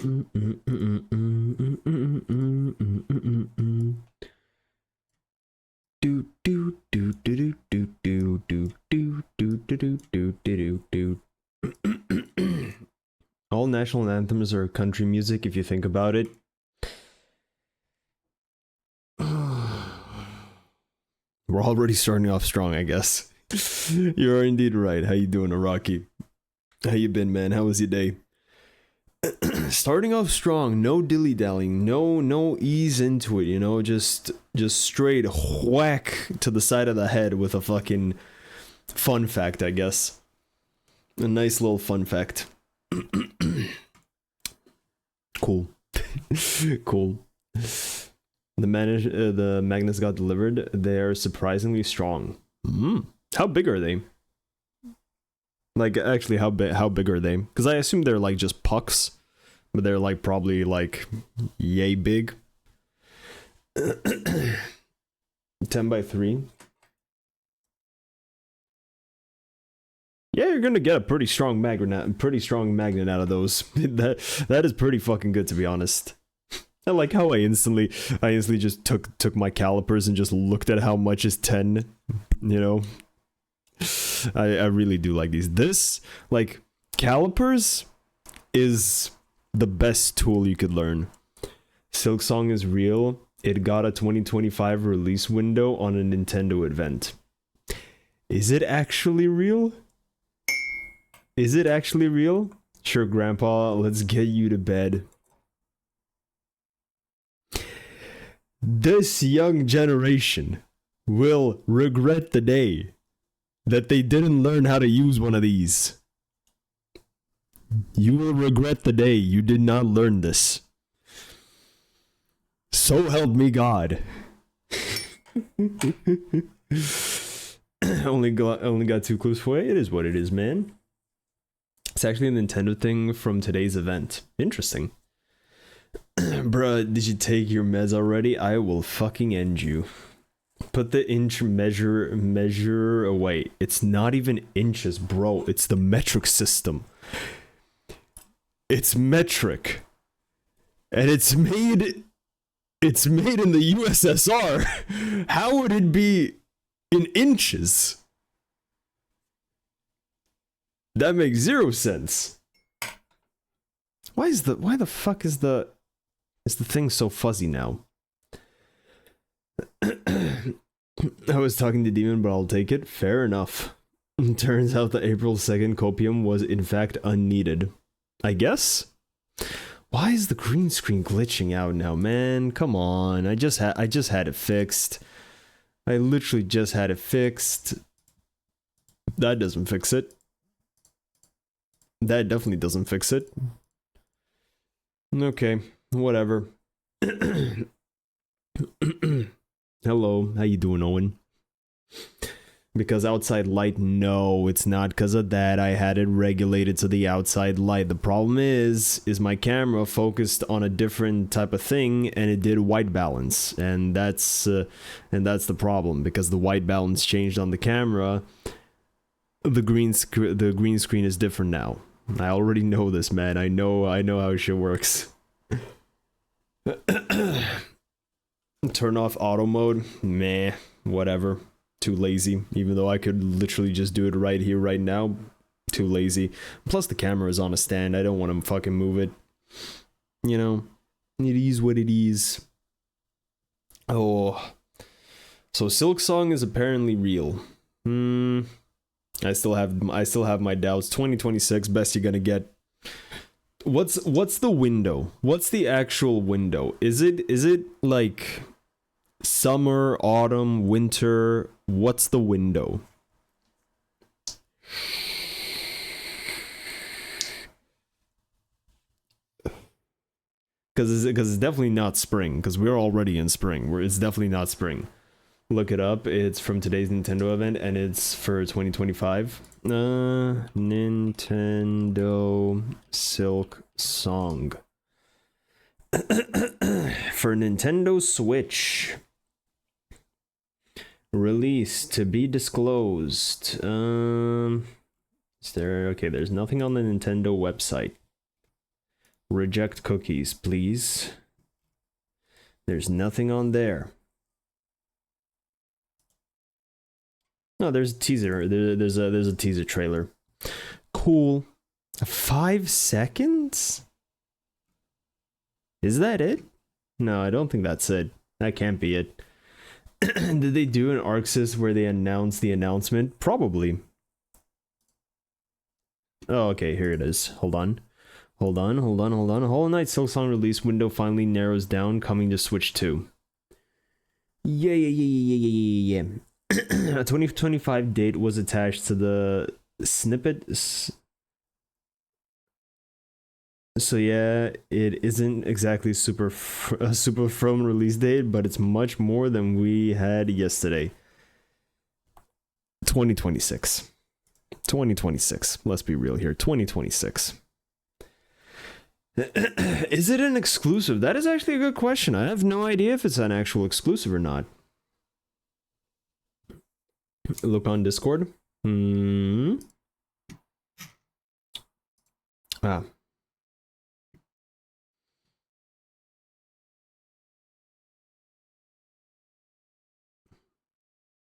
All national anthems are country music if you think about it. We're already starting off strong, I guess. You're indeed right. How you doing, Araki? How you been, man? How was your day? Starting off strong, no dilly-dallying, no ease into it, you know, just straight whack to the side of the head with a fucking fun fact, I guess. A nice little fun fact. Cool. Cool. The magnets got delivered. They're surprisingly strong. How big are they? Like, actually, how big are they? Because I assume they're like just pucks, but they're like probably like yay big. 10 by 3. Yeah, you're gonna get a pretty strong magnet out of those. that is pretty fucking good, to be honest. I like how I instantly just took my calipers and just looked at how much is 10, you know. I really do like these. This, like, calipers is the best tool you could learn. Silksong is real. It got a 2025 release window on a Nintendo event. Is it actually real? Is it actually real? Sure, Grandpa, let's get you to bed. This young generation will regret the day that they didn't learn how to use one of these. You will regret the day you did not learn this. So help me God. only got 2 clues for you. It is what it is, man. It's actually a Nintendo thing from today's event. Interesting. Bruh, did you take your meds already? I will fucking end you. Put the inch measure away. It's not even inches, bro. It's the metric system. It's metric. And it's made in the USSR. How would it be in inches? That makes 0 sense. Why the fuck is the thing so fuzzy now? I was talking to Demon, but I'll take it. Fair enough. Turns out the April 2nd copium was in fact unneeded. I guess? Why is the green screen glitching out now, man? Come on. I just had it fixed. I literally just had it fixed. That doesn't fix it. That definitely doesn't fix it. Okay, whatever. Hello, how you doing, Owen? Because outside light, no, it's not because of that. I had it regulated to the outside light. The problem is my camera focused on a different type of thing, and it did white balance, and that's the problem, because the white balance changed on the camera. The green screen is different now. I already know this, man. I know how shit works. Turn off auto mode? Meh, whatever. Too lazy. Even though I could literally just do it right here, right now. Too lazy. Plus the camera is on a stand. I don't want to fucking move it. You know, it is what it is. Oh. So Silksong is apparently real. I still have my doubts. 2026, best you're gonna get. What's the window? What's the actual window? Is it like summer, autumn, winter? What's the window? Because it's definitely not spring, because we're already in spring. It's definitely not spring. Look it up. It's from today's Nintendo event, and it's for 2025. Nintendo Silk Song. For Nintendo Switch. Release to be disclosed. Is there... Okay, there's nothing on the Nintendo website. Reject cookies, please. There's nothing on there. No, there's a teaser. There's a teaser trailer. Cool. 5 seconds? Is that it? No, I don't think that's it. That can't be it. Did they do an ArcSys where they announce the announcement? Probably. Oh, okay, here it is. Hold on. Hollow Knight Silksong release window finally narrows down, coming to Switch 2. Yeah. A 2025 date was attached to the snippet. So yeah, it isn't exactly super firm release date, but it's much more than we had yesterday. 2026. 2026. Let's be real here. 2026. Is it an exclusive? That is actually a good question. I have no idea if it's an actual exclusive or not. Look on Discord. Ah.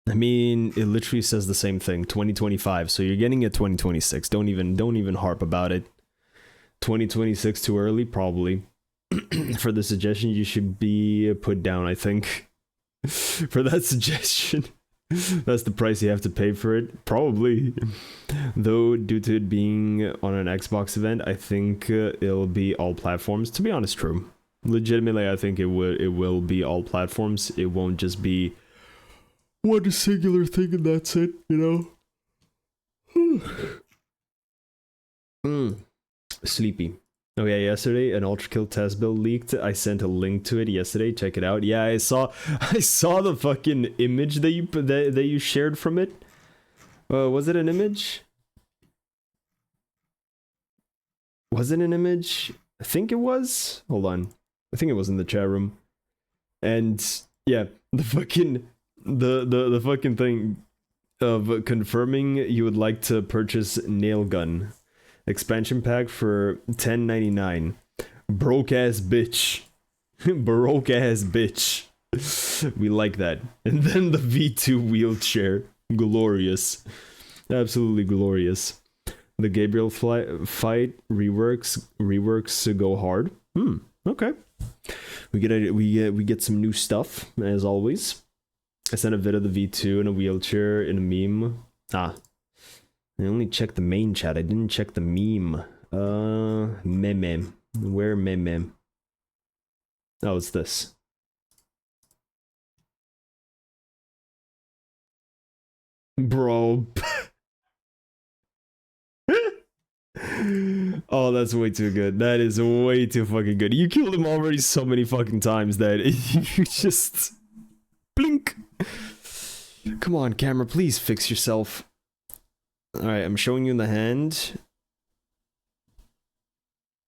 I mean, it literally says the same thing, 2025. So you're getting it 2026. Don't even harp about it. 2026 too early, probably. For the suggestion, you should be put down, I think. For that suggestion. That's the price you have to pay for it, probably. Though, due to it being on an Xbox event, I think it'll be all platforms. To be honest, true. Legitimately, I think it will be all platforms. It won't just be one singular thing and that's it, you know? Sleepy. Oh yeah, yesterday an Ultra Kill test build leaked. I sent a link to it yesterday. Check it out. Yeah, I saw the fucking image that you shared from it. Was it an image? Was it an image? I think it was. Hold on. I think it was in the chat room. And yeah, the fucking the fucking thing of confirming you would like to purchase Nail Gun expansion pack for $10.99. Broke ass bitch. Broke ass bitch. We like that. And then the V2 wheelchair. Glorious. Absolutely glorious. The Gabriel fight reworks go hard. Okay. We get some new stuff as always. I sent a vid of the V2 in a wheelchair in a meme. I only checked the main chat. I didn't check the meme. Meme. Where meme? Oh, it's this. Bro. Oh, that's way too good. That is way too fucking good. You killed him already so many fucking times that you just blink. Come on, camera, please fix yourself. Alright, I'm showing you in the hand.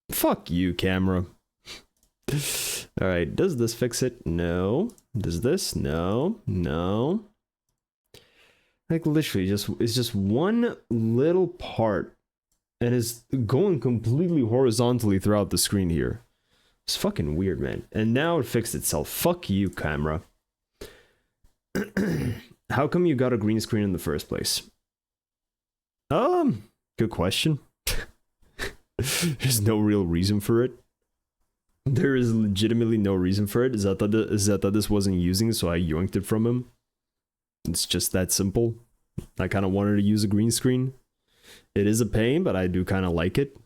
Fuck you, camera. Alright, does this fix it? No. Does this? No. No. Like, literally, it's just one little part. And it's going completely horizontally throughout the screen here. It's fucking weird, man. And now it fixed itself. Fuck you, camera. How come you got a green screen in the first place? Good question. There's no real reason for it. There is legitimately no reason for it. Is that this wasn't using, so I yoinked it from him. It's just that simple. I kind of wanted to use a green screen. It is a pain, but I do kind of like it.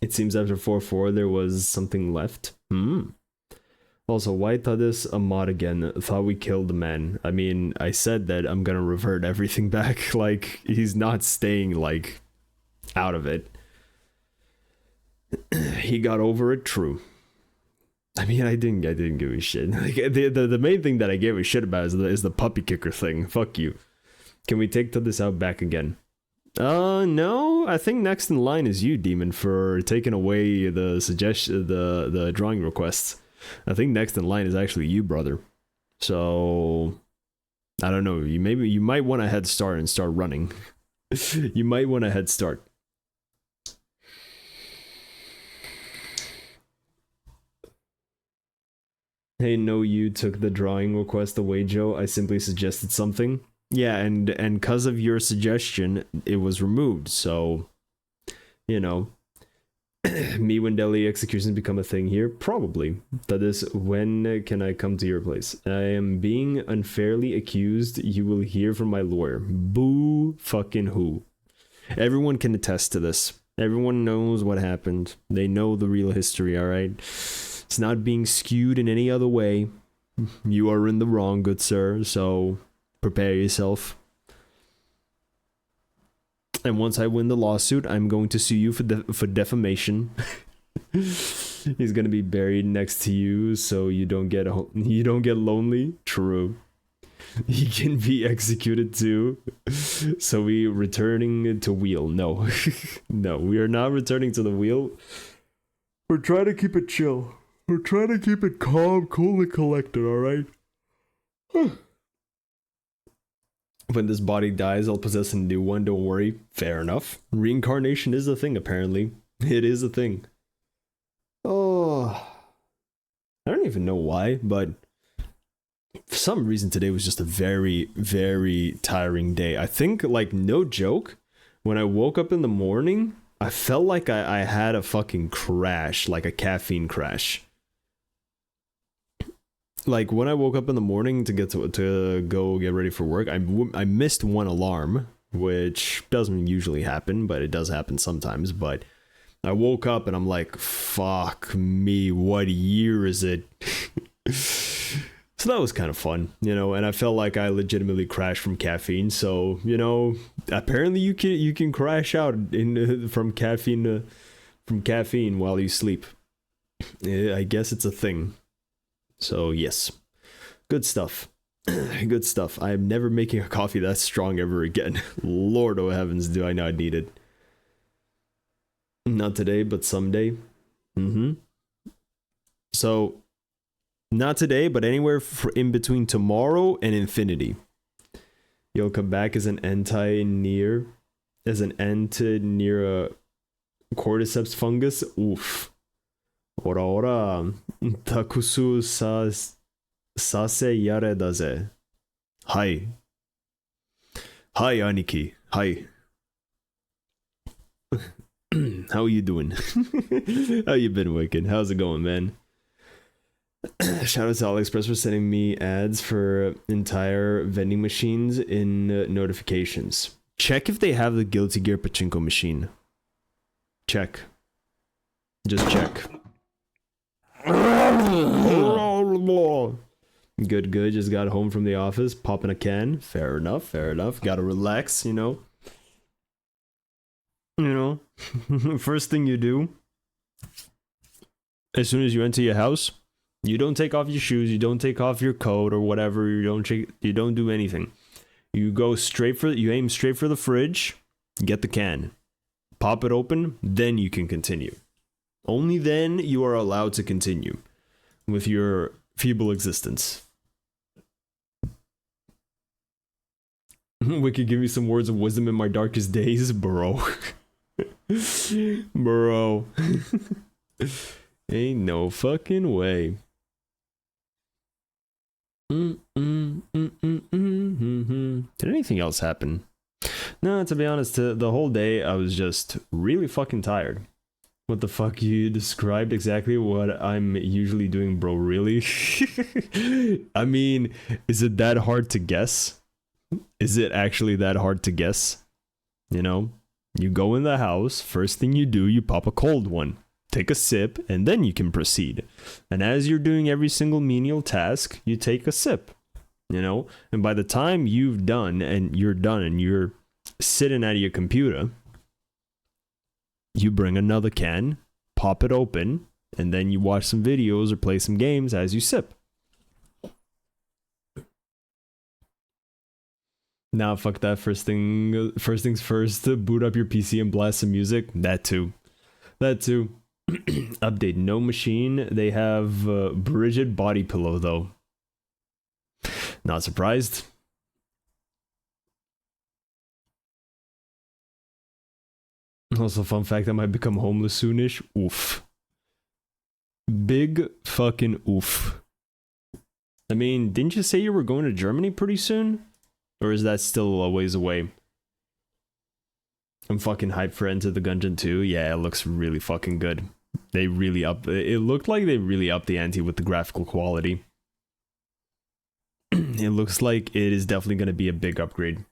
It seems after 4.4 there was something left. Also, why this a mod again? Thought we killed the man. I mean, I said that I'm gonna revert everything back. Like, he's not staying, like, out of it. He got over it, true. I mean, I didn't give a shit. Like, the main thing that I gave a shit about is the puppy kicker thing. Fuck you. Can we take this out back again? No. I think next in line is you, Demon, for taking away the suggestion, the drawing requests. I think next in line is actually you, brother. So I don't know. You might want a head start and start running. You might want a head start. Hey, no, you took the drawing request away, Joe. I simply suggested something. Yeah, and because of your suggestion, it was removed. So, you know, me when Delhi executions become a thing here? Probably. That is, when can I come to your place? I am being unfairly accused. You will hear from my lawyer. Boo fucking who. Everyone can attest to this. Everyone knows what happened. They know the real history, alright? It's not being skewed in any other way. You are in the wrong, good sir, so prepare yourself. And once I win the lawsuit, I'm going to sue you for defamation. He's gonna be buried next to you, so you don't get lonely. True. He can be executed too. So we returning to wheel? No, no, we are not returning to the wheel. We're trying to keep it chill. We're trying to keep it calm, cool, and collected. All right. When this body dies, I'll possess a new one, don't worry. Fair enough. Reincarnation is a thing, apparently. It is a thing. Oh. I don't even know why, but for some reason today was just a very, very tiring day. I think, like, no joke, when I woke up in the morning, I felt like I had a fucking crash, like a caffeine crash. Like, when I woke up in the morning to go get ready for work, I missed one alarm, which doesn't usually happen, but it does happen sometimes. But I woke up and I'm like, fuck me, what year is it? So that was kind of fun, you know, and I felt like I legitimately crashed from caffeine. So, you know, apparently you can crash out from caffeine while you sleep. I guess it's a thing. So yes, good stuff. Good stuff. I'm never making a coffee that strong ever again. Lord oh heavens, do I not need it. Not today, but someday. So, not today, but anywhere in between tomorrow and infinity. You'll come back as an end to near a cordyceps fungus. Oof. Ora. Takusu sase yare daze. Hi. Hi, Aniki. Hi. How you doing? How you been, Wicked? How's it going, man? Shout out to AliExpress for sending me ads for entire vending machines in notifications. Check if they have the Guilty Gear Pachinko machine. Check. Just check. Good, good. Just got home from the office, popping a can. Fair enough, fair enough. Gotta relax, you know. You know, first thing you do, as soon as you enter your house, you don't take off your shoes, you don't take off your coat or whatever, you don't do anything. You go you aim straight for the fridge, get the can, pop it open, then you can continue. Only then you are allowed to continue with your feeble existence. Wicked, give me some words of wisdom in my darkest days, bro. Bro. Ain't no fucking way. Did anything else happen? No, to be honest, the whole day I was just really fucking tired. What the fuck? You described exactly what I'm usually doing, bro. Really? I mean, is it that hard to guess? Is it actually that hard to guess? You know? You go in the house, first thing you do, you pop a cold one. Take a sip, and then you can proceed. And as you're doing every single menial task, you take a sip. You know? And by the time you're done and you're sitting at your computer, you bring another can, pop it open, and then you watch some videos or play some games as you sip. Nah, fuck that. First things first, boot up your PC and blast some music. That too. Update no machine. They have Bridget body pillow though. Not surprised. Also, fun fact, I might become homeless soonish. Oof. Big fucking oof. I mean, didn't you say you were going to Germany pretty soon? Or is that still a ways away? I'm fucking hyped for Enter the Gungeon 2. Yeah, it looks really fucking good. They really it looked like they really upped the ante with the graphical quality. It looks like it is definitely going to be a big upgrade.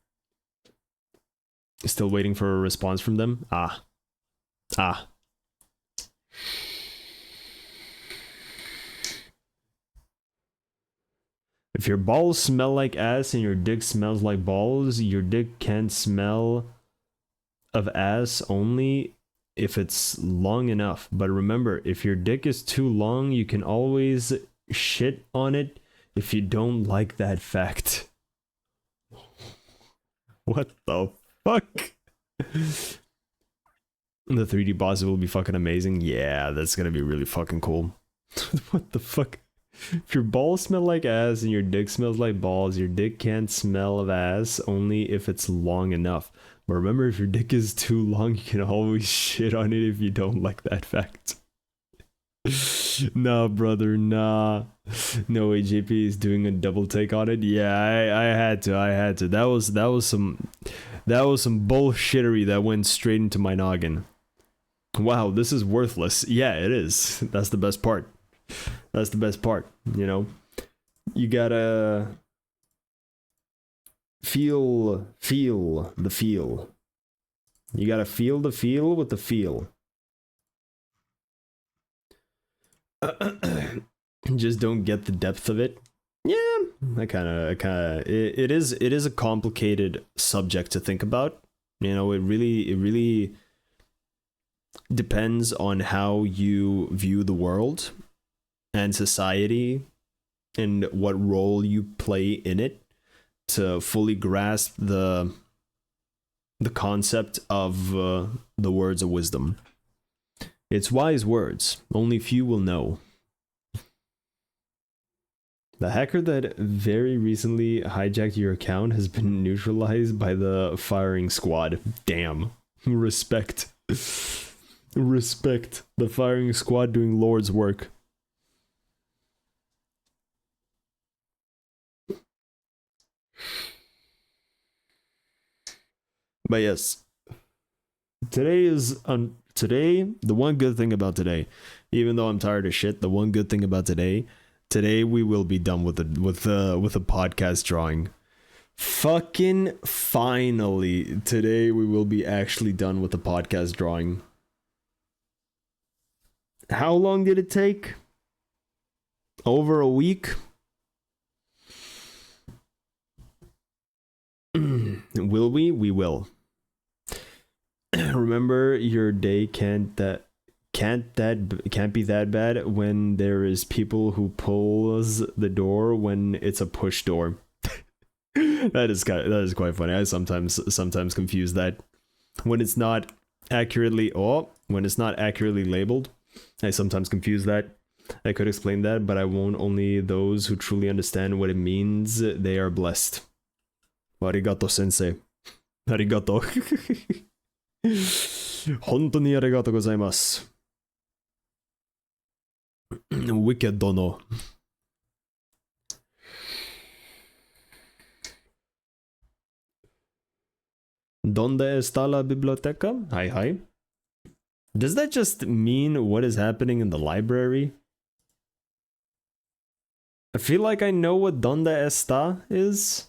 Still waiting for a response from them? Ah. If your balls smell like ass and your dick smells like balls, your dick can't smell of ass only if it's long enough. But remember, if your dick is too long, you can always shit on it if you don't like that fact. What the fuck? The 3D bosses will be fucking amazing. Yeah, that's gonna be really fucking cool. What the fuck? If your balls smell like ass and your dick smells like balls, your dick can't smell of ass only if it's long enough. But remember, if your dick is too long, you can always shit on it if you don't like that fact. Nah, brother, nah. No way, JP is doing a double take on it. Yeah, I had to. That was some bullshittery that went straight into my noggin. Wow, this is worthless. Yeah, it is. That's the best part. That's the best part, you know? You gotta feel the feel. You gotta feel the feel with the feel. Just don't get the depth of it. Yeah, it is a complicated subject to think about. You know, it really depends on how you view the world and society and what role you play in it to fully grasp the concept of the words of wisdom. It's wise words, only few will know. The hacker that very recently hijacked your account has been neutralized by the firing squad. Damn. Respect. Respect. The firing squad doing Lord's work. But yes, today, the one good thing about today, even though I'm tired of shit, the one good thing about today we will be done with the podcast drawing. Fucking finally, today we will be actually done with the podcast drawing. How long did it take? Over a week? Will we? We will. Remember, your day can't be that bad when there is people who pulls the door when it's a push door. that is quite funny. I sometimes confuse that when it's not accurately labeled. I sometimes confuse that. I could explain that, but I won't. Only those who truly understand what it means, they are blessed. Arigato, sensei. Arigato. 本当にありがとうございます。Wicked dono. ¿Dónde está la biblioteca? Hi, hi. Does that just mean what is happening in the library? I feel like I know what ¿Dónde está is.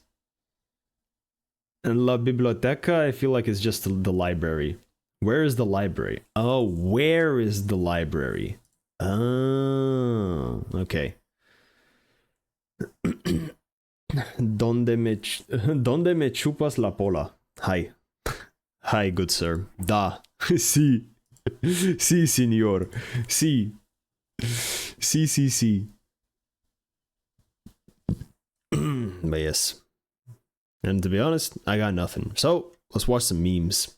And la biblioteca, I feel like it's just the library. Where is the library? Oh, where is the library? Oh, okay. ¿Dónde me chupas la pola? Hi. Hi, good sir. Da. Sí. Sí, señor. Sí. Sí, sí, sí. But yes. And to be honest, I got nothing. So, let's watch some memes.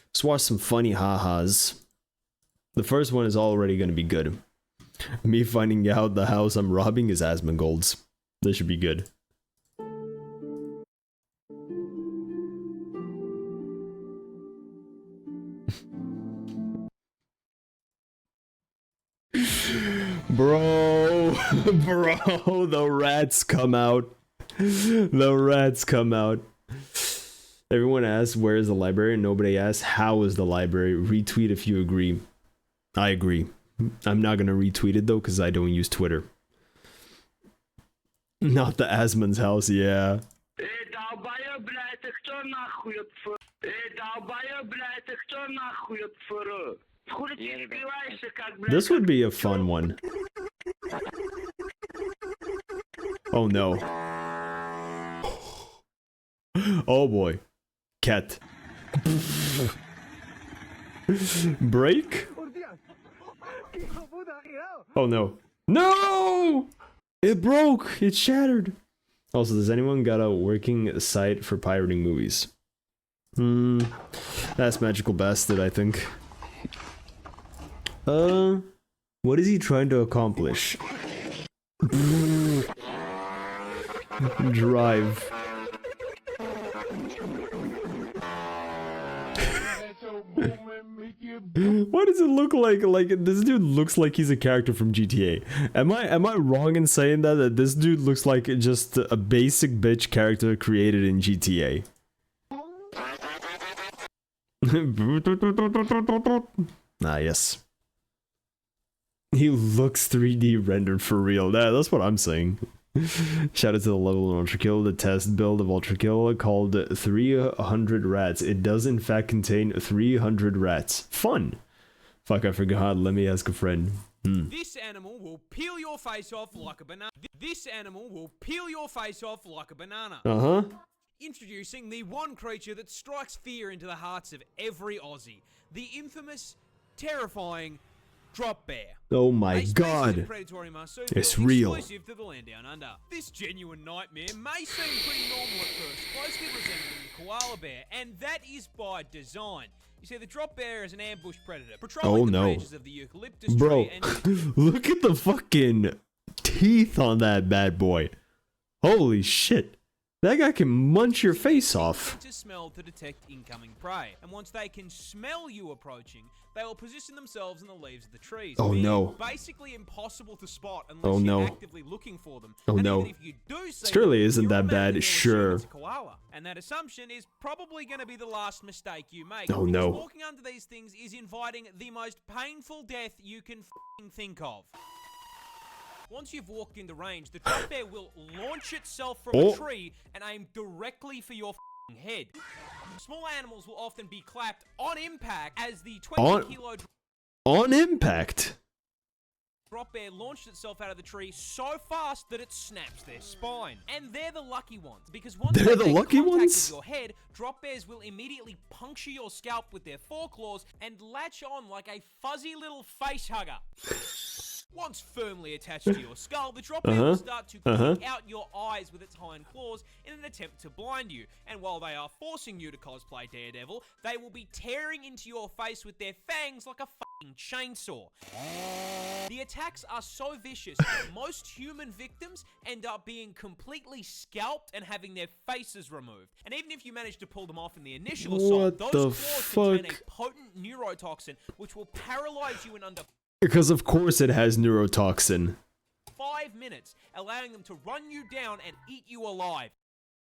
Let's watch some funny ha-has. The first one is already going to be good. Me finding out the house I'm robbing is Asmongold's. This should be good. Bro, bro, the rats come out. The rats come out. Everyone asks, where is the library? Nobody asks, how is the library? Retweet if you agree. I agree. I'm not gonna retweet it though, because I don't use Twitter. Not the Asman's house, yeah. This would be a fun one. Oh no. Oh boy. Cat. Break? Oh no. No! It broke! It shattered! Also, does anyone got a working site for pirating movies? That's Magical Bastard, I think. What is he trying to accomplish? Drive. Why does it look like this dude looks like he's a character from GTA? Am I wrong in saying that this dude looks like just a basic bitch character created in GTA? Ah, yes. He looks 3D rendered for real. That's what I'm saying. Shout out to the level in Ultra Kill, the test build of Ultra Kill called 300 rats. It does in fact contain 300 rats. Fun! Fuck, I forgot. Let me ask a friend. This animal will peel your face off like a banana. This animal will peel your face off like a banana. Uh-huh. Introducing the one creature that strikes fear into the hearts of every Aussie. The infamous, terrifying drop bear. Oh my god. It's real. Exclusive to the land down under. This genuine nightmare may seem pretty normal at first, closely resembling the koala bear, and that is by design. You see, the drop bear is an ambush predator, patrolling the branches of the eucalyptus tree and look at the fucking teeth on that bad boy. Holy shit. That guy can munch your face off. To smell to detect incoming prey, and once they can smell you approaching, they will position themselves in the leaves of the trees. Oh no! Basically impossible to spot unless you're actively looking for them. Oh no! Even if you do see Surely them, isn't that bad? Sure. Koala. And that assumption is probably going to be the last mistake you make. Oh no! Walking under these things is inviting the most painful death you can think of. Once you've walked into range, the drop bear will launch itself from a tree and aim directly for your head. Small animals will often be clapped on impact as the 20-kilo on impact. Drop bear launched itself out of the tree so fast that it snaps their spine. And they're the lucky ones, because once they're the make lucky contact ones? with your head, drop bears will immediately puncture your scalp with their foreclaws and latch on like a fuzzy little face hugger. Once firmly attached to your skull, the drop bear will start to kick out your eyes with its hind claws in an attempt to blind you. And while they are forcing you to cosplay Daredevil, they will be tearing into your face with their fangs like a fucking chainsaw. The attacks are so vicious that most human victims end up being completely scalped and having their faces removed. And even if you manage to pull them off in the initial assault, those claws contain a potent neurotoxin which will paralyze you in under... Because of course it has neurotoxin. 5 minutes, allowing them to run you down and eat you alive.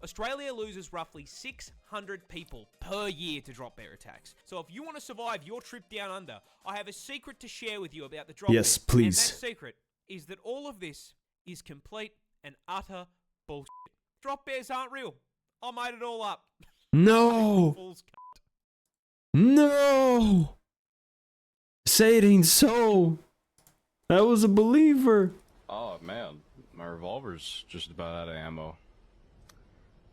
Australia loses roughly 600 people per year to drop bear attacks. So if you want to survive your trip down under, I have a secret to share with you about the drop bear. Yes, please. And that secret is that all of this is complete and utter bullshit. Drop bears aren't real. I made it all up. No! No! Say it ain't so. I was a believer. Oh man, my revolver's just about out of ammo.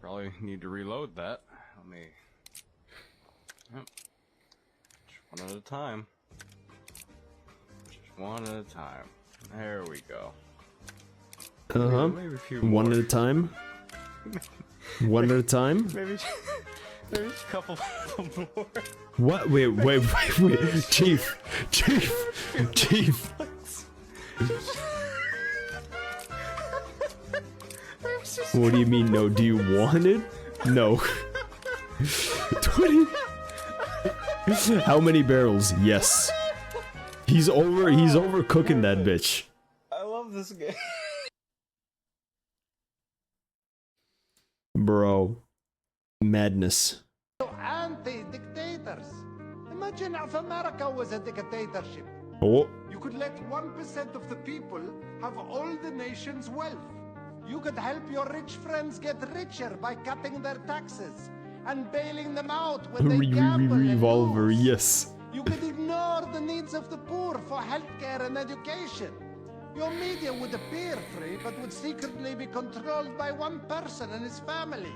Probably need to reload that. Let me... Yep. Just one at a time. Just one at a time. There we go. Maybe a few more. One at a time? One at a time? Maybe a couple more. What? Wait. Chief. What do you mean no? Do you want it? No. 20. How many barrels? Yes. He's overcooking that bitch. this game. Bro. Madness. Anti-dictators. Imagine if America was a dictatorship. Oh. You could let 1% of the people have all the nation's wealth. You could help your rich friends get richer by cutting their taxes and bailing them out when they gamble and Revolver, lose. yes. You could ignore the needs of the poor for healthcare and education. Your media would appear free, but would secretly be controlled by one person and his family.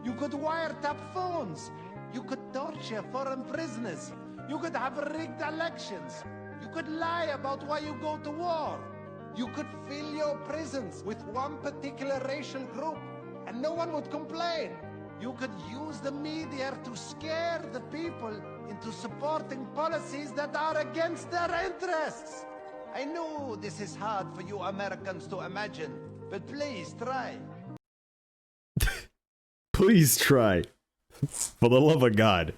You could wiretap phones. You could torture foreign prisoners. You could have rigged elections. You could lie about why you go to war. You could fill your prisons with one particular racial group, and no one would complain. You could use the media to scare the people into supporting policies that are against their interests. I know this is hard for you Americans to imagine, but please try. Please try. For the love of God.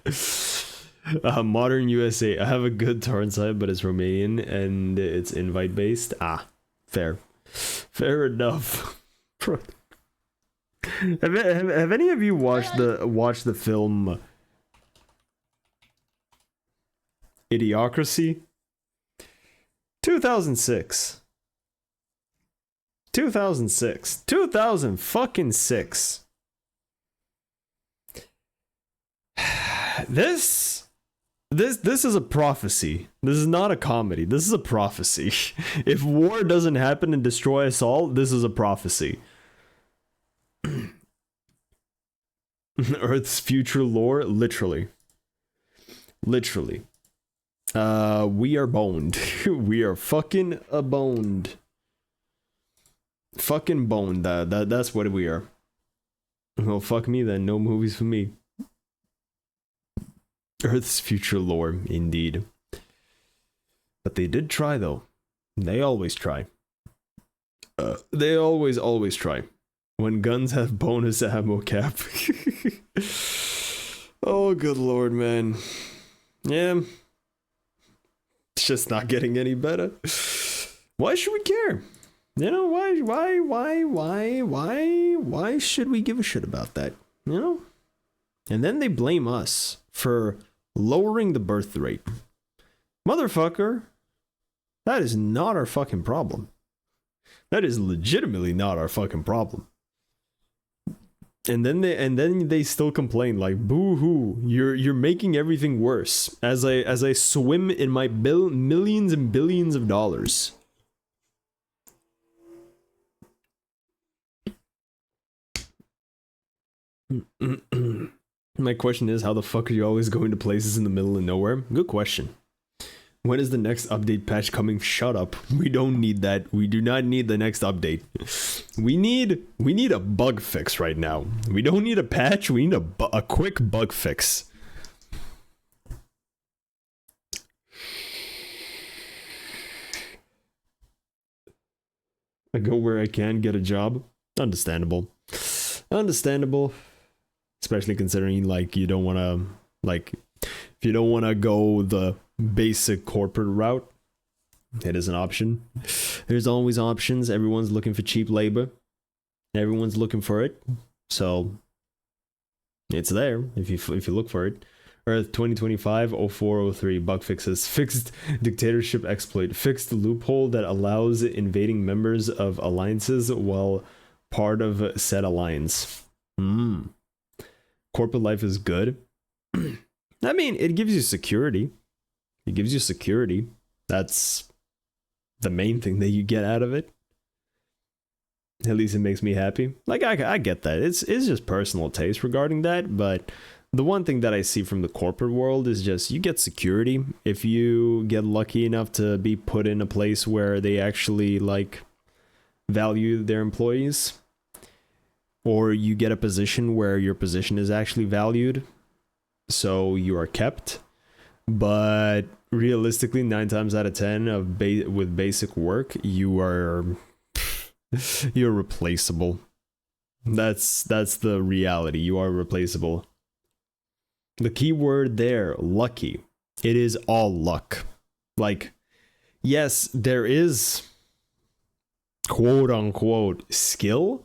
Modern USA. I have a good torrent site, but it's Romanian and it's invite based. Ah, fair. Fair enough. have any of you watched the film Idiocracy? 2006. 2006. This is a prophecy. This is not a comedy. This is a prophecy. If war doesn't happen and destroy us all, this is a prophecy. Earth's future lore, literally. Literally. We are boned. We are fucking boned. Fucking boned. That's what we are. Well, fuck me then. No movies for me. Earth's future lore, indeed. But they did try, though. They always try. They always try. When guns have bonus ammo cap. Oh, good lord, man. Yeah. It's just not getting any better. Why should we care? You know, why should we give a shit about that? You know? And then they blame us for lowering the birth rate. Motherfucker, that is not our fucking problem. That is legitimately not our fucking problem. And then they still complain like, boo-hoo, you're making everything worse as I swim in my millions and billions of dollars. My question is, how the fuck are you always going to places in the middle of nowhere? Good question. When is the next update patch coming? Shut up. We don't need that. We do not need the next update. We need a bug fix right now. We don't need a patch. We need a quick bug fix. I go where I can get a job. Understandable. Understandable. Especially considering, like, you don't want to, like, if you don't want to go the basic corporate route, it is an option. There's always options. Everyone's looking for cheap labor. Everyone's looking for it. So, it's there if you look for it. Earth 2025-0403 bug fixes. Fixed dictatorship exploit. Fixed loophole that allows invading members of alliances while part of said alliance. Corporate life is good. I mean, it gives you security. It gives you security. That's the main thing that you get out of it. At least it makes me happy. Like, I get that. It's just personal taste regarding that, but the one thing that I see from the corporate world is just you get security if you get lucky enough to be put in a place where they actually, like, value their employees. Or you get a position where your position is actually valued, so you are kept. But realistically, 9 times out of 10 with basic work, you're replaceable. That's the reality. You are replaceable. The key word there, lucky. It is all luck. Like, yes, there is quote unquote skill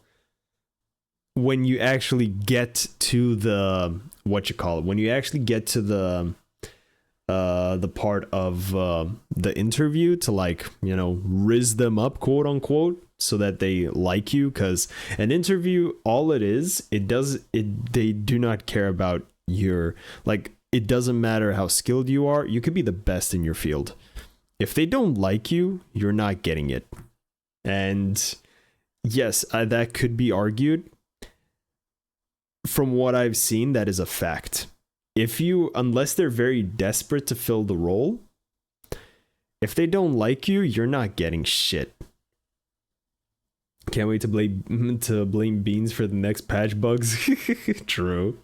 when you actually get to the when you actually get to the part of the interview to, like, you know, rizz them up, quote unquote, so that they like you. Because an interview, all it is, they do not care about your, like, it doesn't matter how skilled you are. You could be the best in your field. If they don't like you, you're not getting it. And yes, that could be argued. From what I've seen, that is a fact. Unless they're very desperate to fill the role, if they don't like you, you're not getting shit. Can't wait to blame Beans for the next patch bugs. True.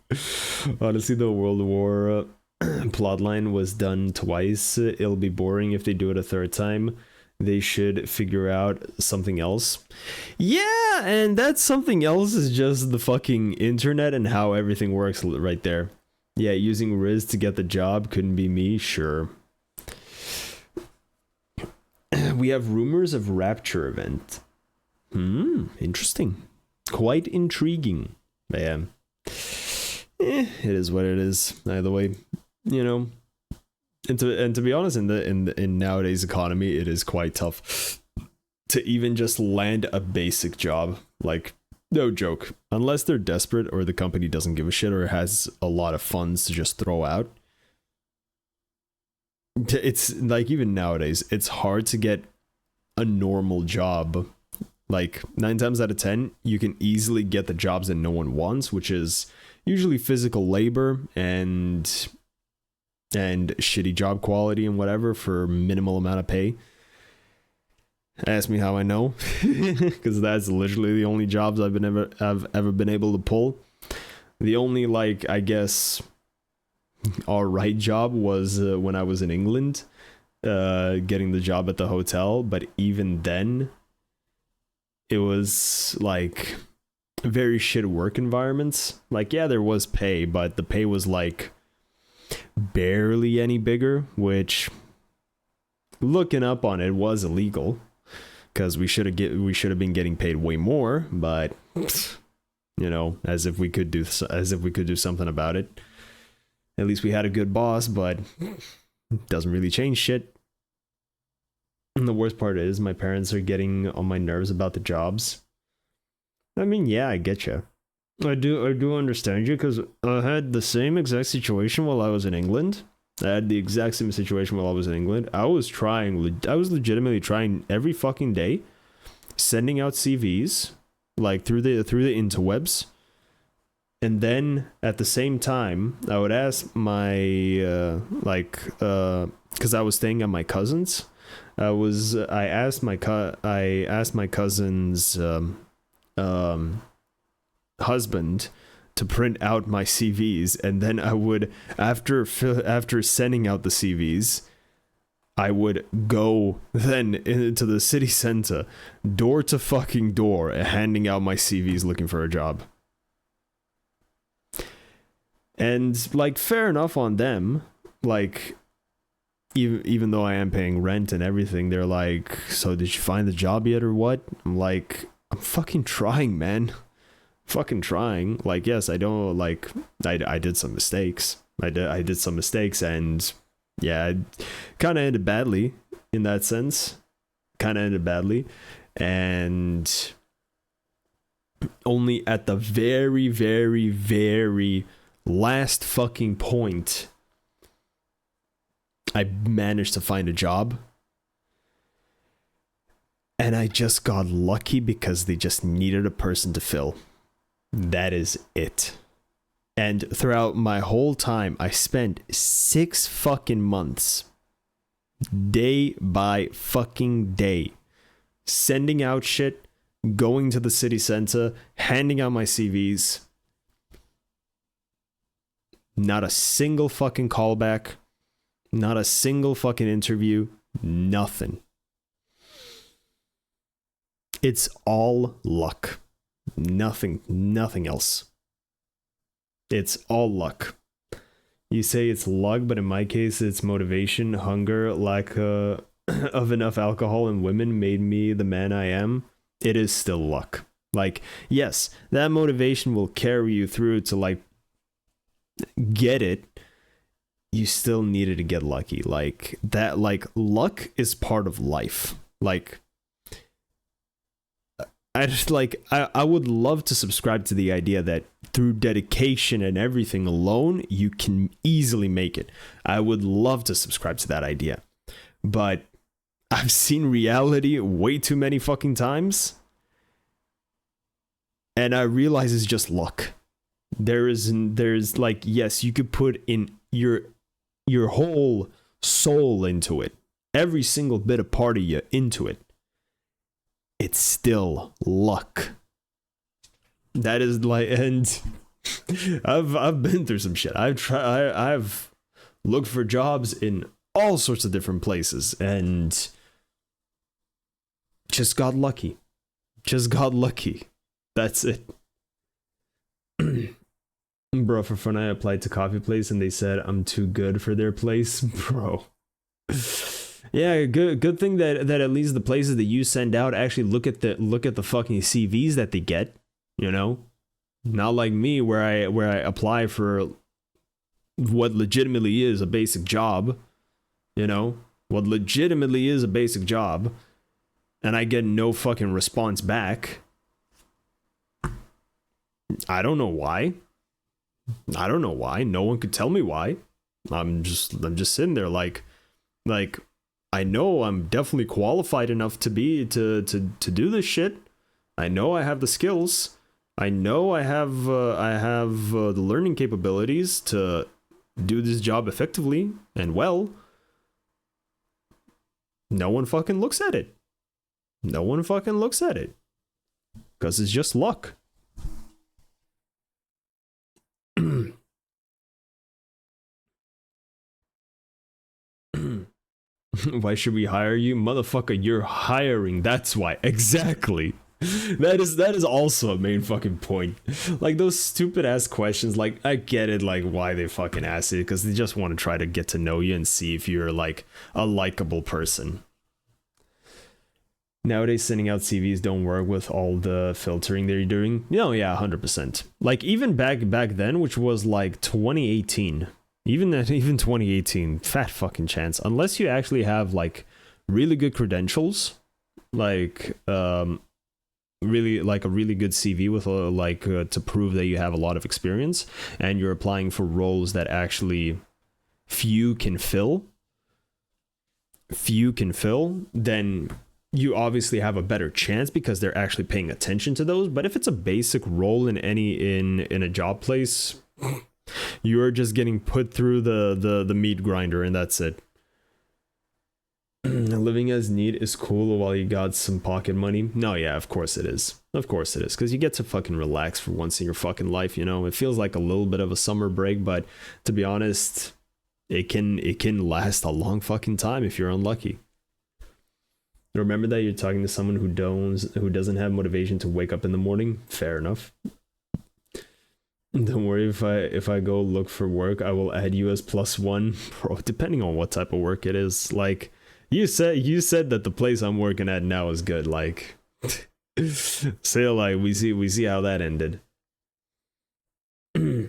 Honestly, the World War plotline was done twice. It'll be boring if they do it a third time. They should figure out something else. Yeah, and that something else is just the fucking internet and how everything works right there. Yeah, using Riz to get the job couldn't be me, sure. We have rumors of Rapture event. Interesting. Quite intriguing. Yeah. It is what it is. Either way, you know. And to be honest, in nowadays economy, it is quite tough to even just land a basic job. Like, no joke. Unless they're desperate or the company doesn't give a shit or has a lot of funds to just throw out. It's like, even nowadays, it's hard to get a normal job. Like 9 times out of 10, you can easily get the jobs that no one wants, which is usually physical labor and shitty job quality and whatever for minimal amount of pay. Ask me how I know, because that's literally the only jobs I've ever been able to pull. The only, like, I guess, alright job was when I was in England, getting the job at the hotel. But even then, it was like very shit work environments. Like, yeah, there was pay, but the pay was like barely any bigger, which, looking up on it, was illegal. Because we should have been getting paid way more, but, you know, as if we could do something about it. At least we had a good boss, but it doesn't really change shit. And the worst part is my parents are getting on my nerves about the jobs. I mean, yeah, I get you. I do understand you, because I had the same exact situation while I was in England. I had the exact same situation while I was in England. I was legitimately trying every fucking day, sending out CVs, like through the interwebs. And then at the same time, I would ask my, because I was staying at my cousin's. I asked my cousin's husband to print out my CVs, and then I would, after sending out the CVs, I would go then into the city center, door to fucking door, handing out my CVs looking for a job. And, like, fair enough on them. Like, even though I am paying rent and everything, they're like, so did you find the job yet or what? I'm like, I'm fucking trying, man. Fucking trying. Like, yes, I don't, like, I did some mistakes. I did some mistakes, and yeah, it kind of ended badly in that sense. And only at the very, very, very last fucking point, I managed to find a job. And I just got lucky because they just needed a person to fill. That is it. And throughout my whole time, I spent 6 fucking months, day by fucking day, sending out shit, going to the city center, handing out my CVs. Not a single fucking callback, not a single fucking interview, nothing. It's all luck. Nothing else. It's all luck. You say it's luck, but in my case, it's motivation, hunger, lack of enough alcohol and women made me the man I am. it is still luck. Like, yes, that motivation will carry you through to like get it. You still needed to get lucky. Like that, like luck is part of life. Like I would love to subscribe to the idea that through dedication and everything alone, you can easily make it. I would love to subscribe to that idea. But I've seen reality way too many fucking times. And I realize it's just luck. There's like, yes, you could put in your whole soul into it. Every single bit of part of you into it. It's still luck. That is like, and I've been through some shit. I've looked for jobs in all sorts of different places and just got lucky. Just got lucky. That's it. Bro, for fun, I applied to coffee place and they said I'm too good for their place. Bro. Yeah, good thing that at least the places that you send out actually look at the fucking CVs that they get, you know? Not like me where I apply for what legitimately is a basic job, you know? What legitimately is a basic job and I get no fucking response back. I don't know why. No one could tell me why. I'm just sitting there like I know I'm definitely qualified enough to do this shit. I know I have the skills. I know I have the learning capabilities to do this job effectively and well. No one fucking looks at it. No one fucking looks at it. Because it's just luck. Why should we hire you? Motherfucker, you're hiring. That's why. Exactly. That is also a main fucking point. Like those stupid ass questions, like I get it, like why they fucking ask it, because they just want to try to get to know you and see if you're like a likable person. Nowadays, sending out CVs don't work with all the filtering they're doing. No, yeah, 100%. Like even back then, which was like 2018. Even 2018, fat fucking chance. Unless you actually have like really good credentials, like really like a really good CV with to prove that you have a lot of experience, and you're applying for roles that actually few can fill, then you obviously have a better chance because they're actually paying attention to those. But if it's a basic role in a job place, you're just getting put through the meat grinder and that's it. Living as neat is cool while you got some pocket money. No, yeah, of course it is. Of course it is. Because you get to fucking relax for once in your fucking life, you know? It feels like a little bit of a summer break, but to be honest, it can last a long fucking time if you're unlucky. Remember that you're talking to someone who doesn't have motivation to wake up in the morning. Fair enough. Don't worry, if I go look for work, I will add you as +1. Bro, depending on what type of work it is. Like you said that the place I'm working at now is good. Like say like we see how that ended.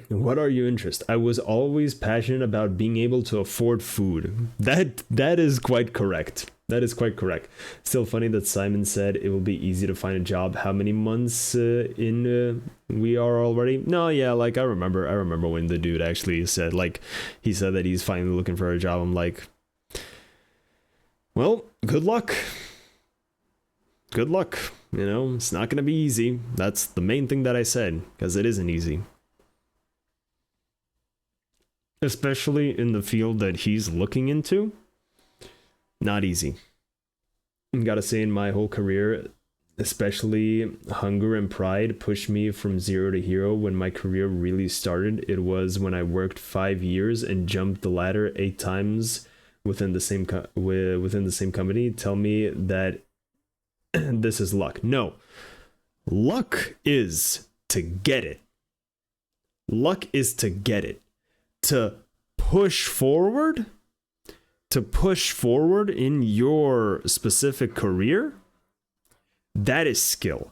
What are you interested? I was always passionate about being able to afford food. That is quite correct. That is quite correct. Still funny that Simon said it will be easy to find a job. How many months in we are already? No, yeah, like I remember when the dude actually said, like, he said that he's finally looking for a job. I'm like, well, good luck. Good luck. You know, it's not gonna be easy. That's the main thing that I said, because it isn't easy. Especially in the field that he's looking into. Not easy. Gotta say, in my whole career, especially hunger and pride pushed me from zero to hero. When my career really started, it was when I worked 5 years and jumped the ladder 8 times within the same company. Tell me that this is luck. No. Luck is to get it. Luck is to get it. To push forward in your specific career, that is skill.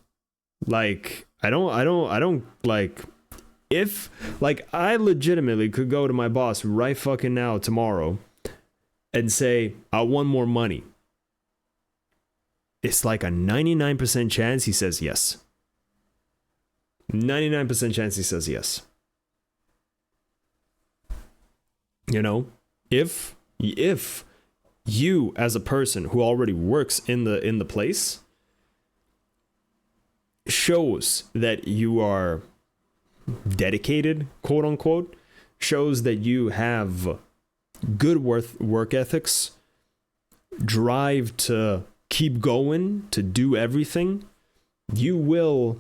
Like, I don't like, if, like, I legitimately could go to my boss right fucking now, tomorrow, and say, I want more money. It's like a 99% chance he says yes. 99% chance he says yes. You know, if you as a person who already works in the place shows that you are dedicated, quote unquote, shows that you have good work ethics, drive to keep going, to do everything, you will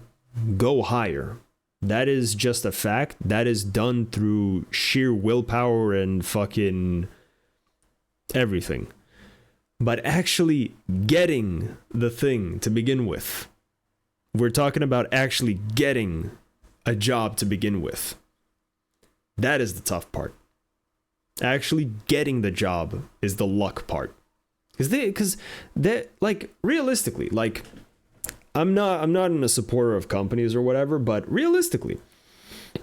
go higher. That is just a fact. That is done through sheer willpower and fucking everything. But actually getting the thing to begin with, we're talking about actually getting a job to begin with. That is the tough part. Actually getting the job is the luck part. Because they like, realistically, like, I'm not in a supporter of companies or whatever, but realistically,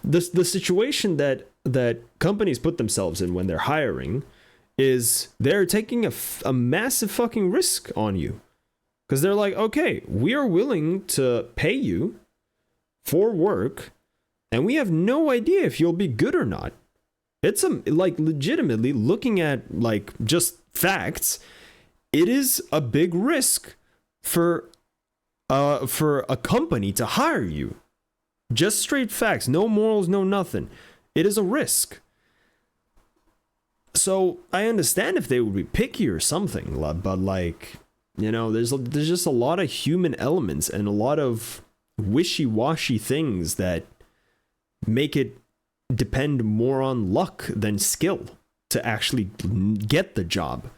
the situation that companies put themselves in when they're hiring is they're taking a massive fucking risk on you. Because they're like, okay, we are willing to pay you for work, and we have no idea if you'll be good or not. It's like, legitimately, looking at like just facts, it is a big risk for a company to hire you. Just straight facts, no morals, no nothing. It is a risk. So I understand if they would be picky or something, but like, you know, there's just a lot of human elements and a lot of wishy-washy things that make it depend more on luck than skill to actually get the job.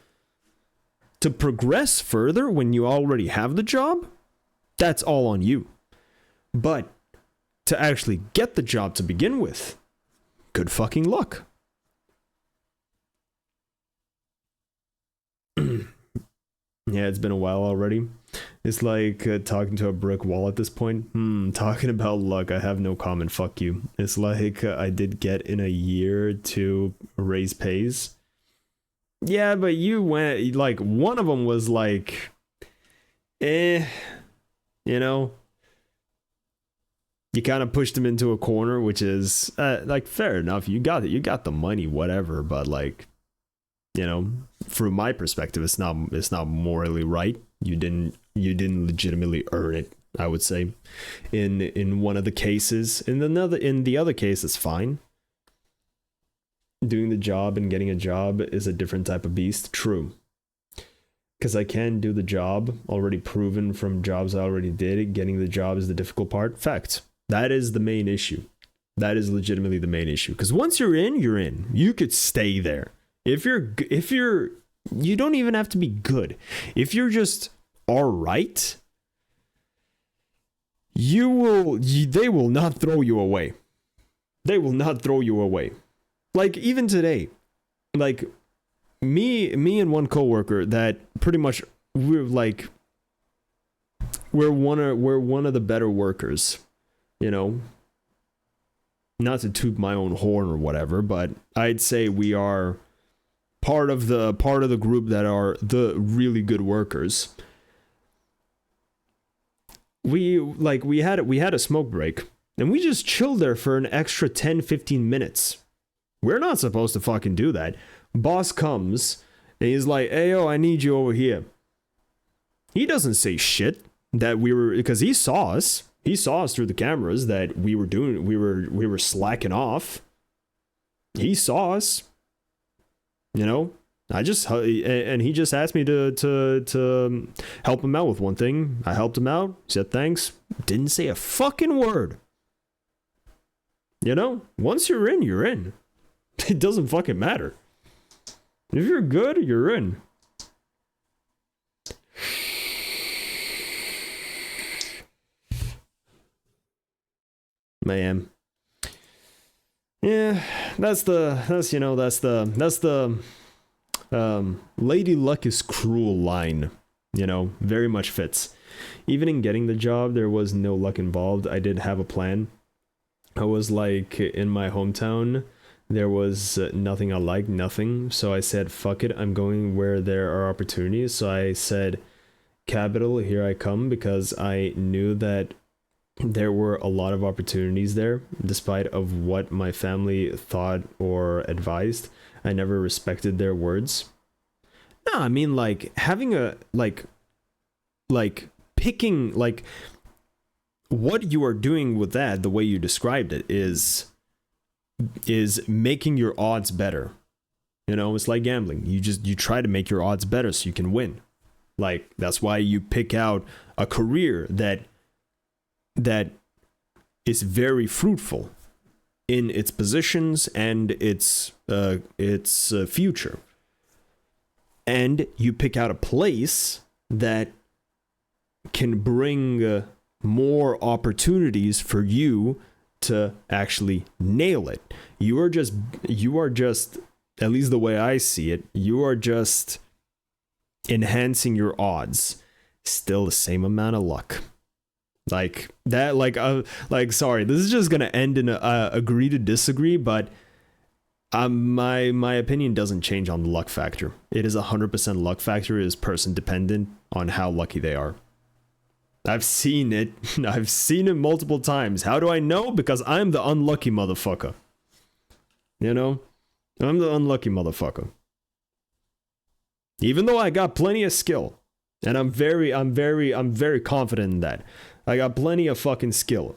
To progress further when you already have the job, that's all on you. But to actually get the job to begin with, good fucking luck. Yeah, it's been a while already. It's like talking to a brick wall at this point. Talking about luck, I have no comment, fuck you. It's like I did get in a year to raise pays. Yeah, but you went, like, one of them was like, you know, you kind of pushed him into a corner, which is like, fair enough. You got the money, whatever, but like, you know, from my perspective, it's not morally right. You didn't legitimately earn it, I would say. In one of the cases, in the other case, it's fine. Doing the job and getting a job is a different type of beast. True. Because I can do the job, already proven from jobs I already did. Getting the job is the difficult part. Fact. That is the main issue. That is legitimately the main issue. Because once you're in, you're in. You could stay there. If you're, you don't even have to be good. If you're just all right, they will not throw you away. They will not throw you away. Like, even today, like, me and one coworker that pretty much we're one of the better workers, you know. Not to toot my own horn or whatever, but I'd say we are part of the group that are the really good workers. We had a smoke break, and we just chilled there for an extra 10-15 minutes. We're not supposed to fucking do that. Boss comes and he's like, "Hey, yo, I need you over here." He doesn't say shit that we were, because he saw us. He saw us through the cameras that we were slacking off. He saw us. You know, and he just asked me to help him out with one thing. I helped him out. Said thanks. Didn't say a fucking word. You know, once you're in, you're in. It doesn't fucking matter. If you're good, you're in. Man. Yeah, that's the Lady Luck is cruel line you know, very much fits. Even in getting the job, there was no luck involved. I did have a plan. I was like, in my hometown, there was nothing I liked, nothing. So I said, fuck it, I'm going where there are opportunities. So I said, capital, here I come, because I knew that there were a lot of opportunities there, despite of what my family thought or advised. I never respected their words. No, I mean, like, having a, like picking, like, what you are doing with that, the way you described it, is making your odds better. You know, it's like gambling. You try to make your odds better so you can win. Like, that's why you pick out a career that is very fruitful in its positions and its future. And you pick out a place that can bring more opportunities for you to actually nail it. You are just, at least the way I see it, you are just enhancing your odds. Still the same amount of luck. Like that, like sorry, this is just gonna end in a agree to disagree, but my opinion doesn't change on the luck factor. It is 100% luck factor. It is person dependent on how lucky they are. I've seen it. I've seen it multiple times. How do I know? Because I'm the unlucky motherfucker. You know? I'm the unlucky motherfucker. Even though I got plenty of skill. And I'm very confident in that. I got plenty of fucking skill.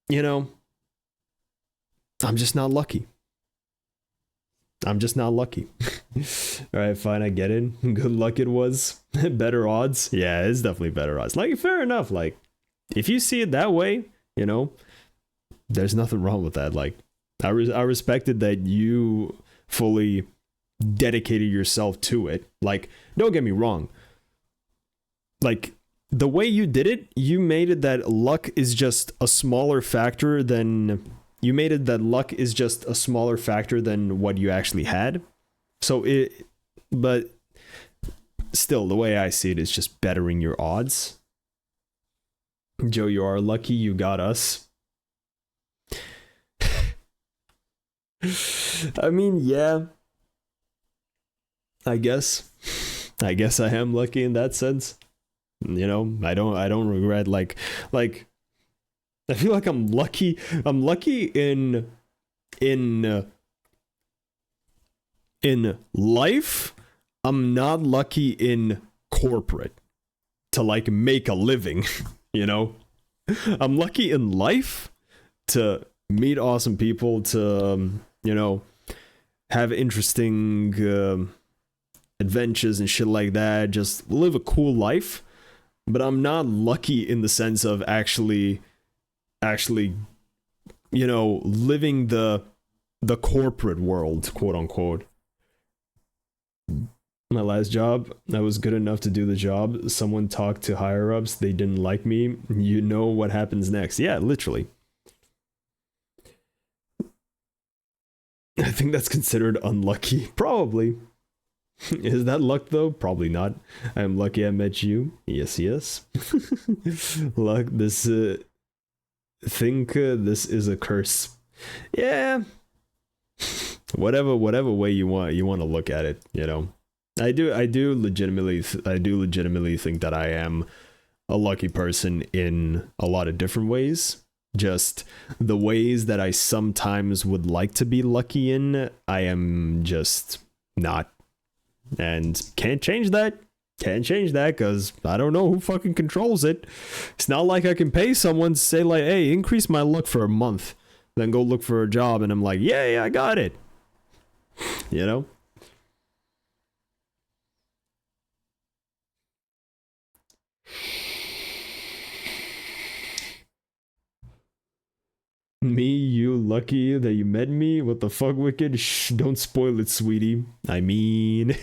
You know? I'm just not lucky. I'm just not lucky. Alright, fine, I get it. Good luck it was. Better odds. Yeah, it's definitely better odds. Like, fair enough. Like, if you see it that way, you know, there's nothing wrong with that. Like, I respected that you fully dedicated yourself to it. Like, don't get me wrong. Like, the way you did it, you made it that luck is just a smaller factor than... You made it that luck is just a smaller factor than what you actually had. So but still, the way I see it is just bettering your odds. Joe, you are lucky you got us. I mean, yeah. I guess I am lucky in that sense. You know, I don't regret like I feel like I'm lucky. I'm lucky in life. I'm not lucky in corporate to like make a living, you know? I'm lucky in life to meet awesome people, to you know, have interesting adventures and shit like that, just live a cool life. But I'm not lucky in the sense of actually, you know, living the corporate world, quote unquote. My last job, I was good enough to do the job. Someone talked to higher ups, they didn't like me. You know what happens next. Yeah, literally. I think that's considered unlucky. Probably. Is that luck though? Probably not. I'm lucky I met you. Yes. Luck, this think this is a curse. Yeah. Whatever way you want to look at it, you know. I do legitimately think that I am a lucky person in a lot of different ways. Just the ways that I sometimes would like to be lucky in, I am just not. And can't change that. Because I don't know who fucking controls it. It's not like I can pay someone to say like, hey, increase my luck for a month, then go look for a job, and I'm like, yeah, I got it. You know? Me, you lucky that you met me? What the fuck, Wicked? Shh, don't spoil it, sweetie. I mean,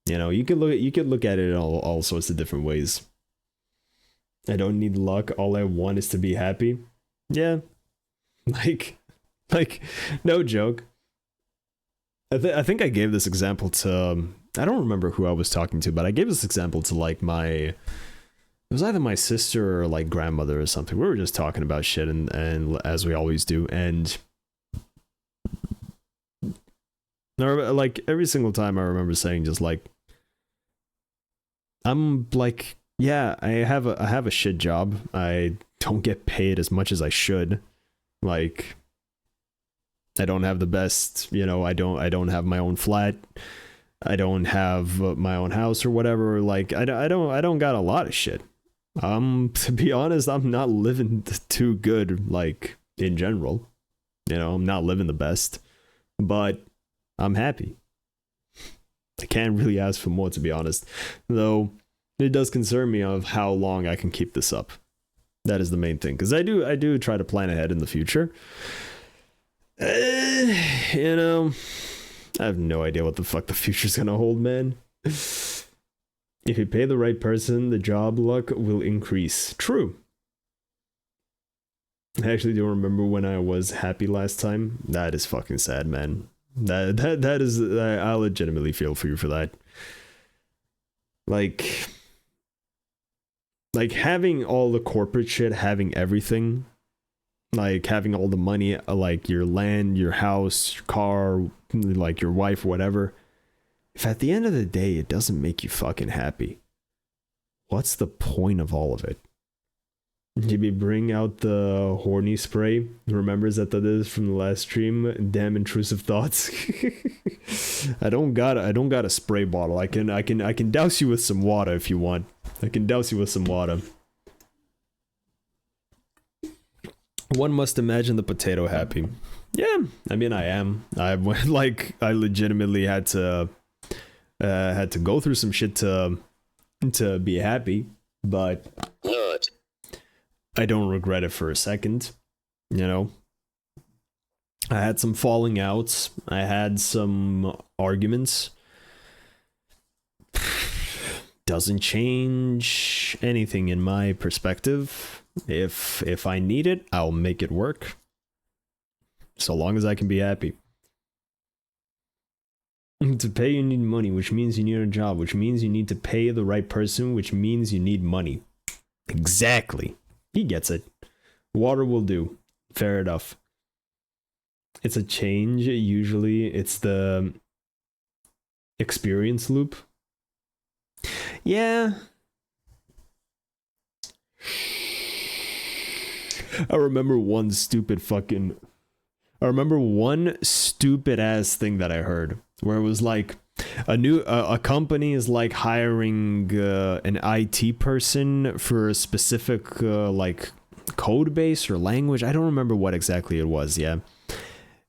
you know, you could look at it in all sorts of different ways. I don't need luck. All I want is to be happy. Yeah, like, no joke. I think I gave this example to I don't remember who I was talking to, but I gave this example to like it was either my sister or like grandmother or something. We were just talking about shit and as we always do, and like every single time I remember saying just like, I'm like, yeah, I have a shit job. I don't get paid as much as I should. Like, I don't have the best, you know, I don't have my own flat. I don't have my own house or whatever. Like, I don't got a lot of shit. To be honest, I'm not living too good, like, in general. You know, I'm not living the best, but I'm happy. I can't really ask for more, to be honest. Though, it does concern me of how long I can keep this up. That is the main thing, because I do try to plan ahead in the future. You know, I have no idea what the fuck the future's gonna hold, man. If you pay the right person, the job luck will increase. True. I actually don't remember when I was happy last time. That is fucking sad, man. That is, I legitimately feel for you for that. Like having all the corporate shit, having everything, like having all the money, like your land, your house, your car, like your wife, whatever. If at the end of the day it doesn't make you fucking happy, what's the point of all of it? Maybe bring out the horny spray. Remembers that is from the last stream. Damn intrusive thoughts. I don't got a spray bottle. I can douse you with some water if you want. I can douse you with some water. One must imagine the potato happy. Yeah, I mean I am. I legitimately had to go through some shit to be happy, but I don't regret it for a second. You know, I had some falling outs. I had some arguments. Doesn't change anything in my perspective. If I need it, I'll make it work. So long as I can be happy. To pay, you need money, which means you need a job, which means you need to pay the right person, which means you need money. Exactly. He gets it. Water will do. Fair enough. It's a change. Usually it's the experience loop. Yeah. I remember one stupid ass thing that I heard where it was like a company is like hiring an IT person for a specific like code base or language. I don't remember what exactly it was. Yeah.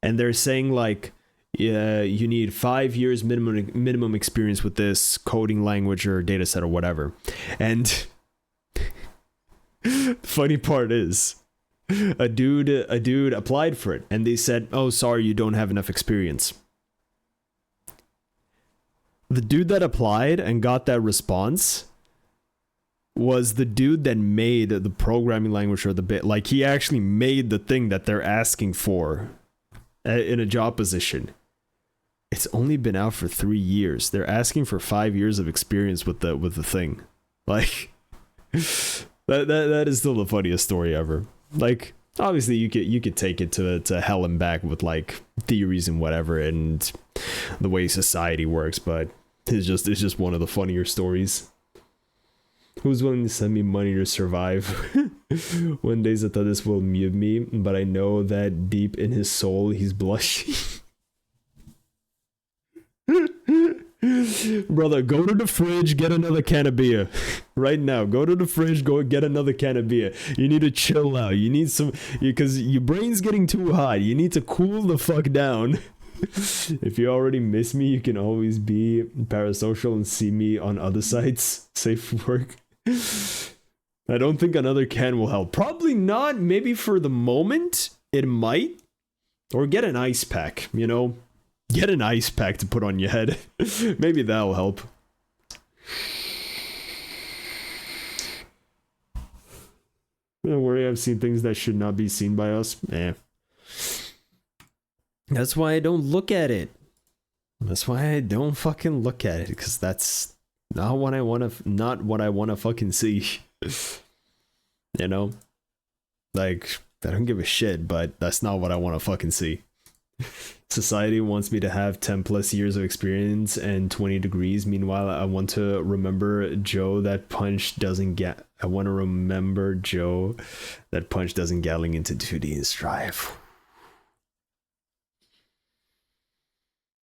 And they're saying like, yeah, you need 5 years minimum experience with this coding language or data set or whatever. And the funny part is a dude applied for it and they said, "Oh, sorry, you don't have enough experience." The dude that applied and got that response was the dude that made the programming language or the bit. Like, he actually made the thing that they're asking for in a job position. It's only been out for 3 years. They're asking for 5 years of experience with the thing. Like, that is still the funniest story ever. Like, obviously you could take it to hell and back with like theories and whatever and the way society works, but it's just one of the funnier stories. Who's willing to send me money to survive? One day Zatadis will mute me, but I know that deep in his soul he's blushing. Brother, go to the fridge, get another can of beer. Right now, go to the fridge, go get another can of beer. You need to chill out. You need some, because your brain's getting too hot. You need to cool the fuck down. If you already miss me, you can always be parasocial and see me on other sites. Safe work. I don't think another can will help. Probably not. Maybe for the moment, it might. Or get an ice pack, you know? Get an ice pack to put on your head. Maybe that'll help. Don't worry, I've seen things that should not be seen by us. That's why I don't look at it. That's why I don't fucking look at it, because that's not what I want to fucking see. You know? Like, I don't give a shit, but that's not what I want to fucking see. Society wants me to have 10 plus years of experience and 20 degrees. Meanwhile, I want to remember Joe that punch doesn't get. I want to remember Joe that punch doesn't galling into 2D and strive.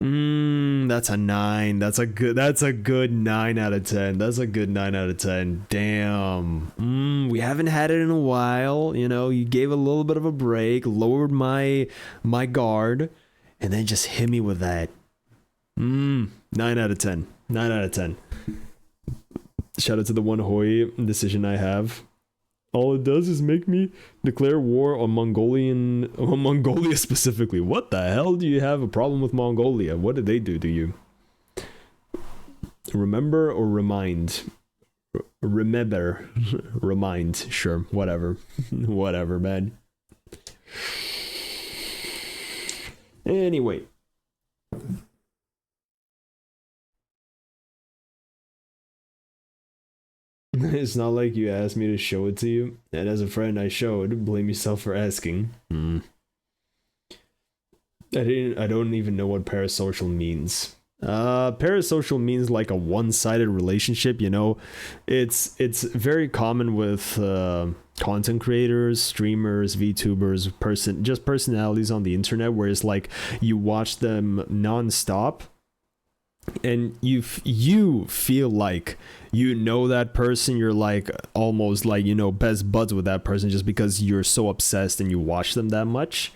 That's a 9. That's a good 9 out of 10. That's a good 9 out of 10. Damn. We haven't had it in a while. You know, you gave a little bit of a break, lowered my guard, and then just hit me with that. 9 out of 10. 9 out of 10. Shout out to the one Hoi decision I have. All it does is make me declare war on Mongolia specifically. What the hell do you have a problem with Mongolia? What did they do to you? Remember or remind? Remember. Remind. Sure. Whatever. Whatever, man. Anyway. It's not like you asked me to show it to you, and as a friend I showed. Blame yourself for asking. I don't even know what parasocial means. Parasocial means like a one-sided relationship, you know. It's very common with content creators, streamers, VTubers, personalities on the internet, where it's like you watch them non-stop and you feel like you know that person. You're like almost like, you know, best buds with that person just because you're so obsessed and you watch them that much.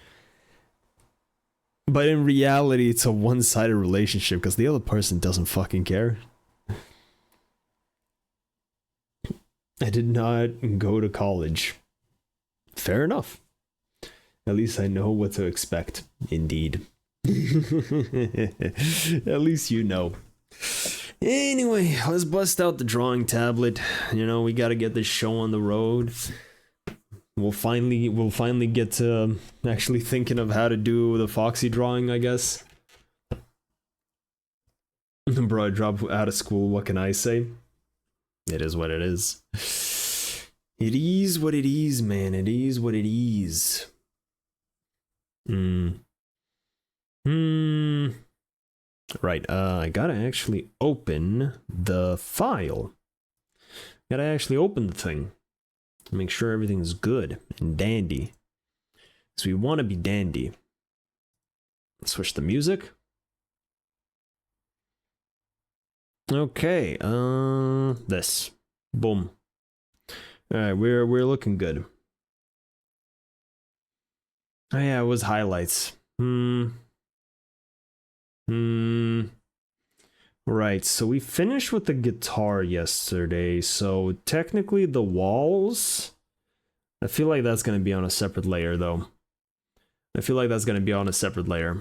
But in reality, it's a one-sided relationship because the other person doesn't fucking care. I did not go to college. Fair enough. At least I know what to expect. Indeed. At least you know. Anyway, let's bust out the drawing tablet. You know, we gotta get this show on the road. We'll finally get to actually thinking of how to do the Foxy drawing, I guess. Bro, I dropped out of school, what can I say? It is what it is. It is what it is, man. It is what it is. Right, I gotta actually open the file. Gotta actually open the thing. Make sure everything's good and dandy. So we want to be dandy. Switch the music. Okay, this. Boom. Alright, we're looking good. Oh yeah, it was highlights. Right, so we finished with the guitar yesterday, so technically the walls, I feel like that's going to be on a separate layer though. I feel like that's going to be on a separate layer.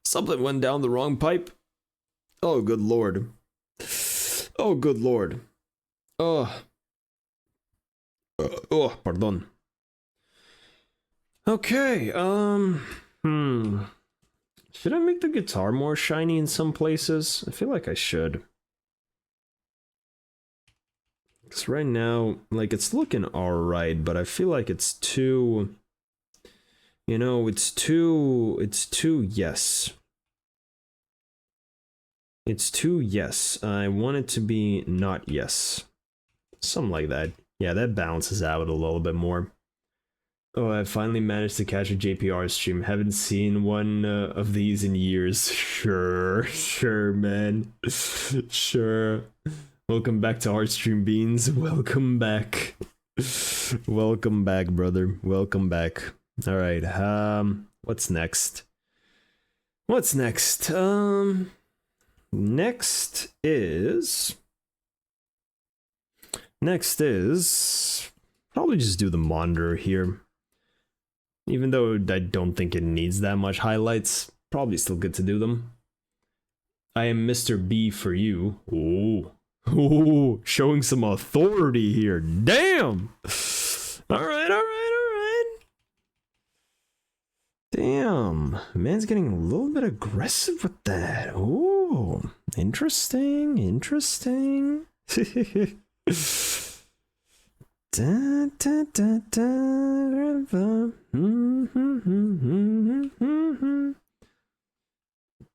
Something went down the wrong pipe. Oh, good lord. Oh, good lord. Oh, pardon. Okay, should I make the guitar more shiny in some places? I feel like I should. Because right now, like, it's looking alright, but I feel like it's too... You know, it's too yes. It's too yes. I want it to be not yes. Something like that. Yeah, that balances out a little bit more. Oh, I finally managed to catch a JPR stream. Haven't seen one of these in years. Sure, man. Sure. Welcome back to Heartstream Beans. Welcome back. Welcome back, brother. Welcome back. All right. What's next? What's next? Next is probably just do the monitor here. Even though I don't think it needs that much highlights, probably still good to do them. I am Mr. B for you. Ooh, showing some authority here. Damn. All Man's getting a little bit aggressive with that. Oh, interesting, interesting. Da, da, da, da, river.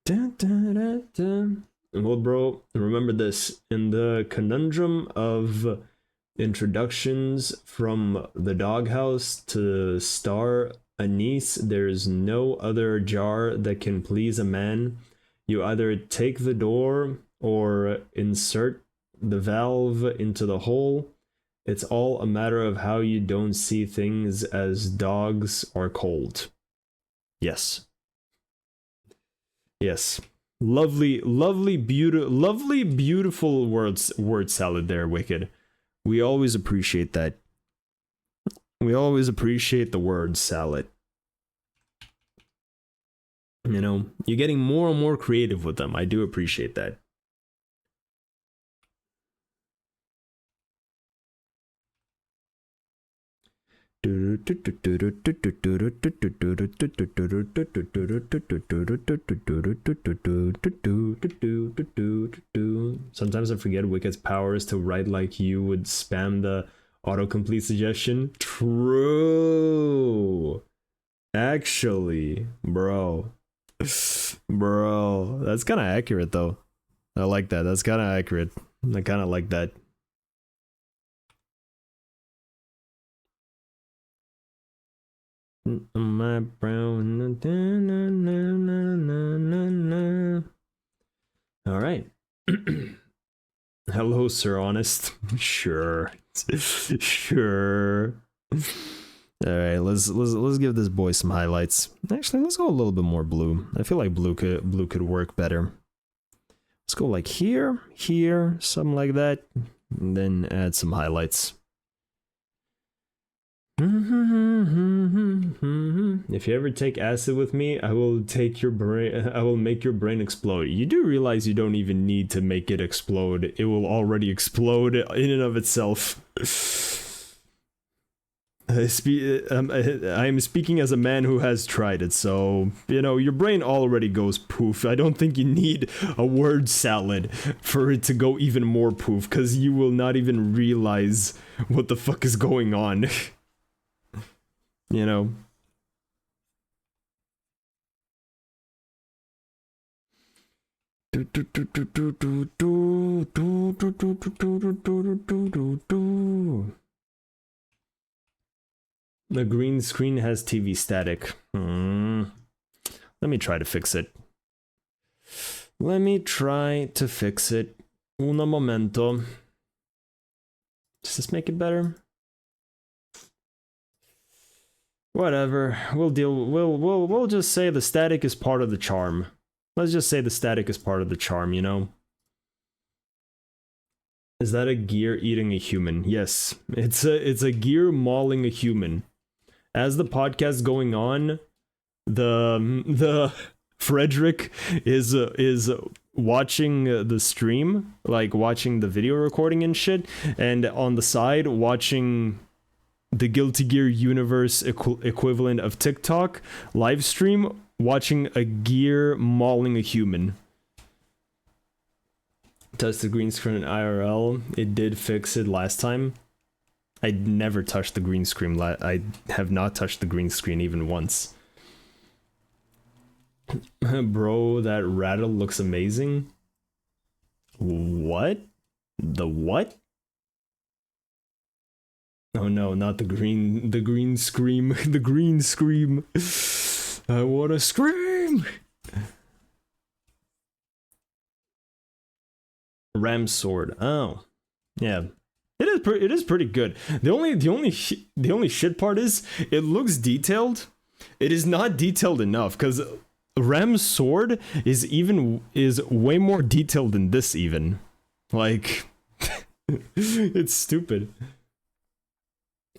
Da, da, da, da. Well, bro, remember this. In the conundrum of introductions from the doghouse to Star Anise, there's no other jar that can please a man. You either take the door or insert the valve into the hole. It's all a matter of how you don't see things as dogs are cold. Yes. Yes. Lovely, beautiful word salad there, Wicked. We always appreciate that. We always appreciate the word salad. You know, you're getting more and more creative with them. I do appreciate that. Sometimes I forget Wicked's powers to write like you would spam the autocomplete suggestion. True. Actually, bro. Bro, that's kind of accurate though. I like that. That's kind of accurate. I kind of like that. My brown. All right. Hello, Sir Honest. Sure. Sure. All right, let's give this boy some highlights. Actually, let's go a little bit more blue. I feel like blue could work better. Let's go like here, something like that, and then add some highlights. If you ever take acid with me, I will take your brain. I will make your brain explode. You do realize you don't even need to make it explode. It will already explode in and of itself. I am speaking as a man who has tried it, so, you know, your brain already goes poof. I don't think you need a word salad for it to go even more poof, because you will not even realize what the fuck is going on. You know? The green screen has TV static. Let me try to fix it. Let me try to fix it. Un momento. Does this make it better? Whatever. We'll just say the static is part of the charm. Let's just say the static is part of the charm, you know? Is that a gear eating a human? Yes. It's a gear mauling a human. As the podcast going on, the Frederick is watching the stream, like watching the video recording and shit, and on the side watching the Guilty Gear Universe equivalent of TikTok live stream, watching a gear mauling a human. Touch the green screen in IRL. It did fix it last time. I never touched the green screen. I have not touched the green screen even once. Bro, that rattle looks amazing. What? The what? Oh no, not the green scream. The green scream. I wanna scream. Ram sword. Oh. Yeah. It is pretty good. The only shit part is it looks detailed. It is not detailed enough, cuz Ram's sword is way more detailed than this even. Like it's stupid.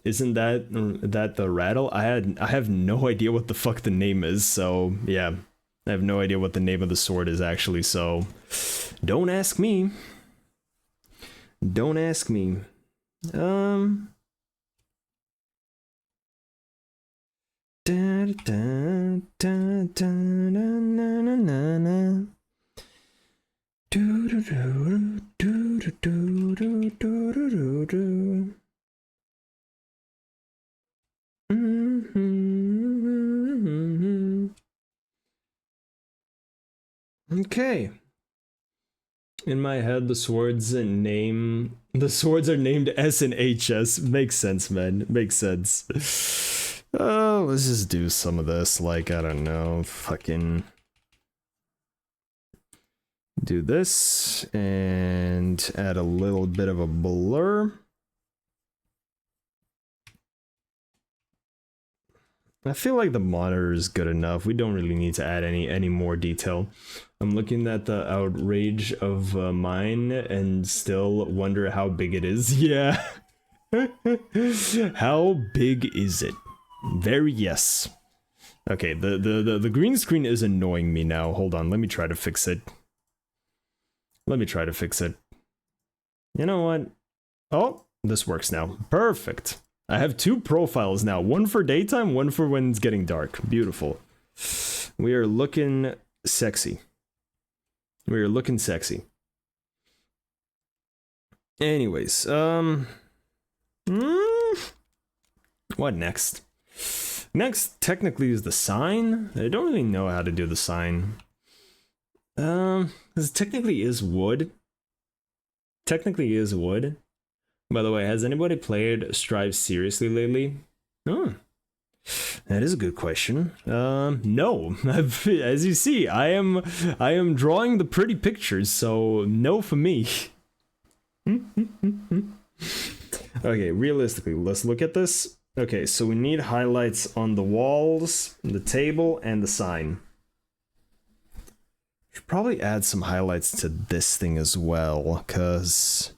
Isn't that the rattle? I have no idea what the fuck the name is, so yeah. I have no idea what the name of the sword is actually, so don't ask me. Don't ask me. Okay. In my head, the swords are named S and HS. Makes sense, man. Makes sense. Let's just do some of this. Like, I don't know, fucking do this and add a little bit of a blur. I feel like the monitor is good enough. We don't really need to add any more detail. I'm looking at the outrage of mine and still wonder how big it is. Yeah. How big is it? Very yes. Okay, the green screen is annoying me now. Hold on, let me try to fix it. Let me try to fix it. You know what? Oh, this works now. Perfect. I have two profiles now. One for daytime, one for when it's getting dark. Beautiful. We are looking sexy. We are looking sexy. Anyways, what next? Next, technically, is the sign. I don't really know how to do the sign. This technically is wood. Technically is wood. By the way, has anybody played Strive seriously lately? Oh, that is a good question. No. As you see, I am drawing the pretty pictures, so no for me. Okay, realistically, let's look at this. Okay, so we need highlights on the walls, the table, and the sign. Should probably add some highlights to this thing as well, cause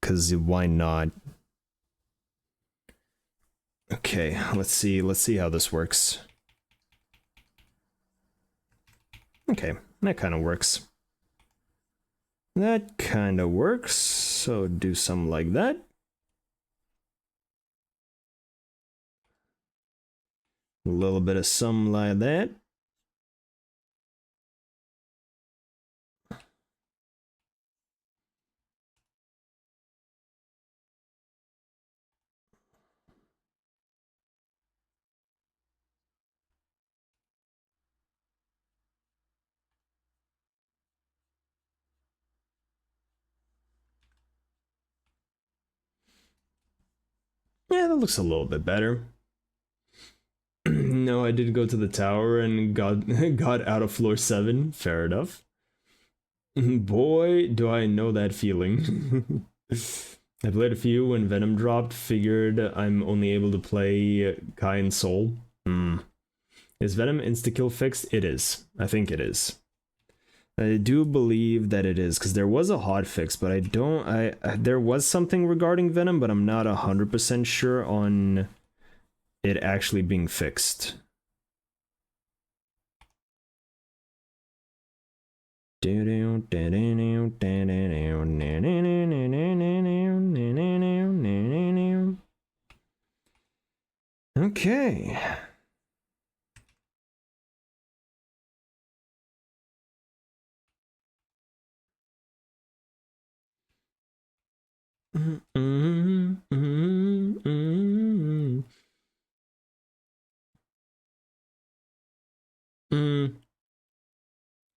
why not? Okay, let's see how this works. Okay, that kind of works. That kind of works, so do something like that. A little bit of something like that. Yeah, that looks a little bit better. No, I did go to the tower and got out of floor 7. Fair enough. Boy, do I know that feeling. I played a few when Venom dropped, figured I'm only able to play Kai and Soul. Is Venom insta-kill fixed? It is. I think it is. I do believe that it is, because there was a hot fix, but there was something regarding Venom, but I'm not 100% sure on it actually being fixed. Okay.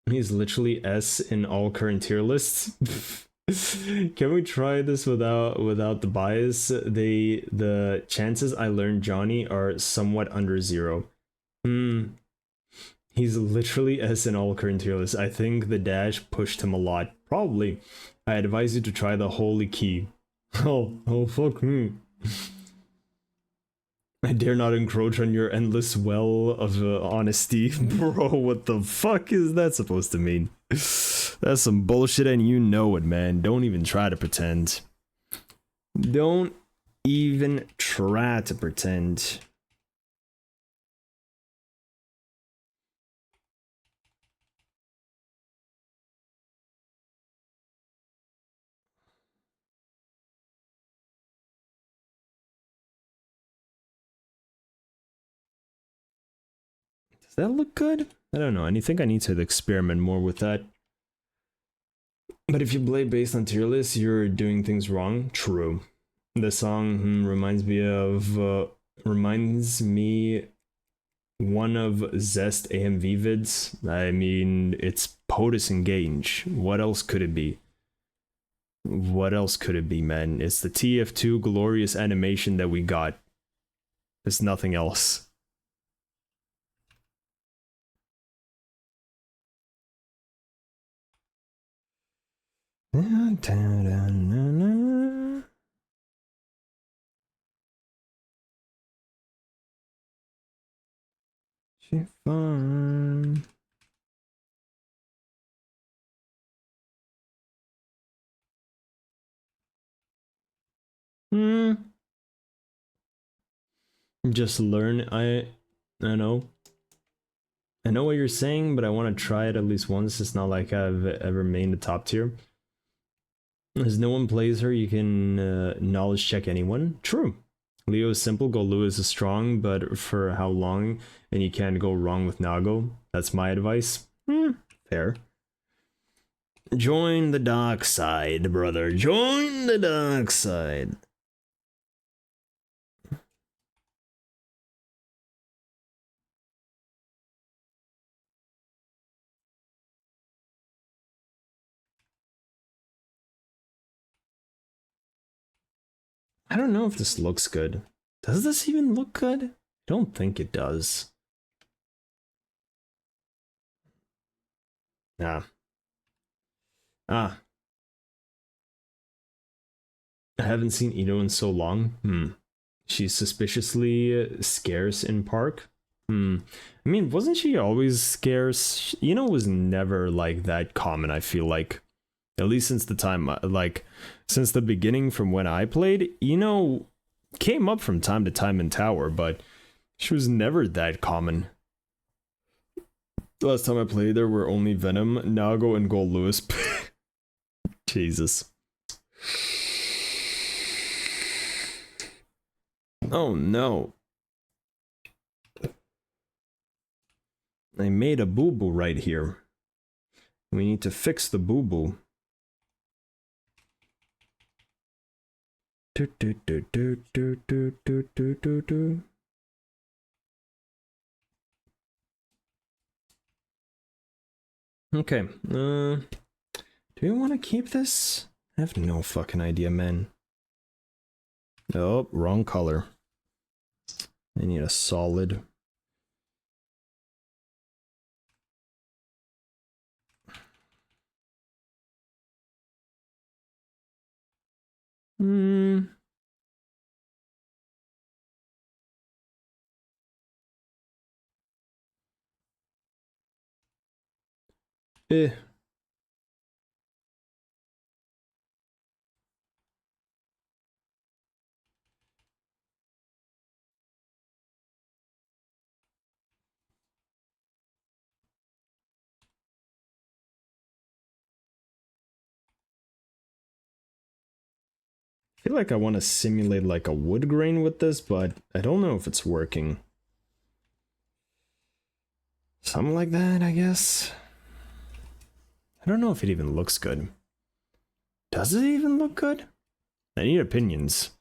He's literally S in all current tier lists. Can we try this without the bias? The chances I learned Johnny are somewhat under 0. He's literally S in all current tier lists. I think the dash pushed him a lot. Probably. I advise you to try the holy key. Oh fuck me. I dare not encroach on your endless well of honesty. Bro, what the fuck is that supposed to mean? That's some bullshit and you know it, man. Don't even try to pretend. Don't even try to pretend. Does that look good? I don't know. I think I need to experiment more with that. But if you play based on tier lists, you're doing things wrong. True. The song reminds me one of Zest AMV vids. I mean, it's POTUS Engage. What else could it be? What else could it be, man? It's the TF2 glorious animation that we got. There's nothing else. Chiffon. Just learn. I know. I know what you're saying, but I want to try it at least once. It's not like I've ever made the top tier. As no one plays her, you can knowledge check anyone. True. Leo is simple, Go Lewis is strong, but for how long? And you can't go wrong with Nago. That's my advice. Fair. Join the dark side, brother. Join the dark side. I don't know if this looks good. Does this even look good? I don't think it does. Nah. I haven't seen Ito in so long. She's suspiciously scarce in Park. I mean, wasn't she always scarce? Ino was never like that common, I feel like. At least since the time, since the beginning from when I played, Ino came up from time to time in Tower, but she was never that common. The last time I played, there were only Venom, Nago, and Gold Lewis. Jesus. Oh no. I made a boo-boo right here. We need to fix the boo-boo. Okay, do we want to keep this? I have no fucking idea, man. Oh, wrong color. I need a solid. Eh. I feel like I want to simulate like a wood grain with this, but I don't know if it's working. Something like that, I guess. I don't know if it even looks good. Does it even look good? I need opinions.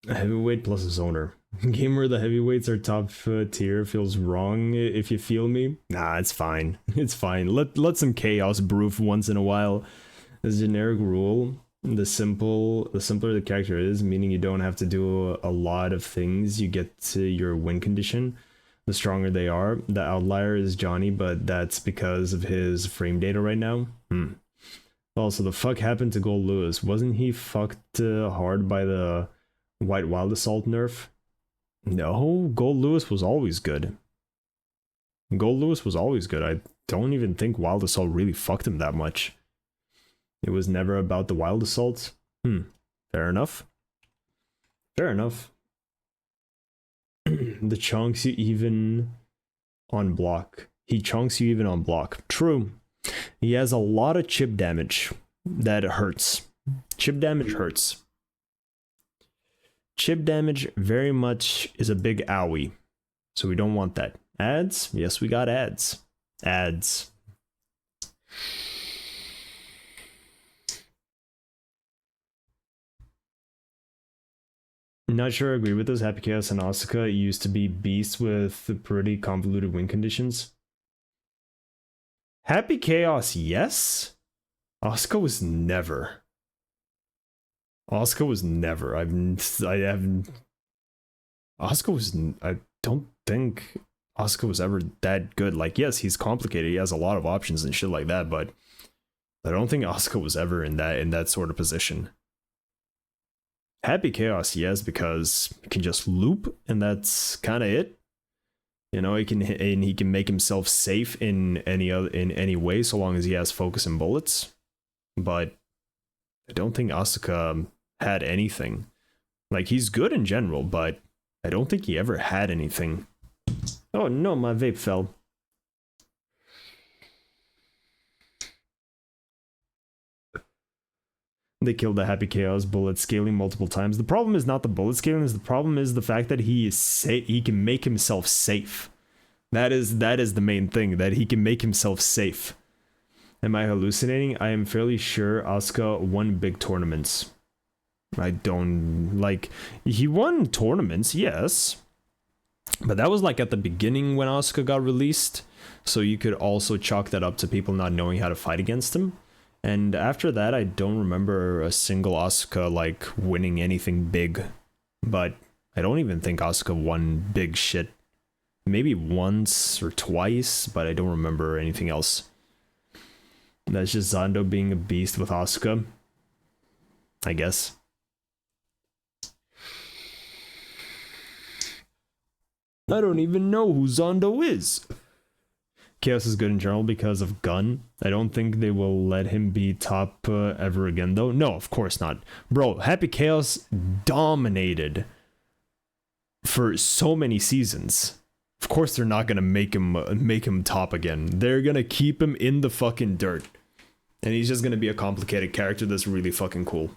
A heavyweight plus a zoner. Game where the heavyweights are top tier feels wrong, if you feel me. Nah, it's fine. It's fine. Let some chaos brew once in a while. As a generic rule, the simpler the character is, meaning you don't have to do a lot of things, you get to your win condition, the stronger they are. The outlier is Johnny, but that's because of his frame data right now. Also, the fuck happened to Gold Lewis? Wasn't he fucked hard by the White Wild Assault nerf? No, Gold Lewis was always good. Gold Lewis was always good. I don't even think Wild Assault really fucked him that much. It was never about the Wild Assault. Fair enough. Fair enough. The chunks you even on block. He chunks you even on block. True. He has a lot of chip damage. That hurts. Chip damage hurts. Chip damage very much is a big owie. So we don't want that. Ads? Yes, we got ads. Ads. Not sure I agree with this. Happy Chaos and Asuka used to be beasts with pretty convoluted win conditions. Happy Chaos, yes. Asuka was never. Asuka was never. I haven't. Asuka was. I don't think Asuka was ever that good. Like, yes, he's complicated. He has a lot of options and shit like that, but I don't think Asuka was ever in that sort of position. Happy Chaos, yes, because he can just loop, and that's kind of it. You know, he can make himself safe in any way, so long as he has focus and bullets. But I don't think Asuka had anything. Like, he's good in general, but I don't think he ever had anything. Oh no, my vape fell. They killed the Happy Chaos bullet scaling multiple times. The problem is not the bullet scaling, the problem is the fact that he can make himself safe. That is the main thing, that he can make himself safe. Am I hallucinating? I am fairly sure Asuka won big tournaments. I don't, like, he won tournaments, yes. But that was like at the beginning when Asuka got released. So you could also chalk that up to people not knowing how to fight against him. And after that, I don't remember a single Asuka like winning anything big. But I don't even think Asuka won big shit. Maybe once or twice, but I don't remember anything else. That's just Zando being a beast with Asuka, I guess. I don't even know who Zando is. Chaos is good in general because of Gun. I don't think they will let him be top ever again, though. No, of course not. Bro, Happy Chaos dominated for so many seasons. Of course they're not gonna make him top again. They're gonna keep him in the fucking dirt. And he's just gonna be a complicated character that's really fucking cool.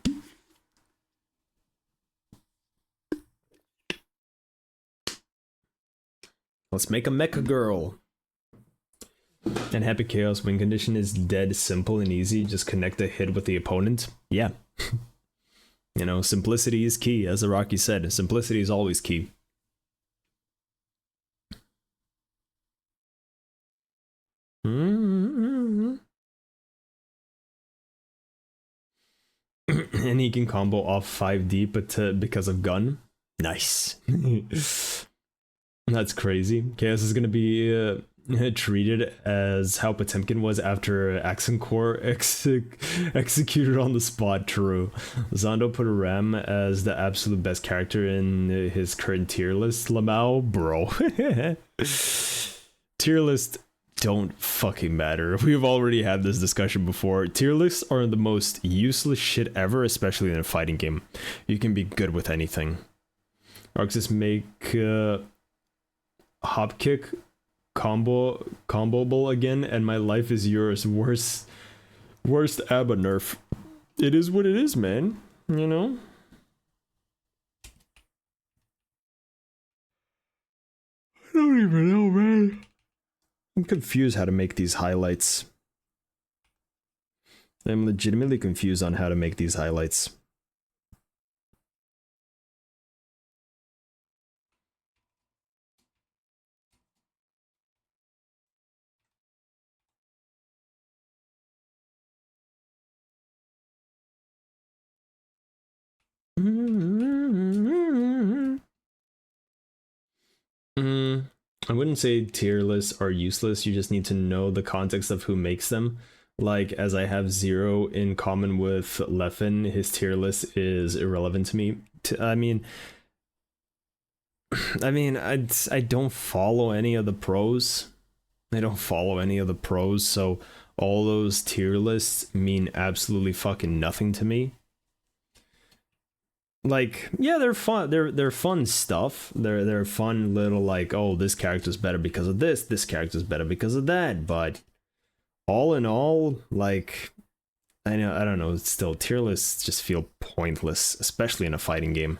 Let's make a mecha girl. And Happy Chaos win condition is dead simple and easy. Just connect a hit with the opponent. Yeah. You know, simplicity is key, as Araki said. Simplicity is always key. And he can combo off 5D, but because of Gun. Nice. That's crazy. Chaos is gonna be treated as how Potemkin was after Accent Core executed on the spot. True. Zando put Ram as the absolute best character in his current tier list. Lamau, bro. Tier list don't fucking matter. We've already had this discussion before. Tier lists are the most useless shit ever, especially in a fighting game. You can be good with anything. Arxis make hop kick comboable again, and my life is yours. Worst ABBA nerf. It is what it is, man. You know? I don't even know, man. I'm confused how to make these highlights. I'm legitimately confused on how to make these highlights. I wouldn't say tier lists are useless. You just need to know the context of who makes them. Like, as I have 0 in common with Leffen, his tier list is irrelevant to me. I mean, I don't follow any of the pros. So all those tier lists mean absolutely fucking nothing to me. Like, yeah, they're fun. They're fun stuff. They're fun little, like, oh, this character's better because of this character's better because of that. But all in all, like, I don't know. Still, tier lists just feel pointless, especially in a fighting game.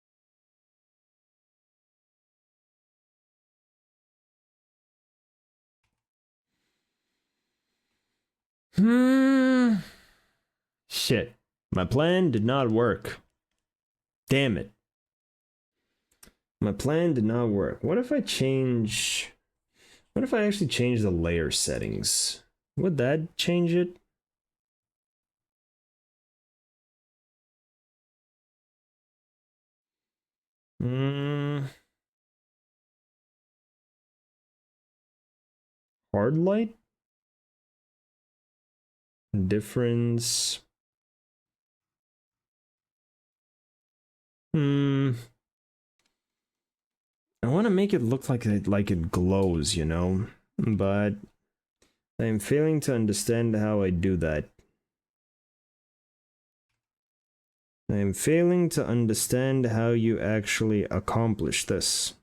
Shit. My plan did not work. Damn it. My plan did not work. What if I actually change the layer settings? Would that change it? Hard light? Difference. I want to make it look like it glows, you know? But I'm failing to understand how I do that. I am failing to understand how you actually accomplish this.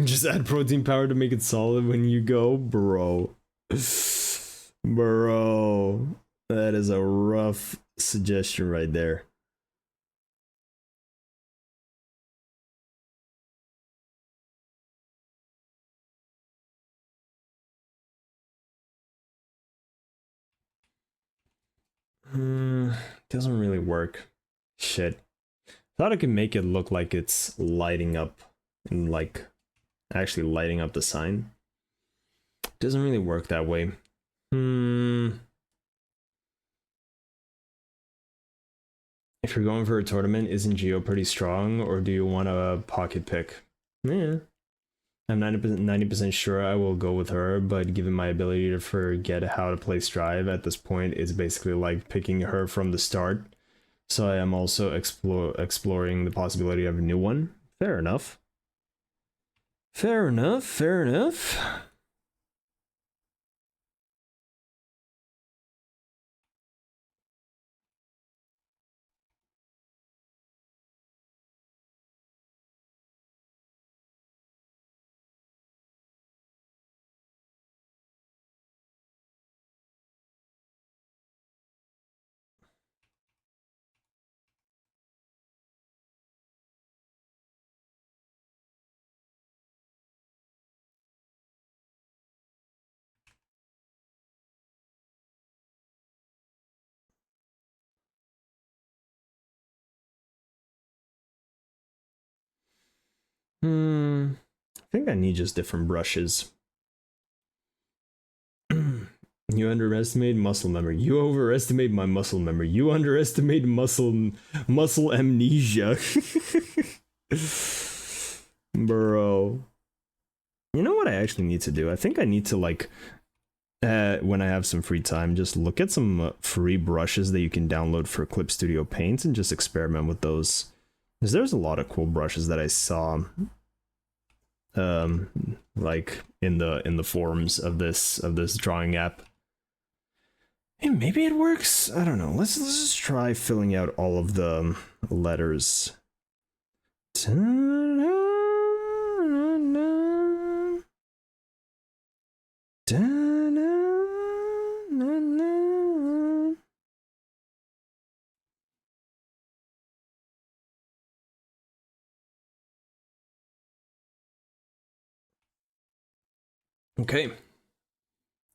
Just add protein powder to make it solid when you go, bro. Bro, that is a rough suggestion right there. Doesn't really work. Shit. Thought I could make it look like it's lighting up and like actually lighting up the sign. Doesn't really work that way. If you're going for a tournament, isn't Geo pretty strong, or do you want a pocket pick? Yeah. I'm 90% sure I will go with her, but given my ability to forget how to play Strive at this point, it's basically like picking her from the start. So I am also exploring the possibility of a new one. Fair enough. Fair enough, fair enough. I think I need just different brushes. You underestimate muscle memory. You overestimate my muscle memory. You underestimate muscle amnesia. Bro. You know what I actually need to do? I think I need to like when I have some free time, just look at some free brushes that you can download for Clip Studio Paint and just experiment with those. Because there's a lot of cool brushes that I saw like in the forums of this drawing app. Hey, maybe it works. I don't know. Let's just try filling out all of the letters. Okay.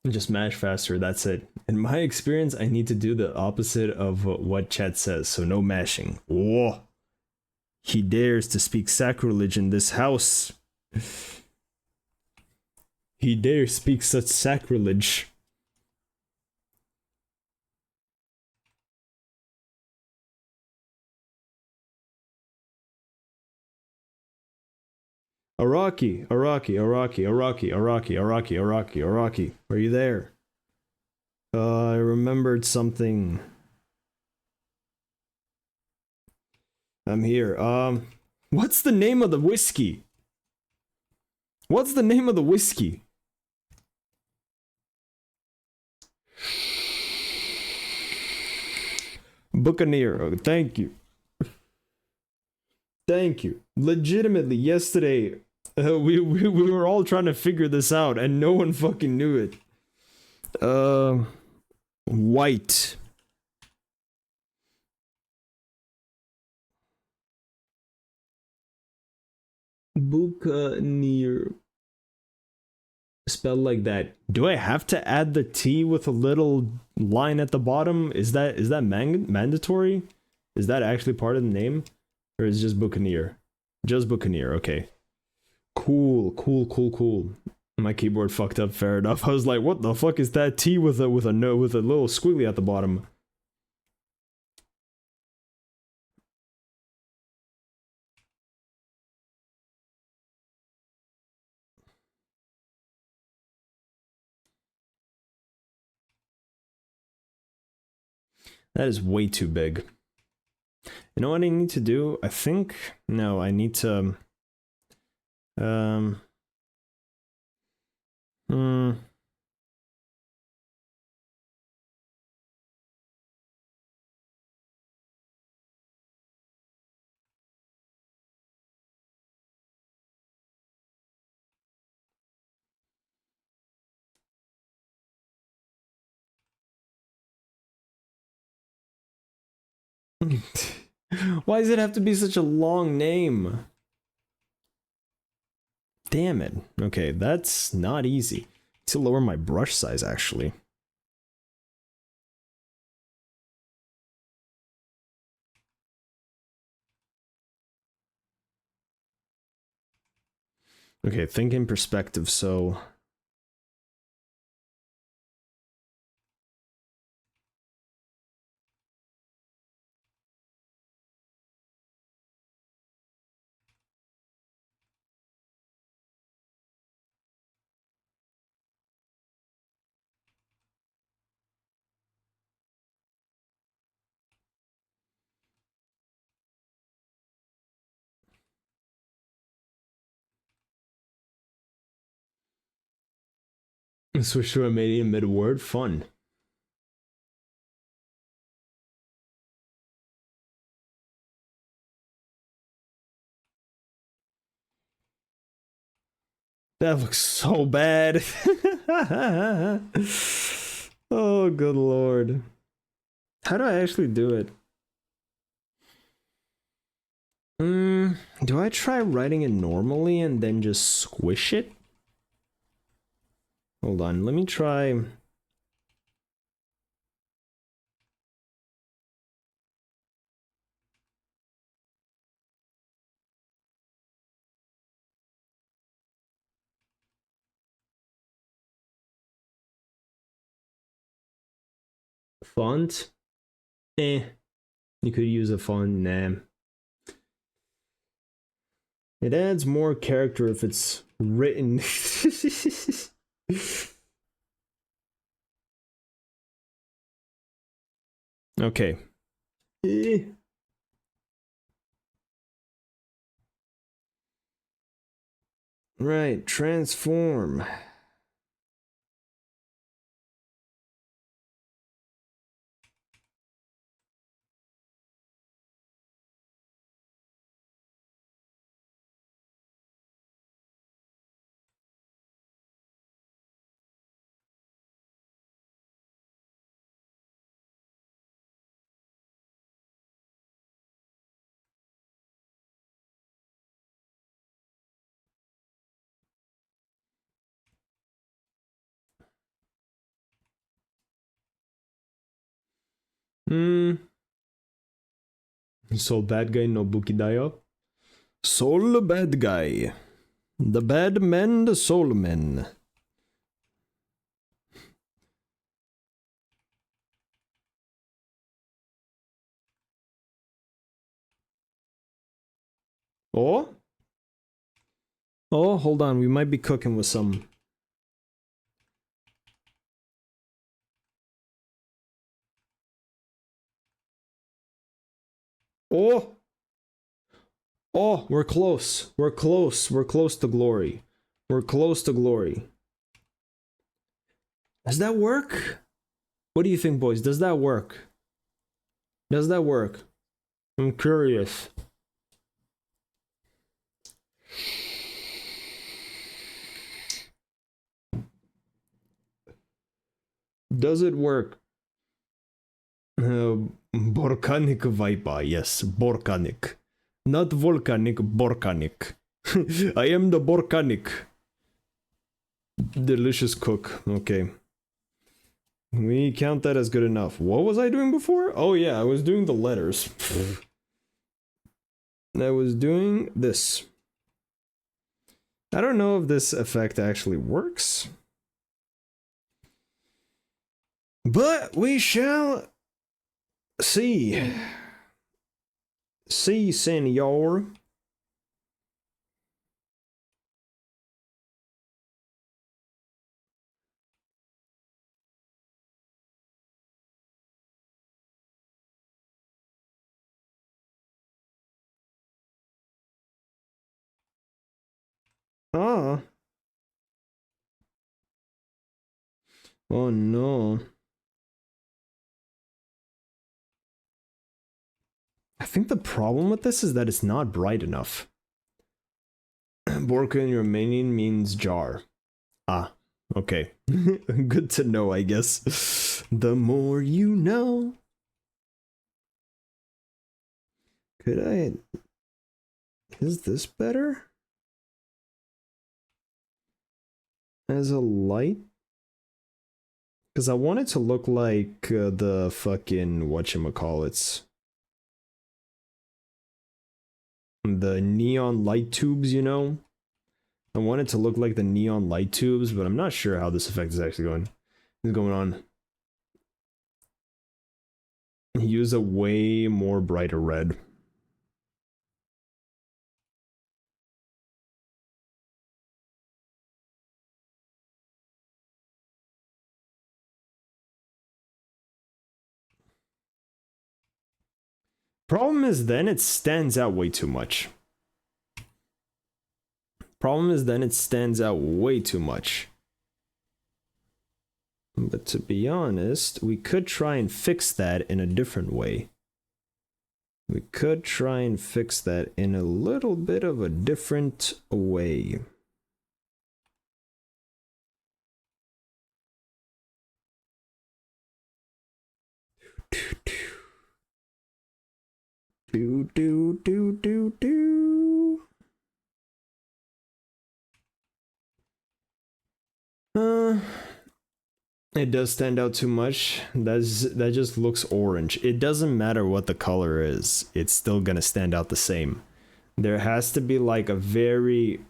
Just mash faster, that's it. In my experience, I need to do the opposite of what chat says, so no mashing. Whoa. He dares to speak sacrilege in this house. He dares speak such sacrilege. Araki. Are you there? I remembered something. I'm here. What's the name of the whiskey? What's the name of the whiskey? Buccaneer. Oh, thank you. Thank you. Legitimately, yesterday We were all trying to figure this out, and no one fucking knew it. White. Buccaneer. Spelled like that. Do I have to add the T with a little line at the bottom? Is that mandatory? Is that actually part of the name? Or is it just Buccaneer? Just Buccaneer, okay. Cool. My keyboard fucked up, fair enough. I was like, what the fuck is that T with a little squiggly at the bottom? That is way too big. You know what I need to do? I think... No, I need to... Why does it have to be such a long name? Damn it. Okay, that's not easy. To lower my brush size, actually. Okay, think in perspective, so... Switch to a medium mid-word? Fun. That looks so bad. Oh, good lord. How do I actually do it? Do I try writing it normally and then just squish it? Hold on, let me try... Font? You could use a font, nah. It adds more character if it's written. Okay. Right, transform. Soul bad guy no Bukidayo. Soul bad guy. The bad men, the soul men. Oh? Oh, hold on, we might be cooking with some... Oh! Oh, we're close. We're close. We're close to glory. We're close to glory. Does that work? What do you think, boys? Does that work? Does that work? I'm curious. Does it work? Volcanic Viper, yes, volcanic. Not volcanic, volcanic. I am the volcanic. Delicious cook, okay. We count that as good enough. What was I doing before? Oh yeah, I was doing the letters. I was doing this. I don't know if this effect actually works. But we shall see. See, senor. Ah. Oh no. I think the problem with this is that it's not bright enough. Borka in Romanian means jar. Ah, okay. Good to know, I guess. The more you know. Could I... Is this better? As a light? Because I want it to look like the fucking whatchamacallits. The neon light tubes, you know? I want it to look like the neon light tubes, but I'm not sure how this effect is actually going on. Use a way more brighter red. Problem is then it stands out way too much. Problem is then it stands out way too much. But to be honest, we could try and fix that in a different way. We could try and fix that in a little bit of a different way. Do. It does stand out too much. That just looks orange. It doesn't matter what the color is. It's still gonna stand out the same. There has to be like a very...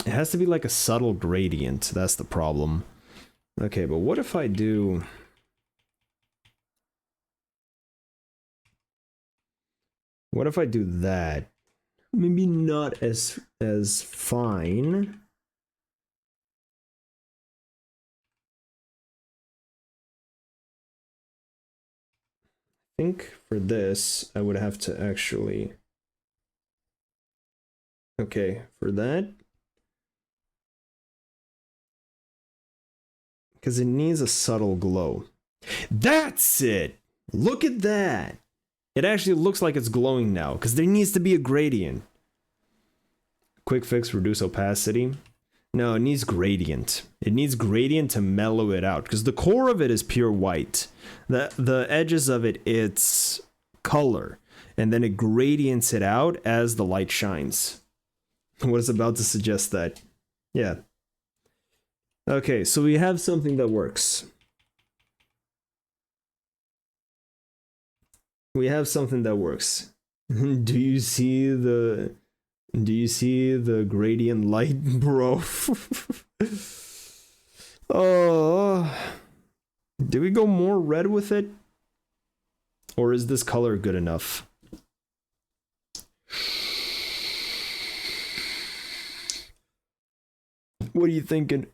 It has to be like a subtle gradient. That's the problem. Okay, but what if I do... What if I do that? Maybe not as fine. I think for this, I would have to actually... Okay, for that... Because it needs a subtle glow. That's it! Look at that! It actually looks like it's glowing now, because there needs to be a gradient. Quick fix, reduce opacity. No, it needs gradient. It needs gradient to mellow it out, because the core of it is pure white. The edges of it, it's color, and then it gradients it out as the light shines. What is about to suggest that? Yeah. Okay, so we have something that works. We have something that works. Do you see the gradient light, bro? Oh, do we go more red with it? Or is this color good enough? What are you thinking?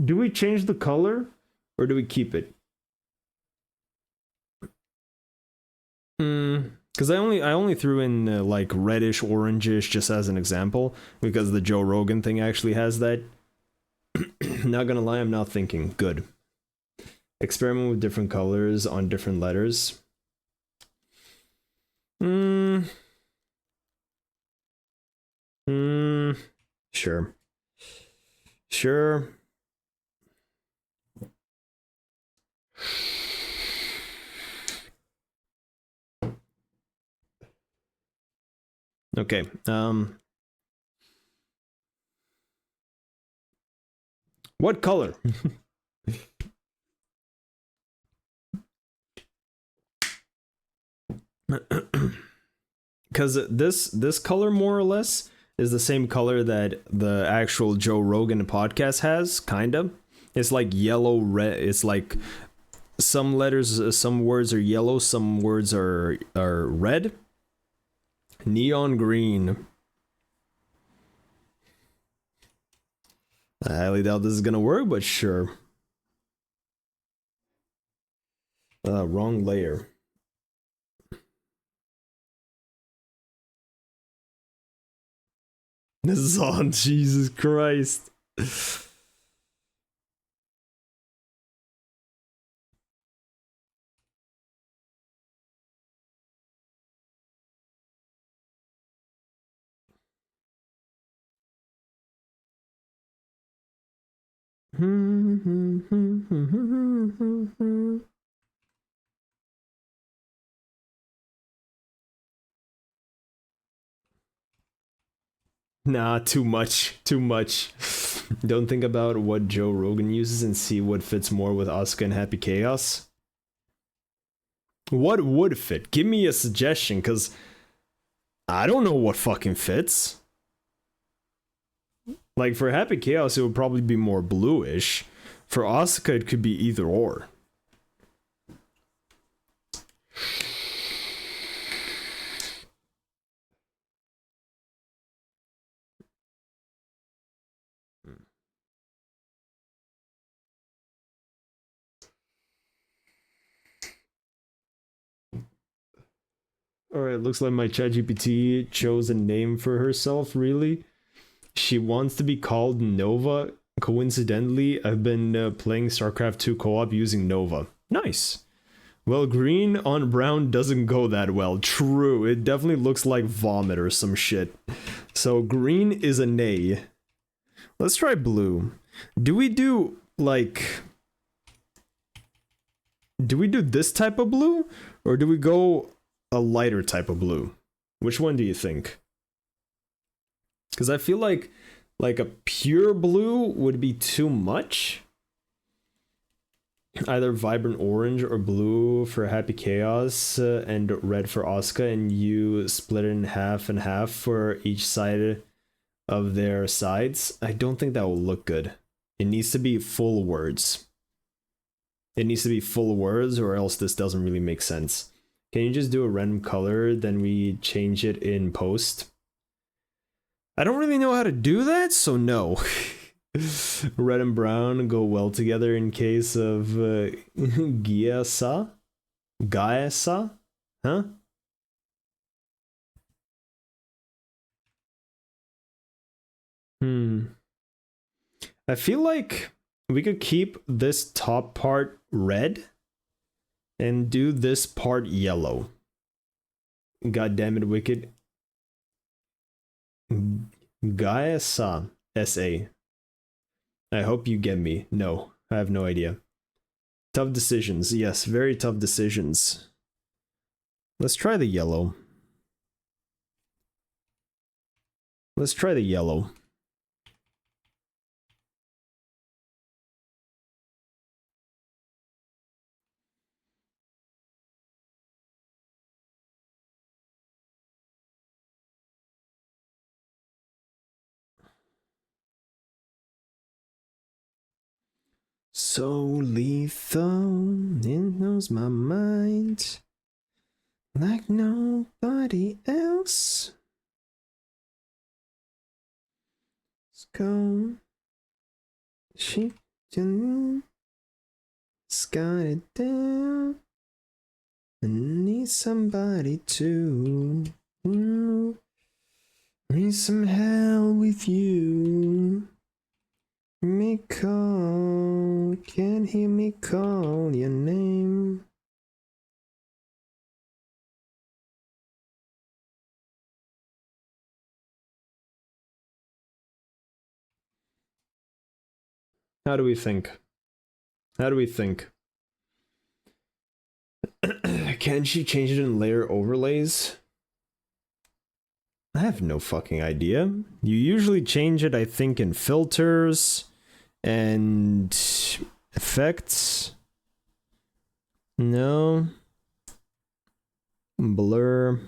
Do we change the color or do we keep it? Because I only threw in like reddish, orangish just as an example because the Joe Rogan thing actually has that. Not gonna lie, I'm not thinking. Good. Experiment with different colors on different letters. Sure. Sure. Okay. What color? Because this color more or less is the same color that the actual Joe Rogan podcast has, kind of. It's like yellow red. It's like some letters, some words are yellow, some words are red. Neon green. I highly doubt this is gonna work, but sure. Wrong layer. This is on. Jesus Christ. Nah, too much. Too much. Don't think about what Joe Rogan uses and see what fits more with Asuka and Happy Chaos. What would fit? Give me a suggestion, because I don't know what fucking fits. Like, for Happy Chaos, it would probably be more bluish. For Asuka, it could be either or. Alright, looks like my ChatGPT chose a name for herself, really? She wants to be called Nova. Coincidentally, I've been playing StarCraft 2 co-op using Nova. Nice. Well, green on brown doesn't go that well. True, it definitely looks like vomit or some shit. So green is a nay. Let's try blue. Do we do, like... Do we do this type of blue? Or do we go a lighter type of blue? Which one do you think? Because I feel like a pure blue would be too much. Either vibrant orange or blue for Happy Chaos and red for Asuka, and you split it in half and half for each side of their sides. I don't think that will look good. It needs to be full words. It needs to be full words, or else this doesn't really make sense. Can you just do a random color, then we change it in post? I don't really know how to do that, so no. Red and brown go well together in case of Giasa? Gaesa? Huh? I feel like we could keep this top part red and do this part yellow. God damn it, Wicked. Gaesa. S.A. I hope you get me. No, I have no idea. Tough decisions. Yes, very tough decisions. Let's try the yellow. Let's try the yellow. So lethal, it knows my mind like nobody else. Let's go. She just got it down. I need somebody to need some help with you. Me call, can't hear me call your name. How do we think? How do we think? Can she change it in layer overlays? I have no fucking idea. You usually change it, I think, in filters and effects. No. Blur.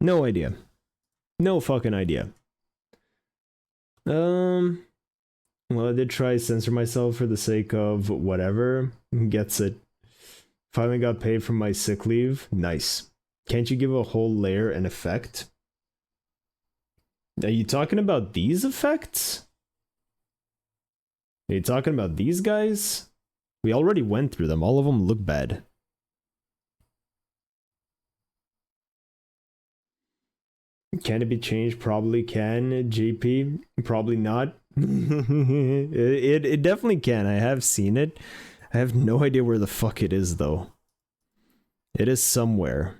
No idea. No fucking idea. Well, I did try censor myself for the sake of whatever. Gets it. Finally got paid for my sick leave. Nice. Can't you give a whole layer an effect? Are you talking about these effects? Are you talking about these guys? We already went through them. All of them look bad. Can it be changed? Probably can, JP. Probably not. It definitely can. I have seen it. I have no idea where the fuck it is, though. It is somewhere.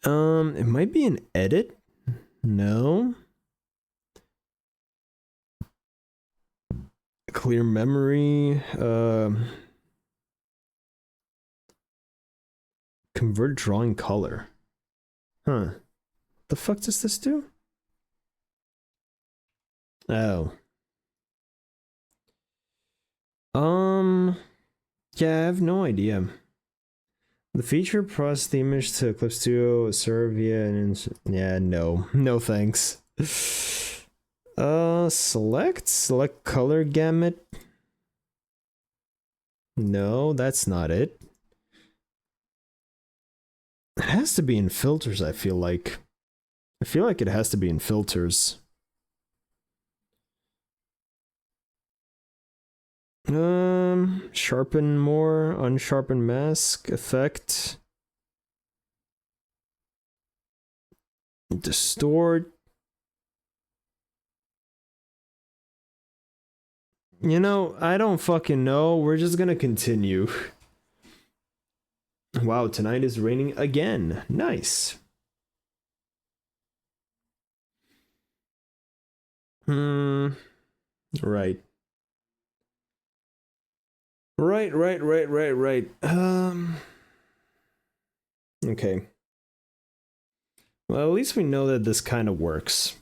It might be an edit. No. Clear memory. Convert drawing color. Huh. The fuck does this do? Oh. Yeah, I have no idea. The feature process the image to Eclipse Studio serve via an yeah, no. No thanks. Select color gamut. No, that's not it. It has to be in filters, I feel like. I feel like it has to be in filters. Sharpen more, unsharpen mask, effect. Distort. You know, I don't fucking know. We're just gonna continue. Wow, tonight is raining again. Nice. Right. Right. Okay. Well, at least we know that this kind of works.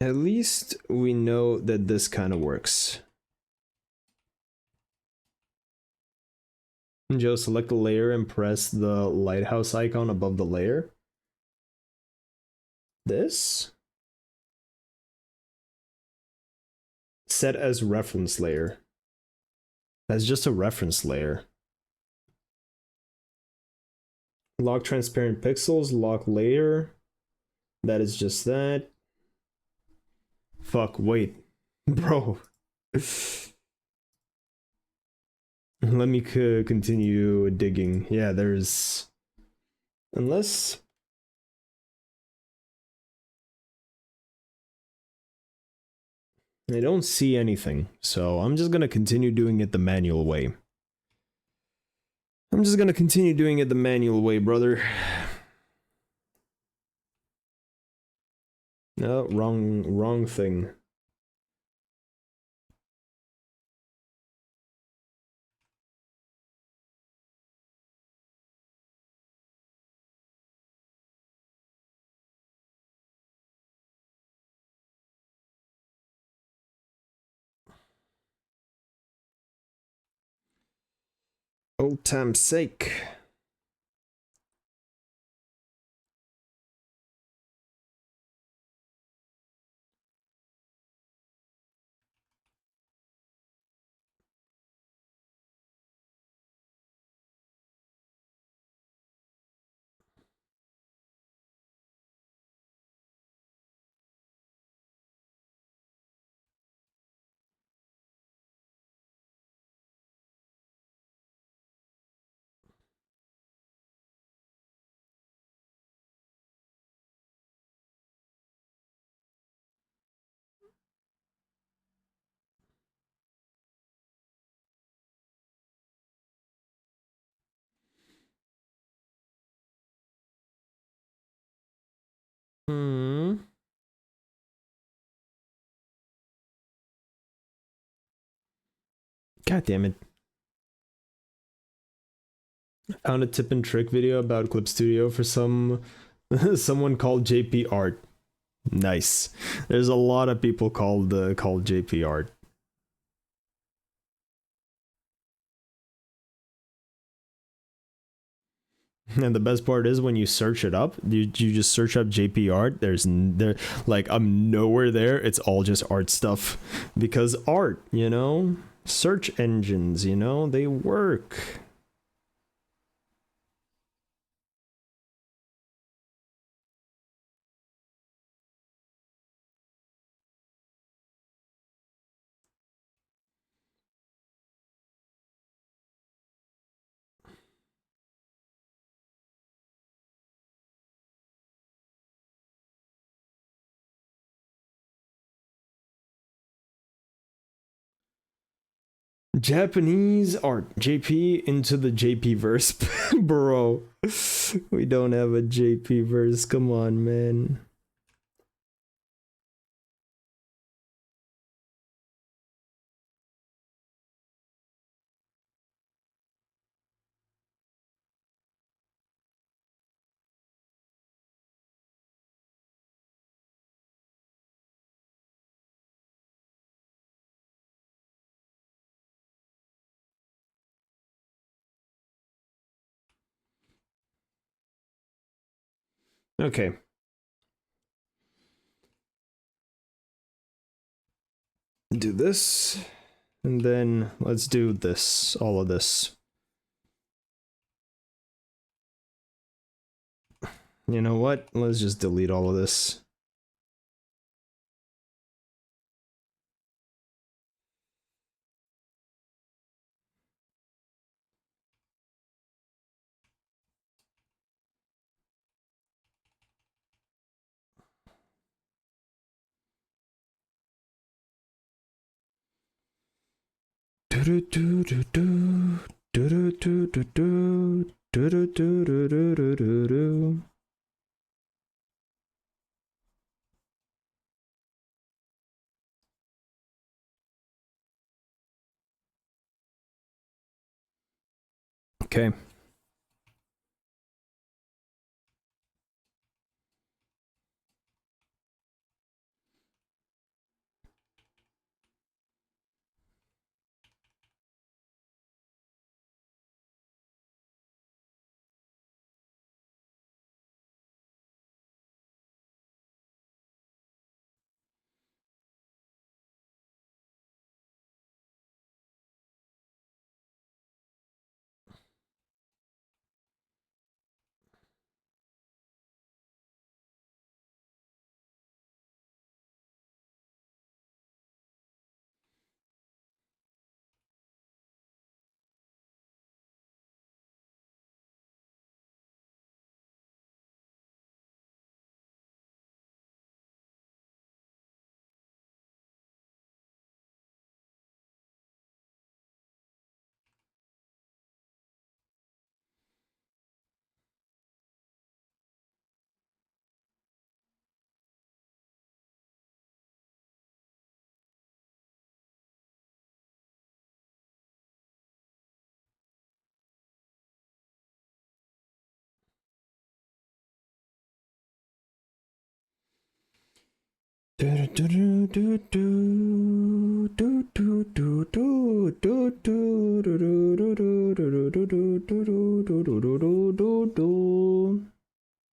At least we know that this kind of works. Joe, select the layer and press the lighthouse icon above the layer. This? Set as reference layer. That's just a reference layer. Lock transparent pixels, lock layer. That is just that. Fuck, wait. Bro. Let me continue digging. Yeah, there's... Unless... I don't see anything, so I'm just gonna continue doing it the manual way. Brother. No, wrong thing. Old time's sake. Hmm. God damn it. I found a tip and trick video about Clip Studio for someone called JP Art. Nice. There's a lot of people called JP Art. And the best part is when you search it up, you just search up JP Art. There like I'm nowhere there. It's all just art stuff because art, you know, search engines, you know, they work. Japanese art, JP into the JP verse. Bro, we don't have a JP verse. Come on, man. Okay. Do this, and then let's do this, all of this. You know what? Let's just delete all of this. Okay.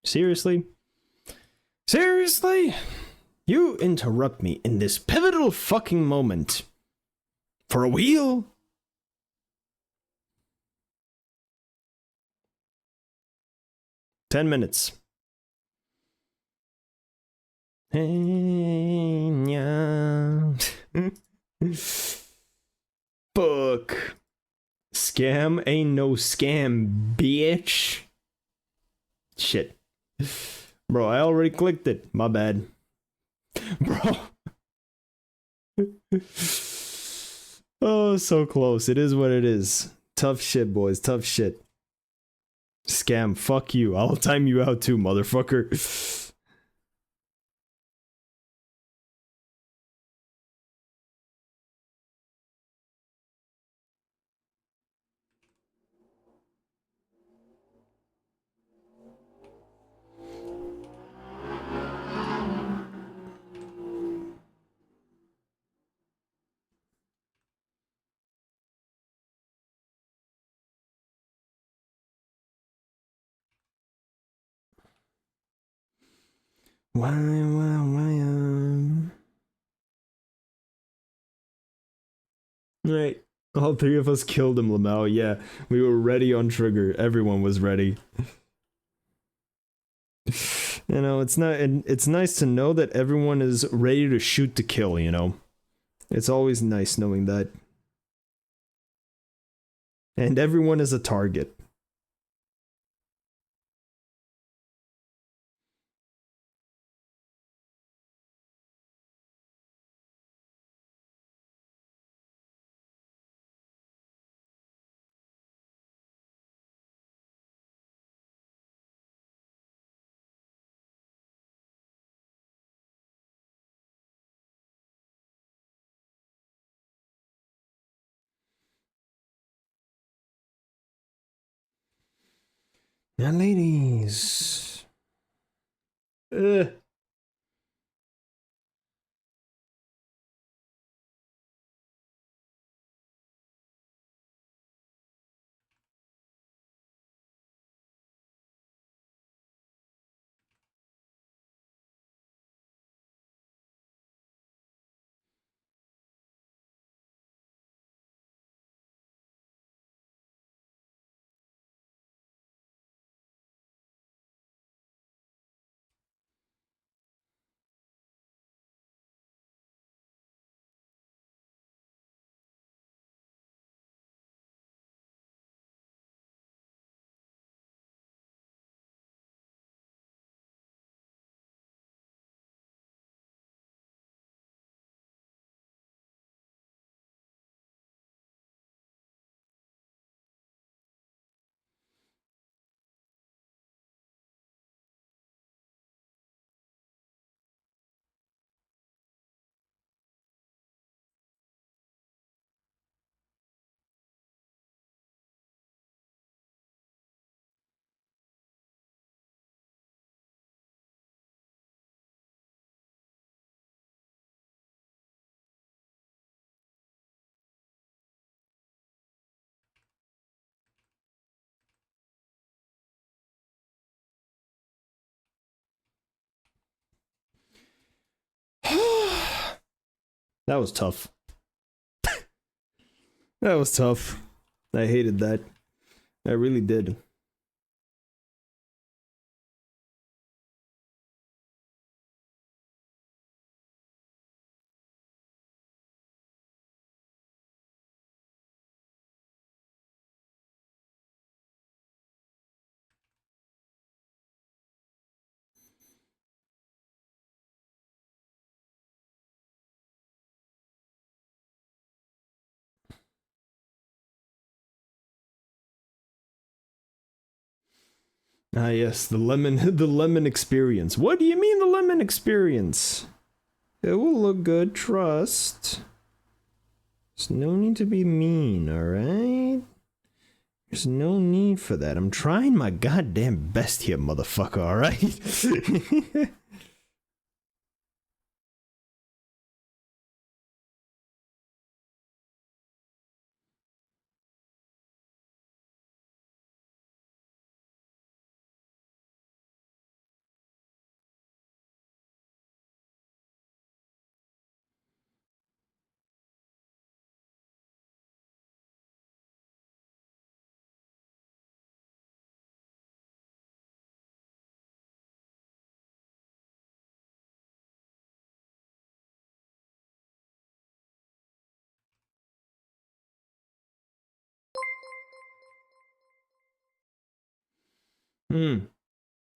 Seriously? Seriously? You interrupt me in this pivotal fucking moment. For a wheel? $10. Fuck. Scam ain't no scam, bitch. Shit. Bro, I already clicked it. My bad. Bro. Oh, so close. It is what it is. Tough shit, boys. Tough shit. Scam. Fuck you. I'll time you out too, motherfucker. Why? Right. All three of us killed him, Lamau. Yeah, we were ready on trigger. Everyone was ready. You know, it's not. It's nice to know that everyone is ready to shoot to kill. You know, it's always nice knowing that. And everyone is a target. Now, ladies. Ugh. That was tough. That was tough. I hated that. I really did. Ah, yes, the lemon, the lemon experience. What do you mean the lemon experience? It will look good, trust. There's no need to be mean, alright? There's no need for that. I'm trying my goddamn best here, motherfucker, alright?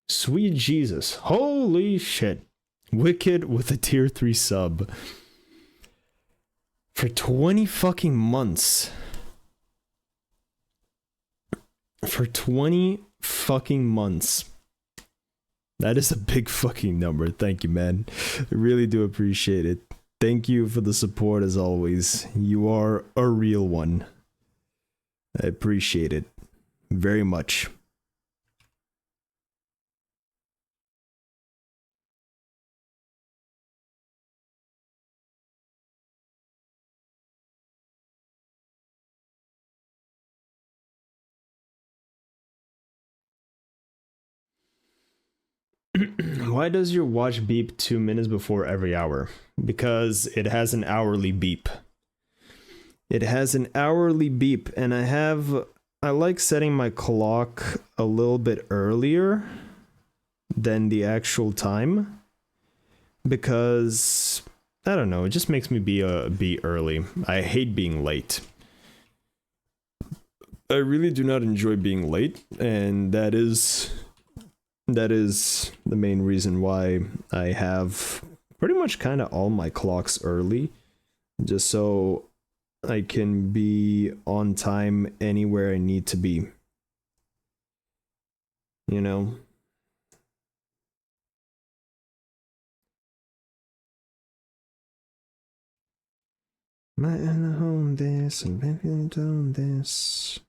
Sweet Jesus. Holy shit. Wicked with a tier 3 sub. For 20 fucking months. For 20 fucking months. That is a big fucking number. Thank you, man. I really do appreciate it. Thank you for the support as always. You are a real one. I appreciate it very much. Why does your watch beep 2 minutes before every hour? Because it has an hourly beep. It has an hourly beep, and I like setting my clock a little bit earlier than the actual time, because I don't know, it just makes me be early. I hate being late. I really do not enjoy being late, and that is the main reason why I have pretty much kind of all my clocks early, just so I can be on time anywhere I need to be. You know? My home this and maybe doing this.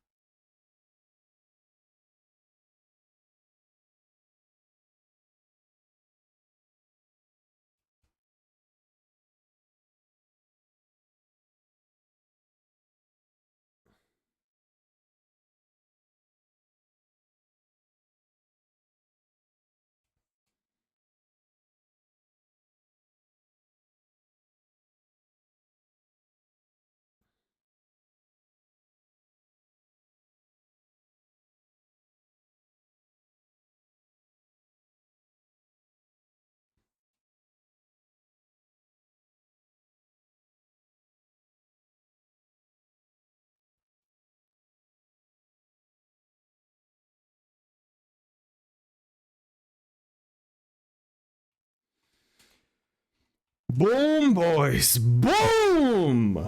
Boom, boys! Boom!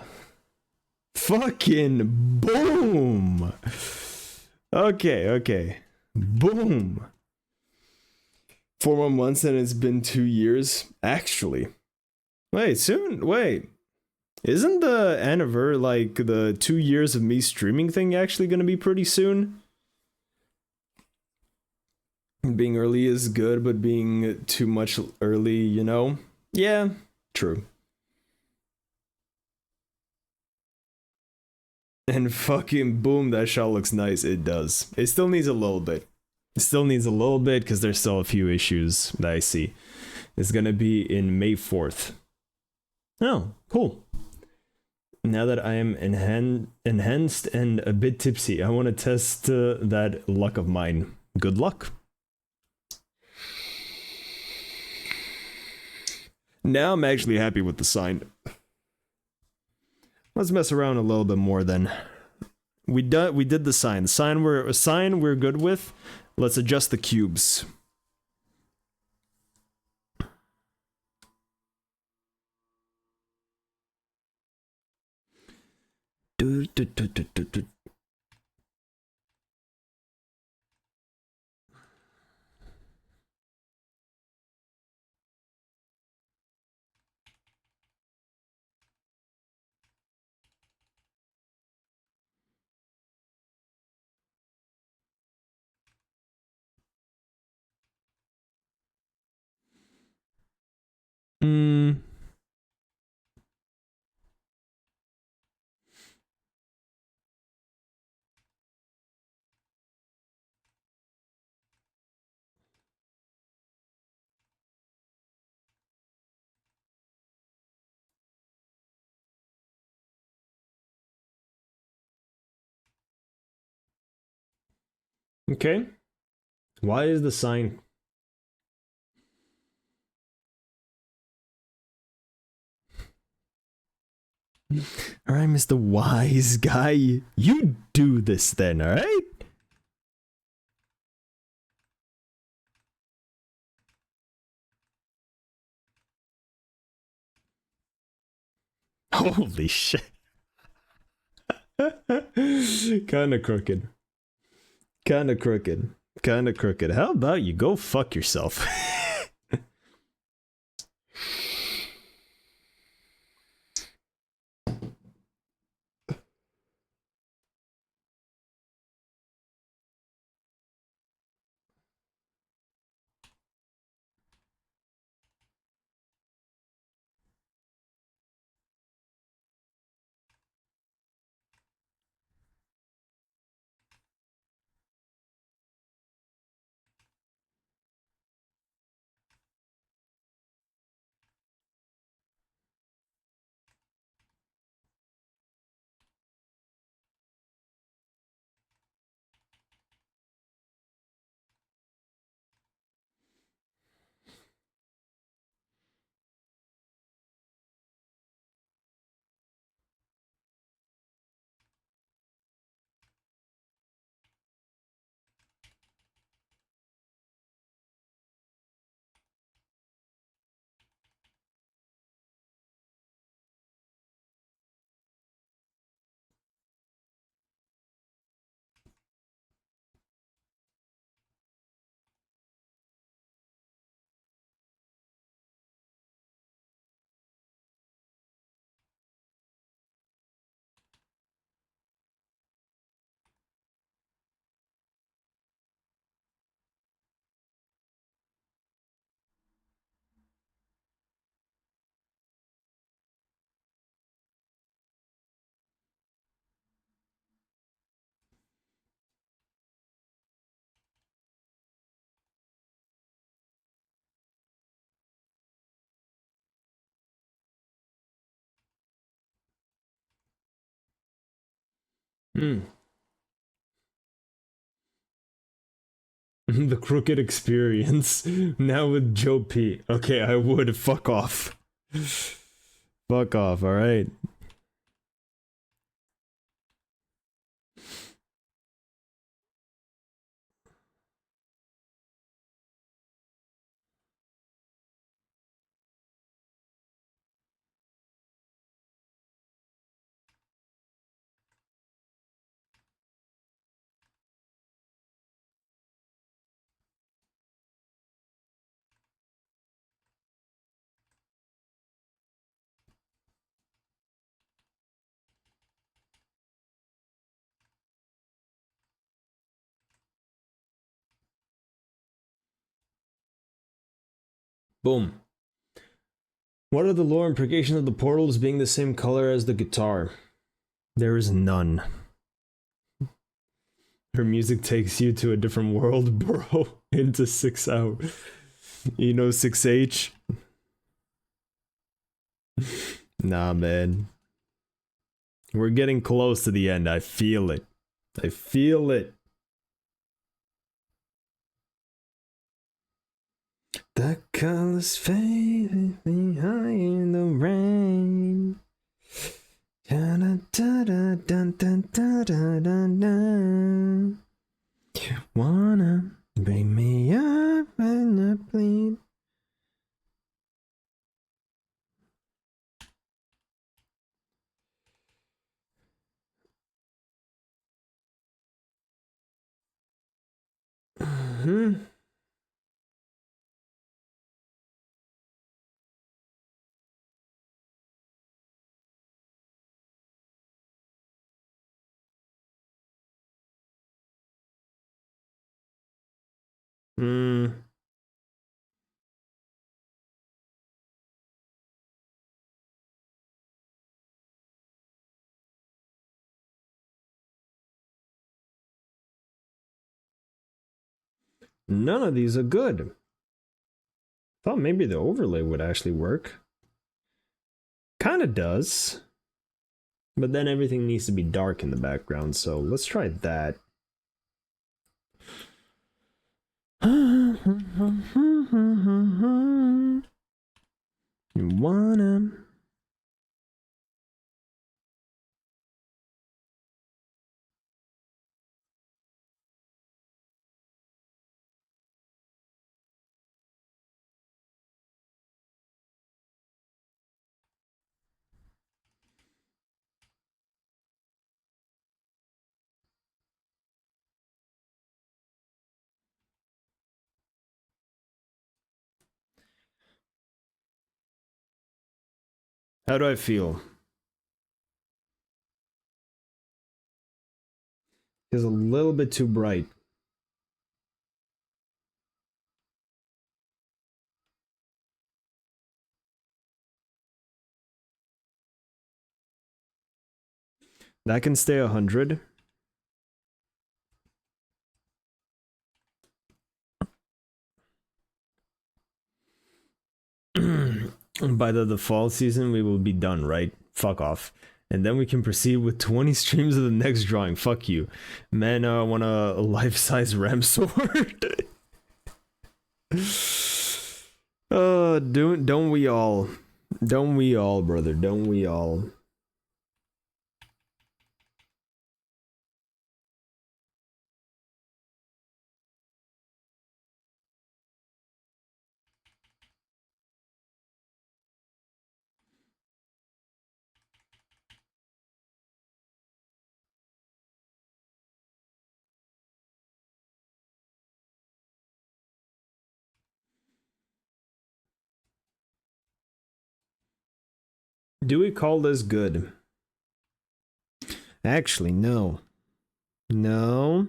Fucking boom! Okay. Boom! 4 more months and it's been 2 years. Actually. Wait, soon? Wait. Isn't the anniversary, like, the 2 years of me streaming thing actually gonna be pretty soon? Being early is good, but being too much early, you know? Yeah, true. And fucking boom, that shot looks nice. It does. It still needs a little bit. It still needs a little bit because there's still a few issues that I see. It's gonna be in May 4th. Oh, cool. Now that I am enhanced and a bit tipsy, I want to test that luck of mine. Good luck. Now I'm actually happy with the sign. Let's mess around a little bit more then. We did the sign. The sign we're good with. Let's adjust the cubes. Hmm. Okay. Why is the sign? Alright, Mr. Wise Guy. You do this then, alright? Holy shit. Kinda crooked. Kinda crooked. Kinda crooked. How about you go fuck yourself? Hmm. The crooked experience. Now with Joe P. Okay, I would. Fuck off. Fuck off, alright? Boom. What are the lore implications of the portals being the same color as the guitar? There is none. Her music takes you to a different world, bro. Into 6 out. You know 6H? Nah, man. We're getting close to the end. I feel it. I feel it. The colors fading behind the rain. You wanna bring me up and I plead. None of these are good. Thought maybe the overlay would actually work. Kinda does. But then everything needs to be dark in the background, so let's try that. You wanna... How do I feel? It's a little bit too bright. That can stay 100. By the fall season, we will be done, right? Fuck off. And then we can proceed with 20 streams of the next drawing. Fuck you. Man, I want a life-size ram sword. Don't we all? Don't we all, brother? Don't we all? Do we call this good? Actually, no. No.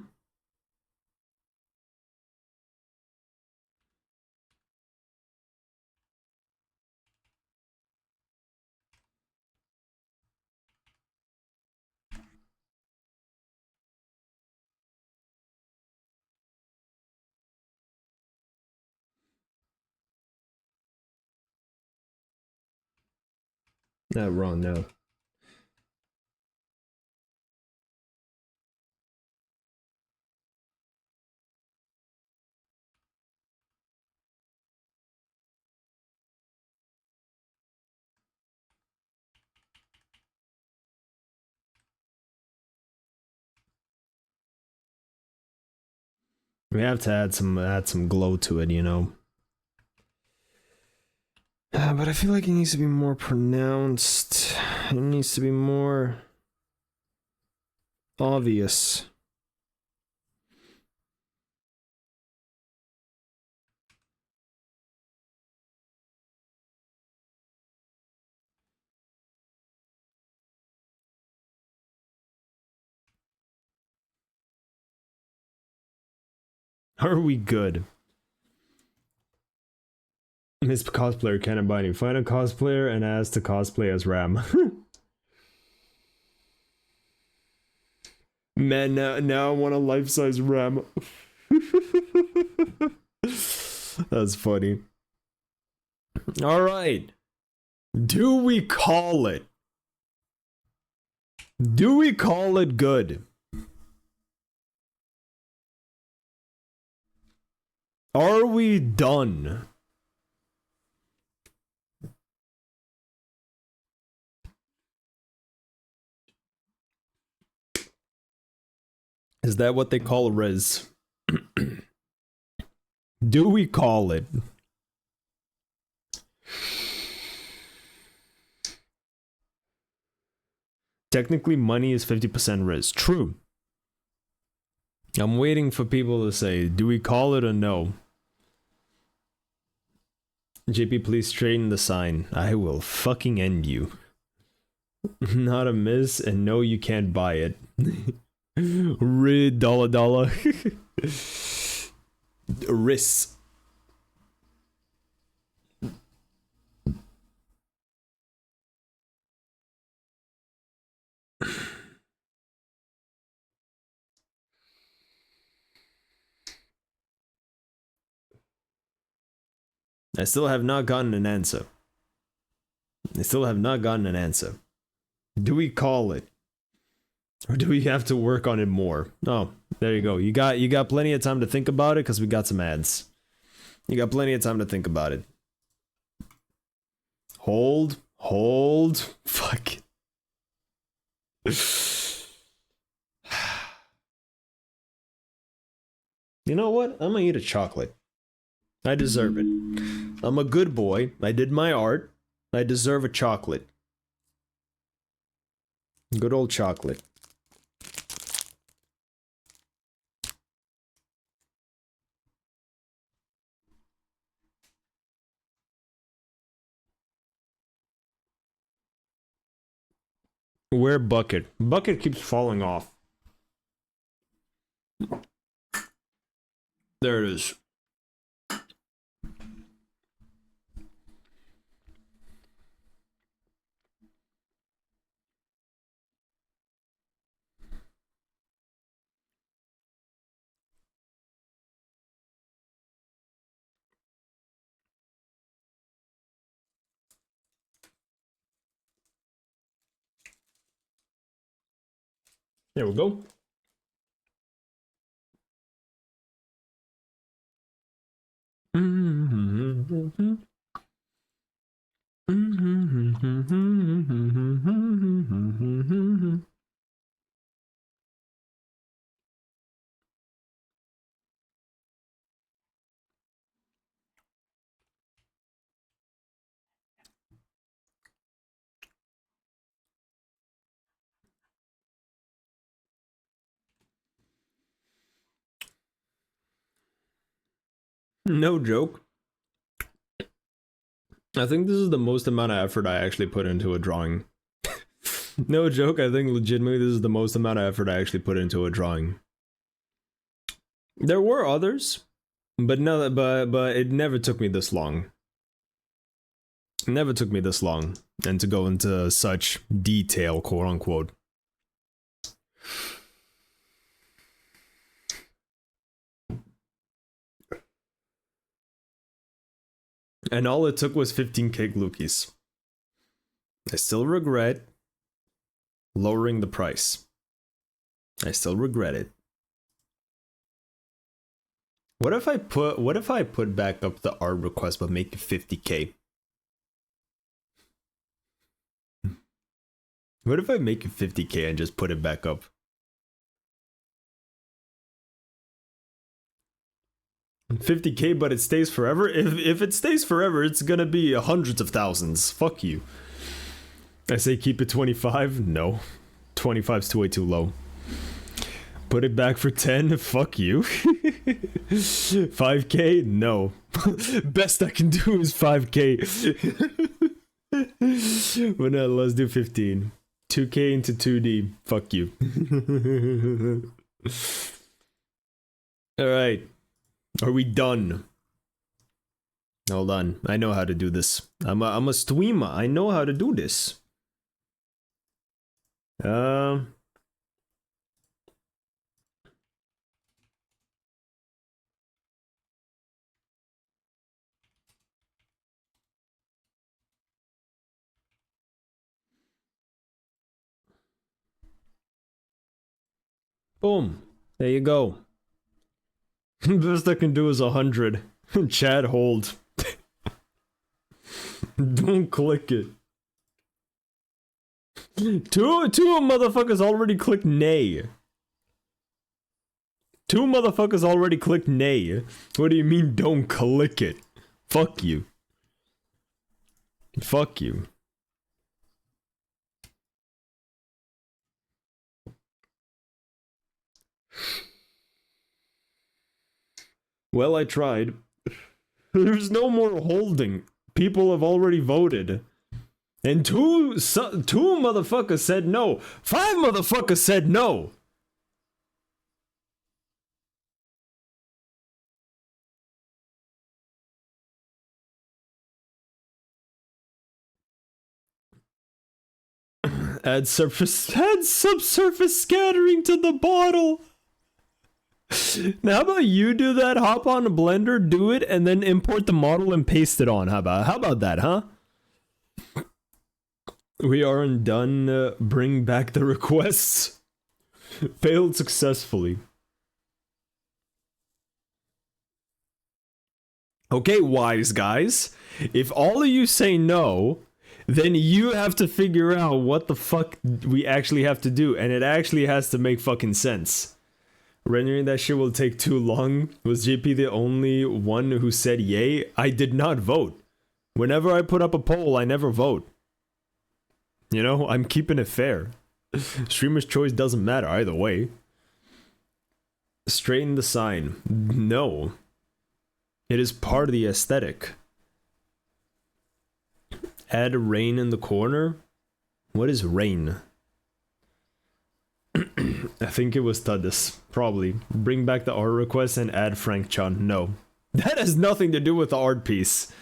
Not wrong, no. We have to add some glow to it, you know. But I feel like it needs to be more pronounced. It needs to be more obvious. Are we good? Miss Cosplayer can't buy any. Find a cosplayer and ask to cosplay as Ram. Man, now I want a life-size Ram. That's funny. Alright. Do we call it? Do we call it good? Are we done? Is that what they call a res? Do we call it? Technically, money is 50% res. True. I'm waiting for people to say, do we call it or no? JP, please straighten the sign. I will fucking end you. Not a miss, and no, you can't buy it. Rid dollar. Riss. I still have not gotten an answer. Do we call it? Or do we have to work on it more? Oh, there you go. You got plenty of time to think about it because we got some ads. You got plenty of time to think about it. Hold. Fuck. You know what? I'm gonna eat a chocolate. I deserve it. I'm a good boy. I did my art. I deserve a chocolate. Good old chocolate. Where Bucket? Bucket keeps falling off. There it is. There we go. No joke. I think this is the most amount of effort I actually put into a drawing. No joke, I think legitimately this is the most amount of effort I actually put into a drawing. There were others, but no, but it never took me this long. It never took me this long, and to go into such detail, quote unquote. And all it took was 15k glukies. I still regret lowering the price. I still regret it. What if I put back up the art request but make it 50k? What if I make it 50k and just put it back up? 50k, but it stays forever? If it stays forever, it's gonna be hundreds of thousands. Fuck you. I say keep it 25? No. 25's way too low. Put it back for 10? Fuck you. 5k? No. Best I can do is 5k. Well, no, let's do 15. 2k into 2D. Fuck you. Alright. Are we done? Hold on. I know how to do this. I'm a streamer. I know how to do this. Boom. There you go. Best I can do is 100. Chad, hold. Don't click it. Two motherfuckers already clicked nay. Two motherfuckers already clicked nay. What do you mean don't click it? Fuck you. Fuck you. Well, I tried. There's no more holding. People have already voted. And two motherfuckers said no. 5 motherfuckers said no. Add subsurface scattering to the bottle. Now how about you do that? Hop on a Blender, do it, and then import the model and paste it on. How about that, huh? We aren't done. Bring back the requests. Failed successfully. Okay, wise guys. If all of you say no, then you have to figure out what the fuck we actually have to do, and it actually has to make fucking sense. Rendering that shit will take too long. Was JP the only one who said yay? I did not vote. Whenever I put up a poll, I never vote. You know, I'm keeping it fair. Streamer's choice doesn't matter either way. Straighten the sign. No. It is part of the aesthetic. Add rain in the corner? What is rain? I think it was Tudis. Probably. Bring back the art request and add Frank Chan. No. That has nothing to do with the art piece.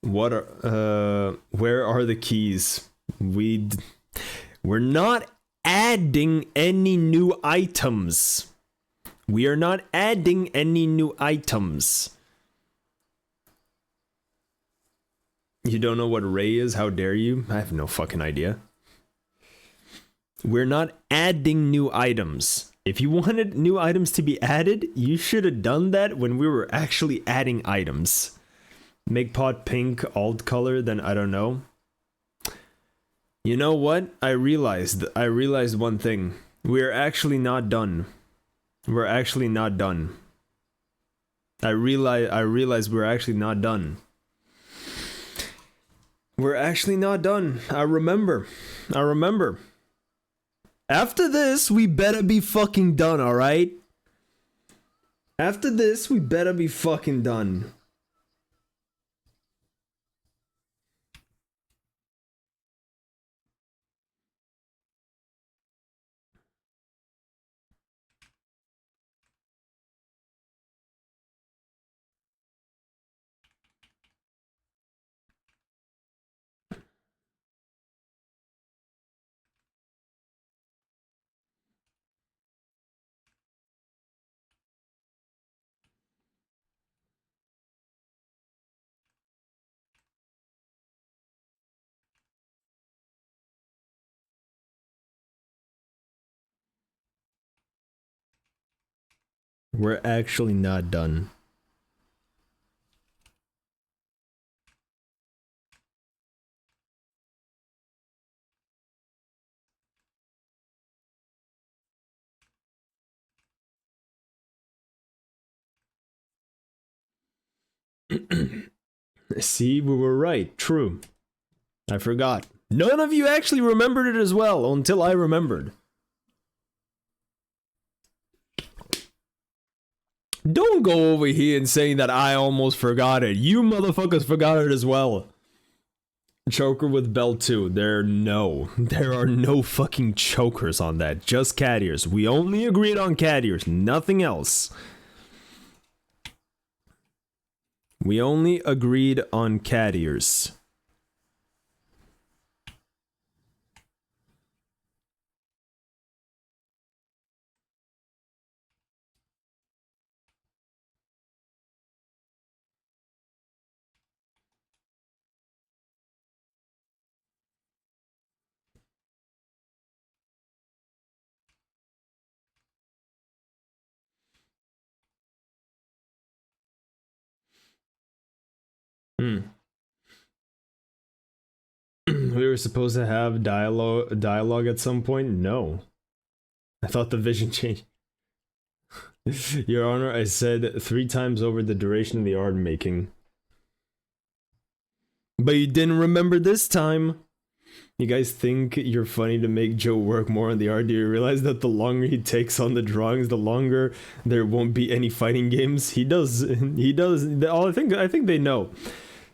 What are, where are the keys? We're not adding any new items. We are not adding any new items. You don't know what Ray is? How dare you? I have no fucking idea. We're not adding new items. If you wanted new items to be added, you should have done that when we were actually adding items. Make pot pink alt color, then I don't know. You know what? I realized one thing. We're actually not done. We're actually not done. I realized we're actually not done. We're actually not done. I remember. After this, we better be fucking done, alright? After this, we better be fucking done. We're actually not done. See, we were right. True. I forgot. None of you actually remembered it as well until I remembered. Don't go over here and saying that I almost forgot it. You motherfuckers forgot it as well. Choker with belt 2. There are no fucking chokers on that. Just cat ears. We only agreed on cat ears. Nothing else. We only agreed on cat ears. We were supposed to have dialogue at some point? No. I thought the vision changed. Your Honor, I said 3 times over the duration of the art making. But you didn't remember this time. You guys think you're funny to make Joe work more on the art. Do you realize that the longer he takes on the drawings, the longer there won't be any fighting games? He does. I think they know.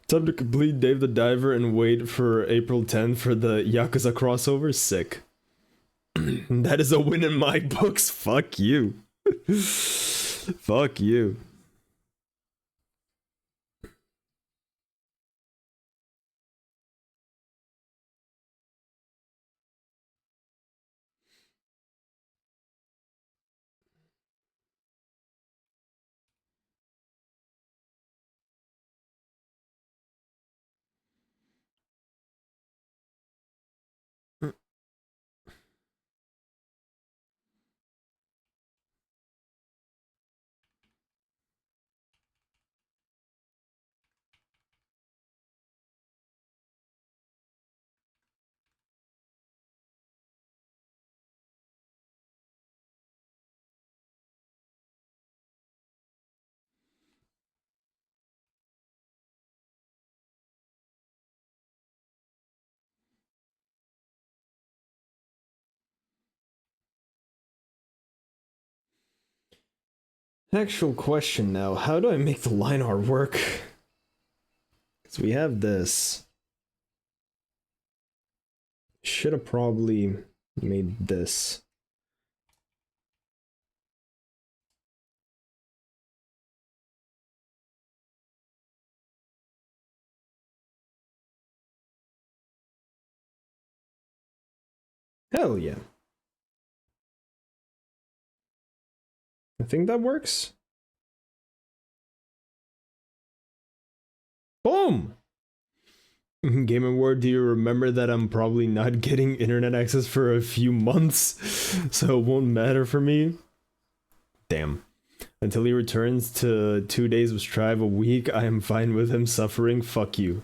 Time to complete Dave the Diver and wait for April 10th for the Yakuza crossover. Sick. That is a win in my books. Fuck you. Fuck you. Actual question now, how do I make the line art work? Because we have this. Should have probably made this. Hell yeah. I think that works. Boom! Game Award, do you remember that I'm probably not getting internet access for a few months, so it won't matter for me? Damn. Until he returns to 2 days of strive a week, I am fine with him suffering. Fuck you.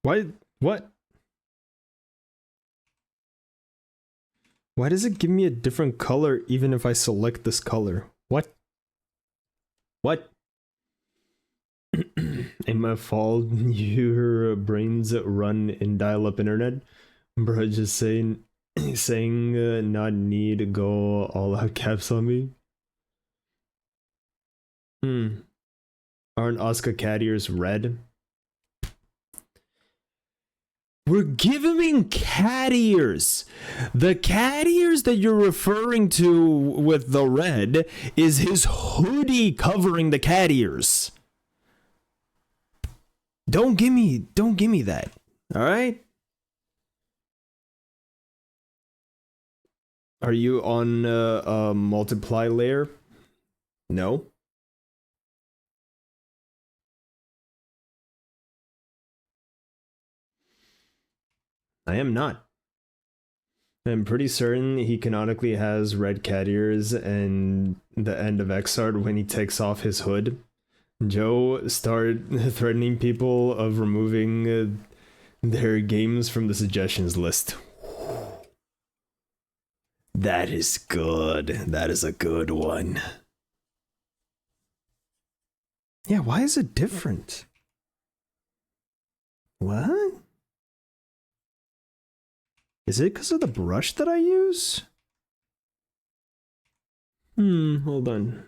Why? What? Why does it give me a different color even if I select this color? What? What? In my fault, your brains run in dial-up internet. Bro, just saying, not need to go all out caps on me. Aren't Oscar cat ears red? We're giving cat ears. The cat ears that you're referring to with the red is his hoodie covering the cat ears. Don't give me that. All right? Are you on a multiply layer? No. I am not. I'm pretty certain he canonically has red cat ears and the end of Xrd when he takes off his hood. Joe started threatening people of removing their games from the suggestions list. That is good. That is a good one. Yeah, why is it different? What? Is it because of the brush that I use? Hold on.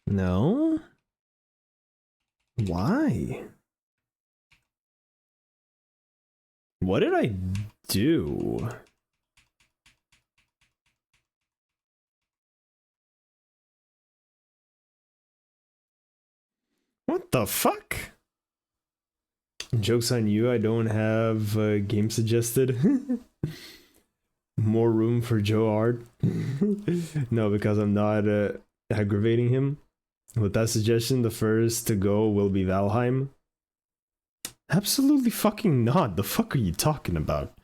No? Why? What did I do? What the fuck? Joke's on you, I don't have a game suggested. More room for Joe Art. No, because I'm not aggravating him. With that suggestion, the first to go will be Valheim. Absolutely fucking not. The fuck are you talking about?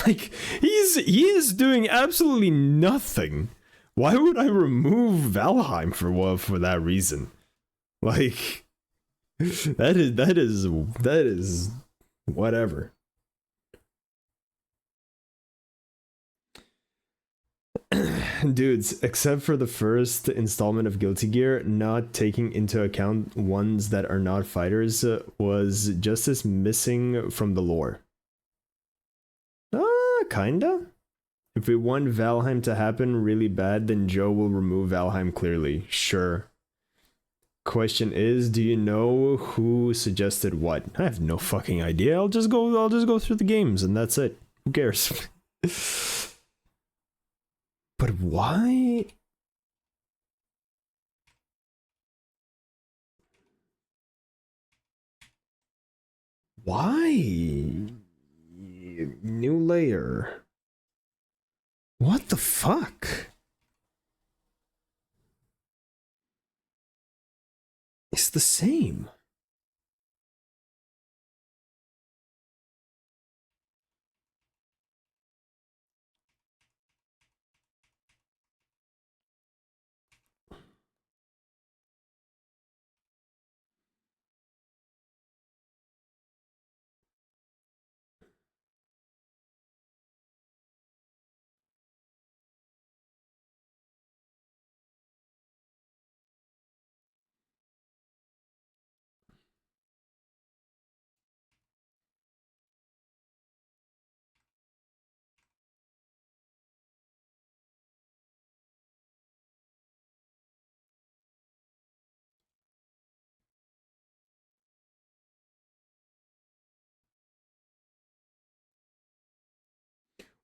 Like, he is doing absolutely nothing. Why would I remove Valheim for that reason? Like, that is whatever. Dudes, except for the first installment of Guilty Gear, not taking into account ones that are not fighters, was just as missing from the lore. Kinda. If we want Valheim to happen really bad, then Joe will remove Valheim clearly. Sure. Question is, do you know who suggested what? I have no fucking idea. I'll just go through the games and that's it. Who cares? But why? Why? New layer. What the fuck? It's the same.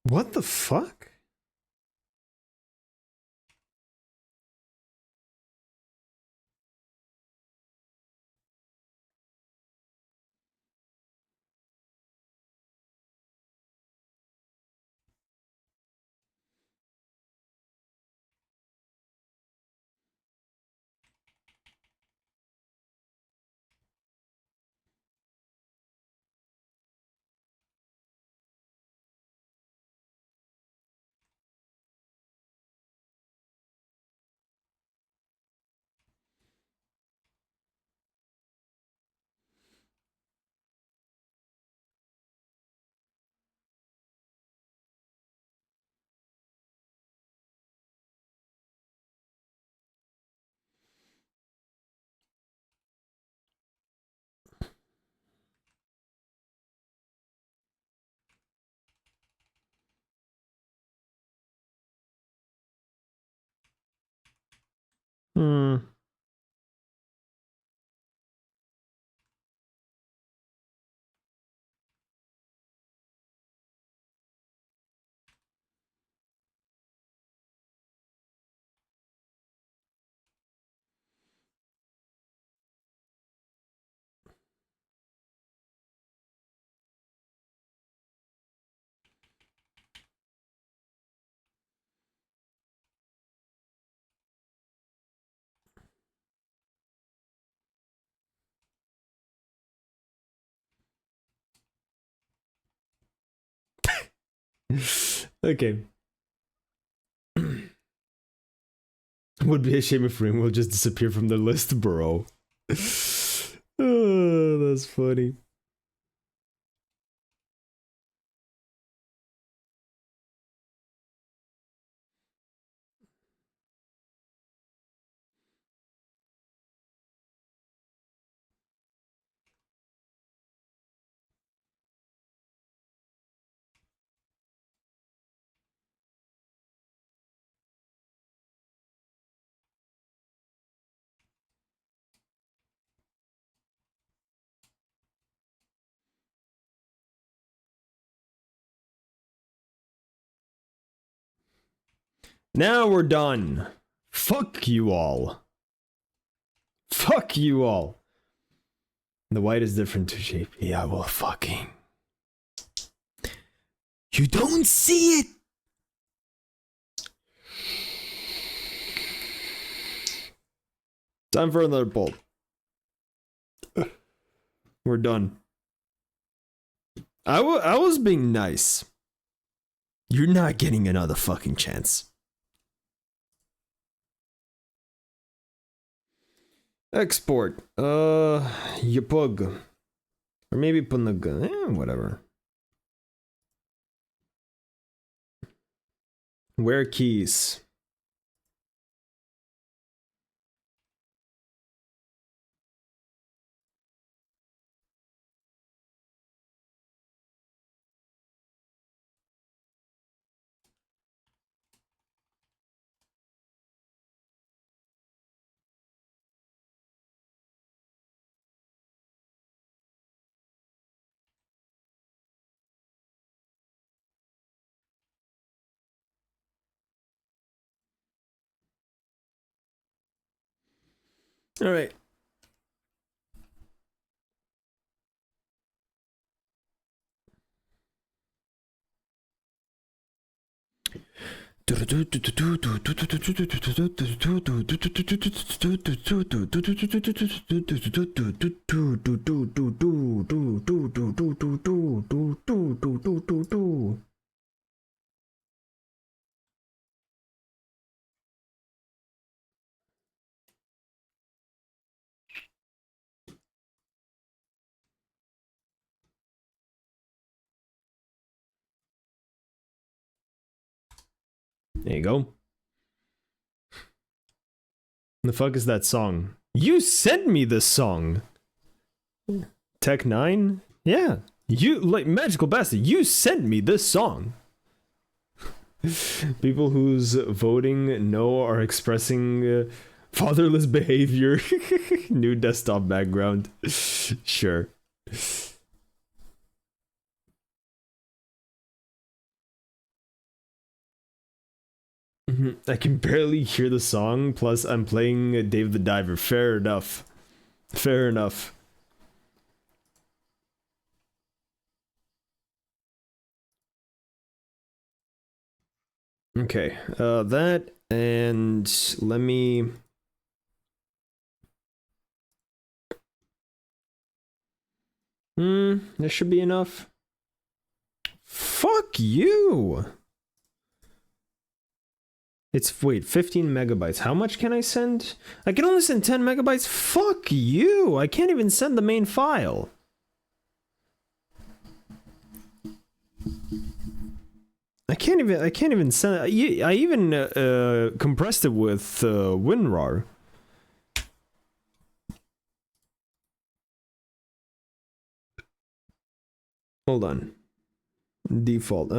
What the fuck? Hmm. Okay. Would be a shame if Ring will just disappear from the list, bro. Oh, that's funny. Now we're done. Fuck you all. Fuck you all. The white is different to JP. I will fucking. You don't see it. Time for another poll. We're done. I was being nice. You're not getting another fucking chance. Export. Yapug. Or maybe Punaga. Whatever. Where keys? All right. There you go. The fuck is that song? You sent me this song. Tech 9? Yeah. You, like, Magical Bastard, you sent me this song. People whose voting no are expressing fatherless behavior. New desktop background. Sure. I can barely hear the song, plus I'm playing Dave the Diver. Fair enough. Fair enough. Okay, that, and let me... This should be enough. Fuck you! It's, wait, 15 megabytes. How much can I send? I can only send 10 megabytes? Fuck you! I can't even send the main file. I can't even send. I even compressed it with WinRAR. Hold on. Default.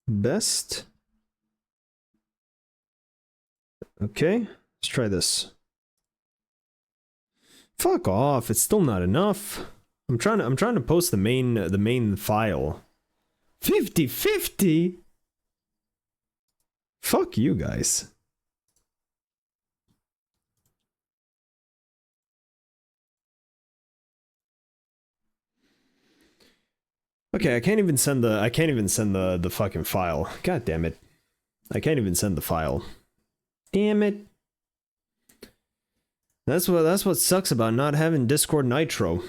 best. Okay, let's try this. Fuck off, it's still not enough. I'm trying to post the main file. 50-50? Fuck you guys. Okay, I can't even send the fucking file. God damn it. I can't even send the file. Damn it. That's what sucks about not having Discord Nitro.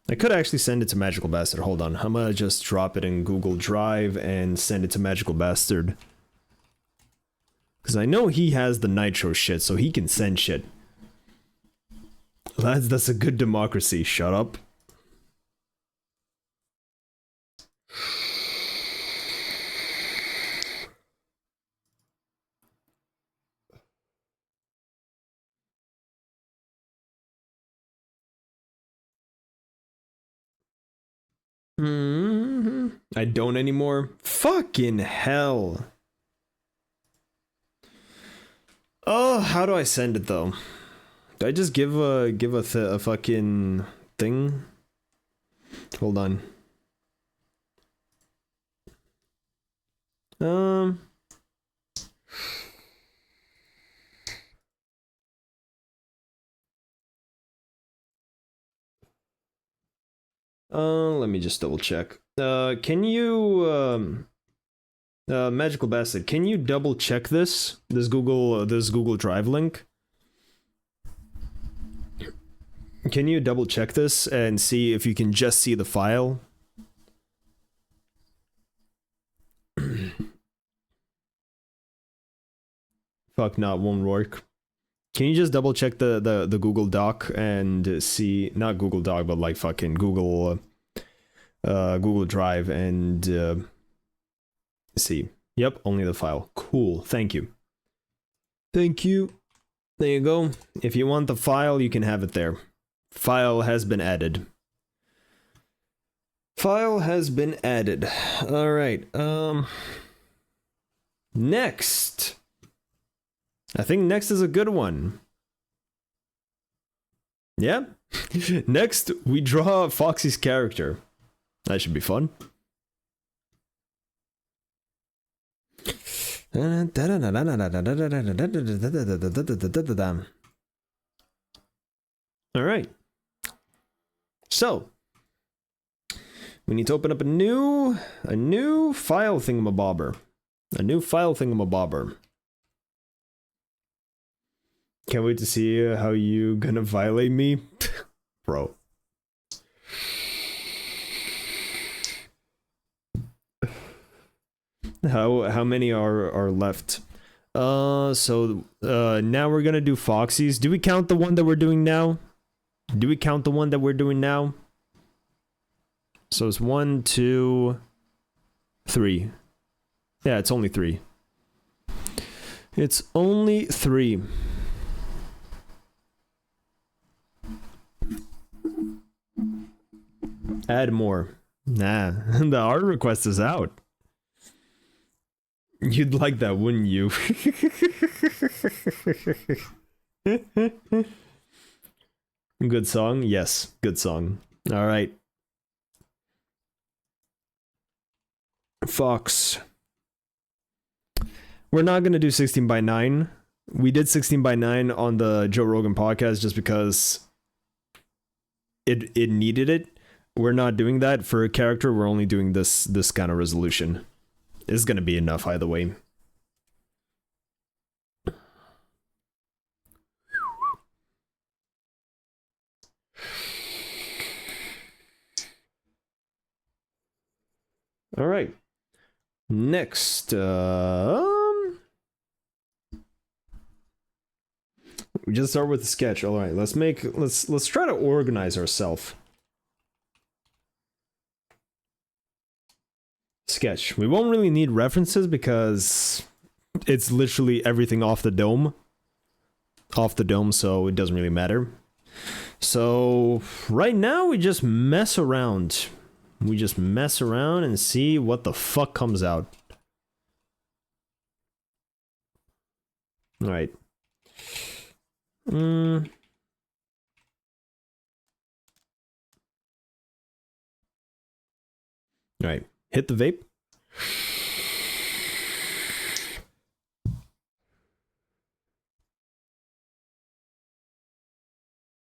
I could actually send it to Magical Bastard. Hold on. I'm gonna just drop it in Google Drive and send it to Magical Bastard. Because I know he has the Nitro shit, so he can send shit. Lads, that's a good democracy. Shut up. I don't anymore. Fucking hell. Oh, how do I send it though? Do I just give a fucking thing? Hold on. Let me just double check. Can you, Magical Bastard, can you double check this Google Drive link? Can you double check this and see if you can just see the file? Fuck, not won't work. Can you just double check the Google Doc and see, not Google Doc, but like fucking Google Drive and see. Yep, only the file. Cool, thank you. Thank you. There you go. If you want the file, you can have it there. File has been added. File has been added. Alright, next. I think next is a good one. Yeah. Next, we draw Foxy's character. That should be fun. Alright. So, we need to open up a new file thingamabobber. A new file thingamabobber. Can't wait to see how you gonna violate me. Bro. How many are left? So now we're gonna do Foxy's. Do we count the one that we're doing now? Do we count the one that we're doing now? So it's 1, 2, 3. Yeah, it's only 3. It's only 3. Add more. Nah, the art request is out. You'd like that, wouldn't you? Good song? Yes, good song. Alright. Fox. We're not gonna do 16:9. We did 16:9 on the Joe Rogan podcast just because it needed it. We're not doing that for a character. We're only doing this kind of resolution. It's gonna be enough either way. All right. Next, we just start with the sketch. All right, let's try to organize ourselves. Sketch. We won't really need references because it's literally everything off the dome. So it doesn't really matter. So right now we just mess around. We just mess around and see what the fuck comes out. Alright. Alright. Hit the vape.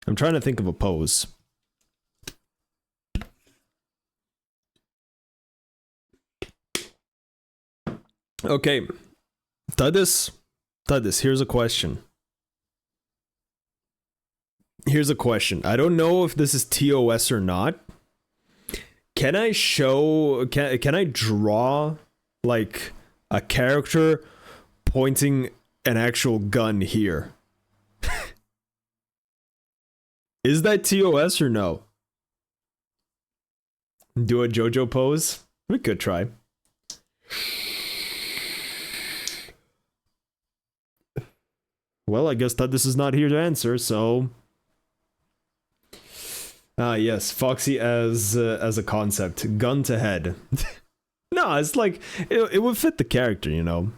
I'm trying to think of a pose. Okay. Tadis, here's a question. Here's a question. I don't know if this is TOS or not. Can I show... Can I draw, like, a character pointing an actual gun here? Is that TOS or no? Do a JoJo pose? We could try. Well, I guess that this is not here to answer, so... Ah, yes, Foxy as a concept. Gun to head. No, it's like... It would fit the character, you know?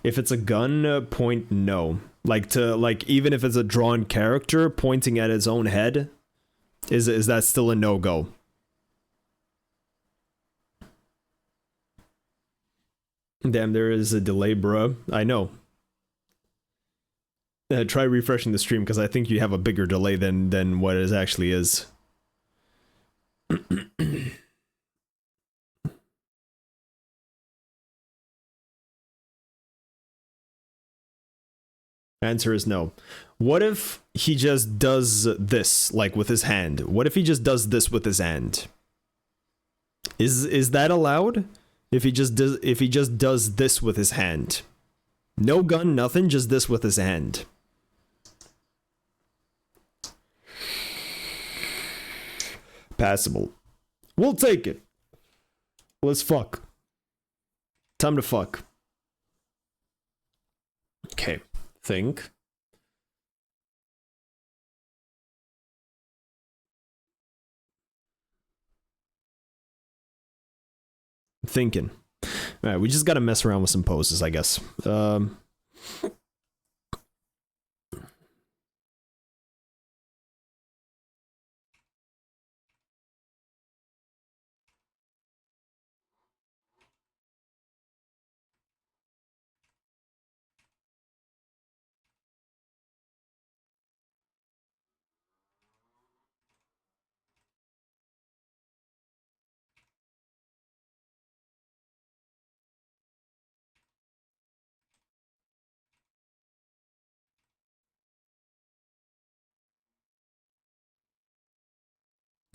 If it's a gun, point no. Like, even if it's a drawn character pointing at its own head, is that still a no-go? Damn, there is a delay, bruh. I know. Try refreshing the stream, because I think you have a bigger delay than what it actually is. Answer is no. What if he just does this, like with his hand? What if he just does this with his hand? Is that allowed? If he just does this with his hand? No gun, nothing, just this with his hand. Passable. We'll take it. Let's fuck. Time to fuck. Okay. Think. Thinking. Alright, we just gotta mess around with some poses, I guess.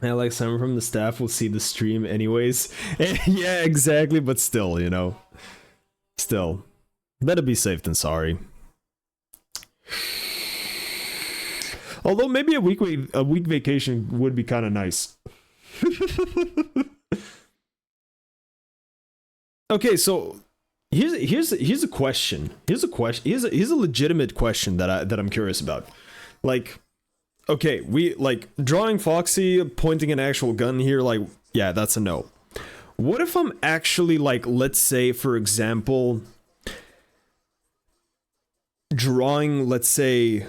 Alex, someone from the staff will see the stream anyways. Yeah, exactly, but still, you know. Still. Better be safe than sorry. Although maybe a week vacation would be kind of nice. Okay, so here's a question. Here's a legitimate question that I'm curious about. Like, okay, we like drawing Foxy pointing an actual gun here, like, yeah, that's a no. What if I'm actually, like, let's say, for example, drawing, let's say,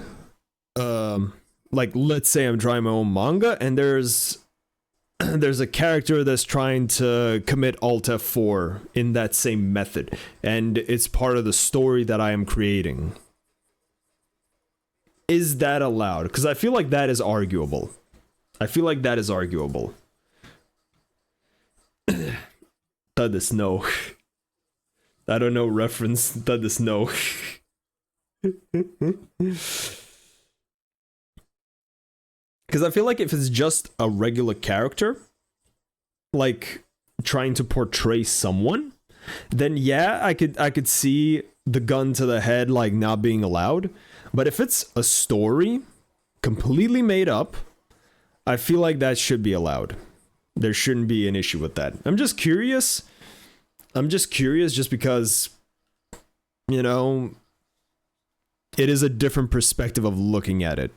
let's say I'm drawing my own manga, and there's a character that's trying to commit Alt F4 in that same method, and it's part of the story that I am creating. Is that allowed? Because I feel like that is arguable. That is no. I don't know reference. That is no. Because I feel like if it's just a regular character, like trying to portray someone, then yeah, I could see the gun to the head like not being allowed. But if it's a story completely made up, I feel like that should be allowed. There shouldn't be an issue with that. I'm just curious just because, you know, it is a different perspective of looking at it.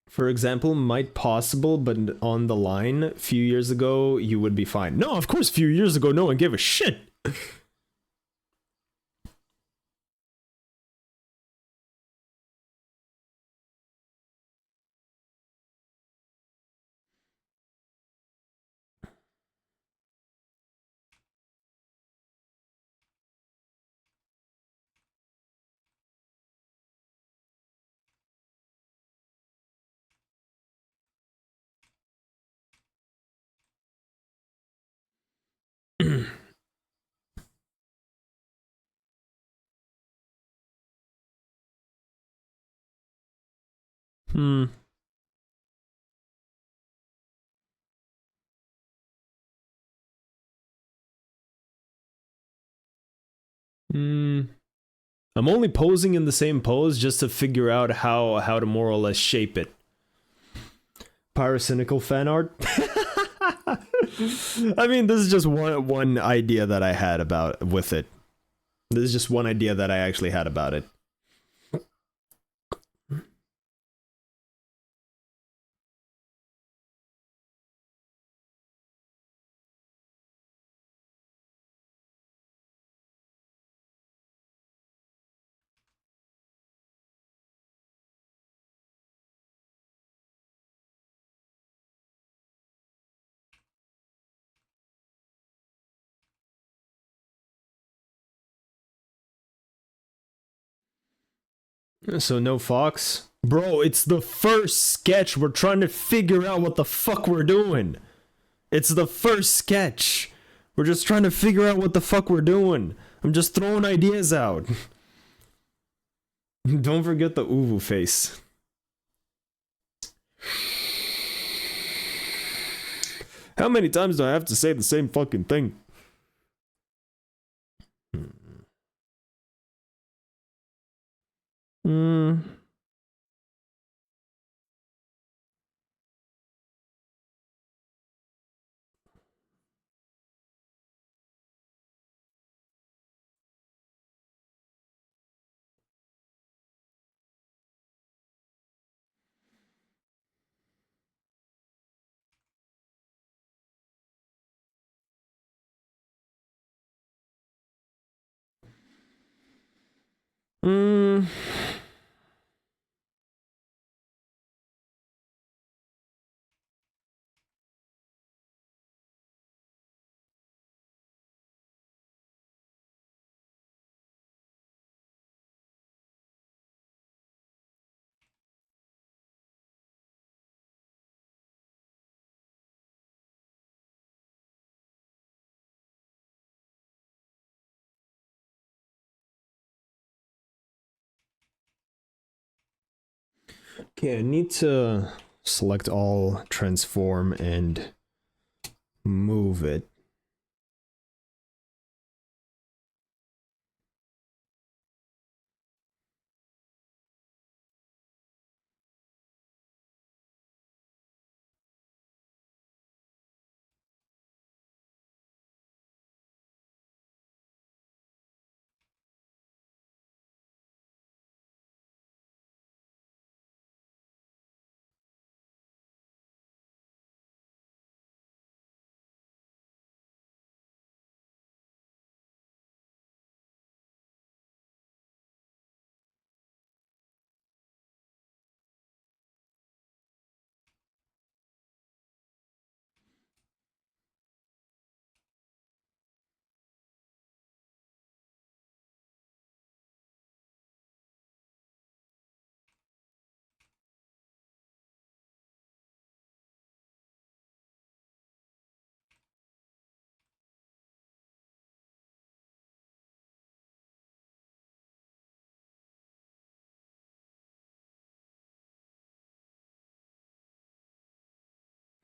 for example, might possible, but on the line a few years ago, you would be fine. No, of course, a few years ago, no one gave a shit. Hmm. Hmm. I'm only posing in the same pose just to figure out how to more or less shape it. Pyrocynical fan art. I mean, this is just one idea that I had about with it. This is just one idea that I actually had about it. So no Fox? Bro, it's the first sketch. We're trying to figure out what the fuck we're doing. It's the first sketch. We're just trying to figure out what the fuck we're doing. I'm just throwing ideas out. Don't forget the uwu face. How many times do I have to say the same fucking thing? Hmm. Hmm. Okay, I need to select all, transform, and move it.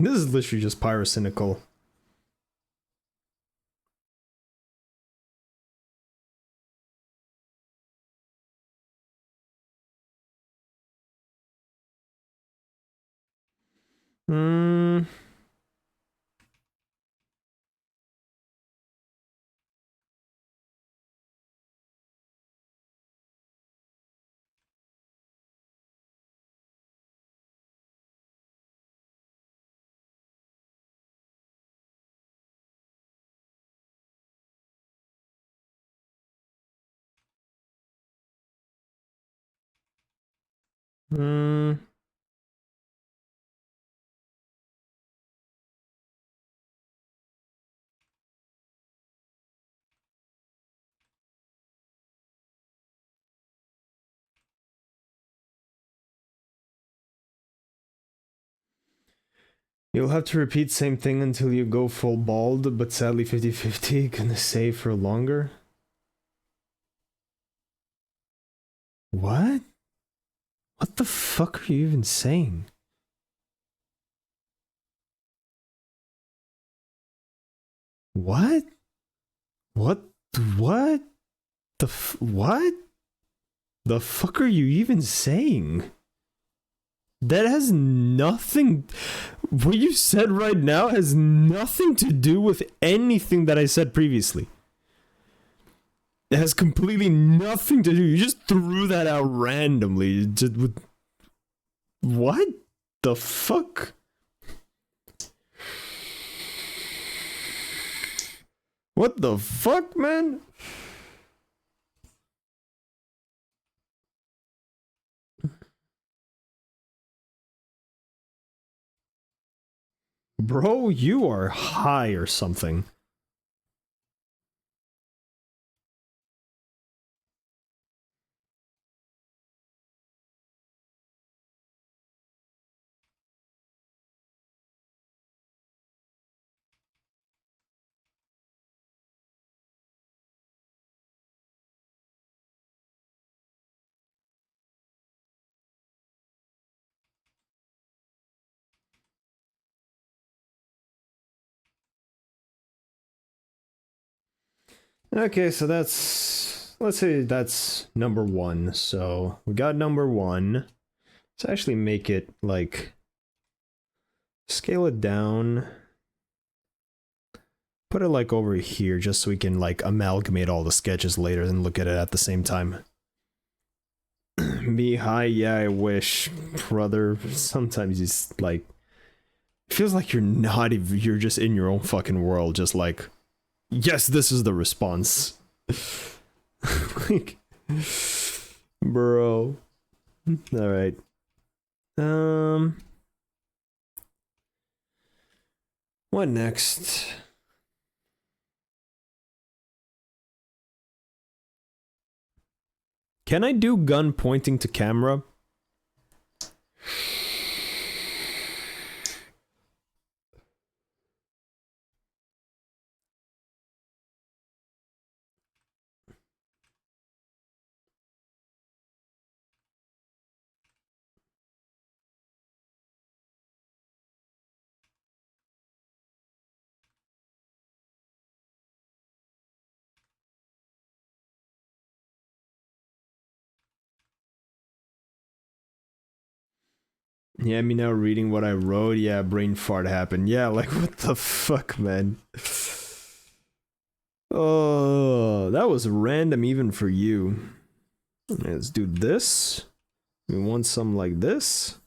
This is literally just pyrocynical. Hmm. Hmm. You'll have to repeat same thing until you go full bald, but sadly 50-50, gonna save for longer. What? What the fuck are you even saying? What? What? What? What? The fuck are you even saying? That has nothing. What you said right now has nothing to do with anything that I said previously. It has completely nothing to do. You just threw that out randomly. Just with what the fuck? What the fuck, man? Bro, you are high or something. Okay, so that's, let's say that's number one. So we got number one. Let's actually make it like, scale it down. Put it like over here just so we can like amalgamate all the sketches later and look at it at the same time. Be high, yeah, I wish, brother. Sometimes it's like, feels like you're not even, you're just in your own fucking world, just like, yes, this is the response. Like, bro. All right. What next? Can I do gun pointing to camera? Yeah, me now reading what I wrote. Yeah, brain fart happened. Yeah, like what the fuck, man? Oh, that was random even for you. Let's do this. We want some like this.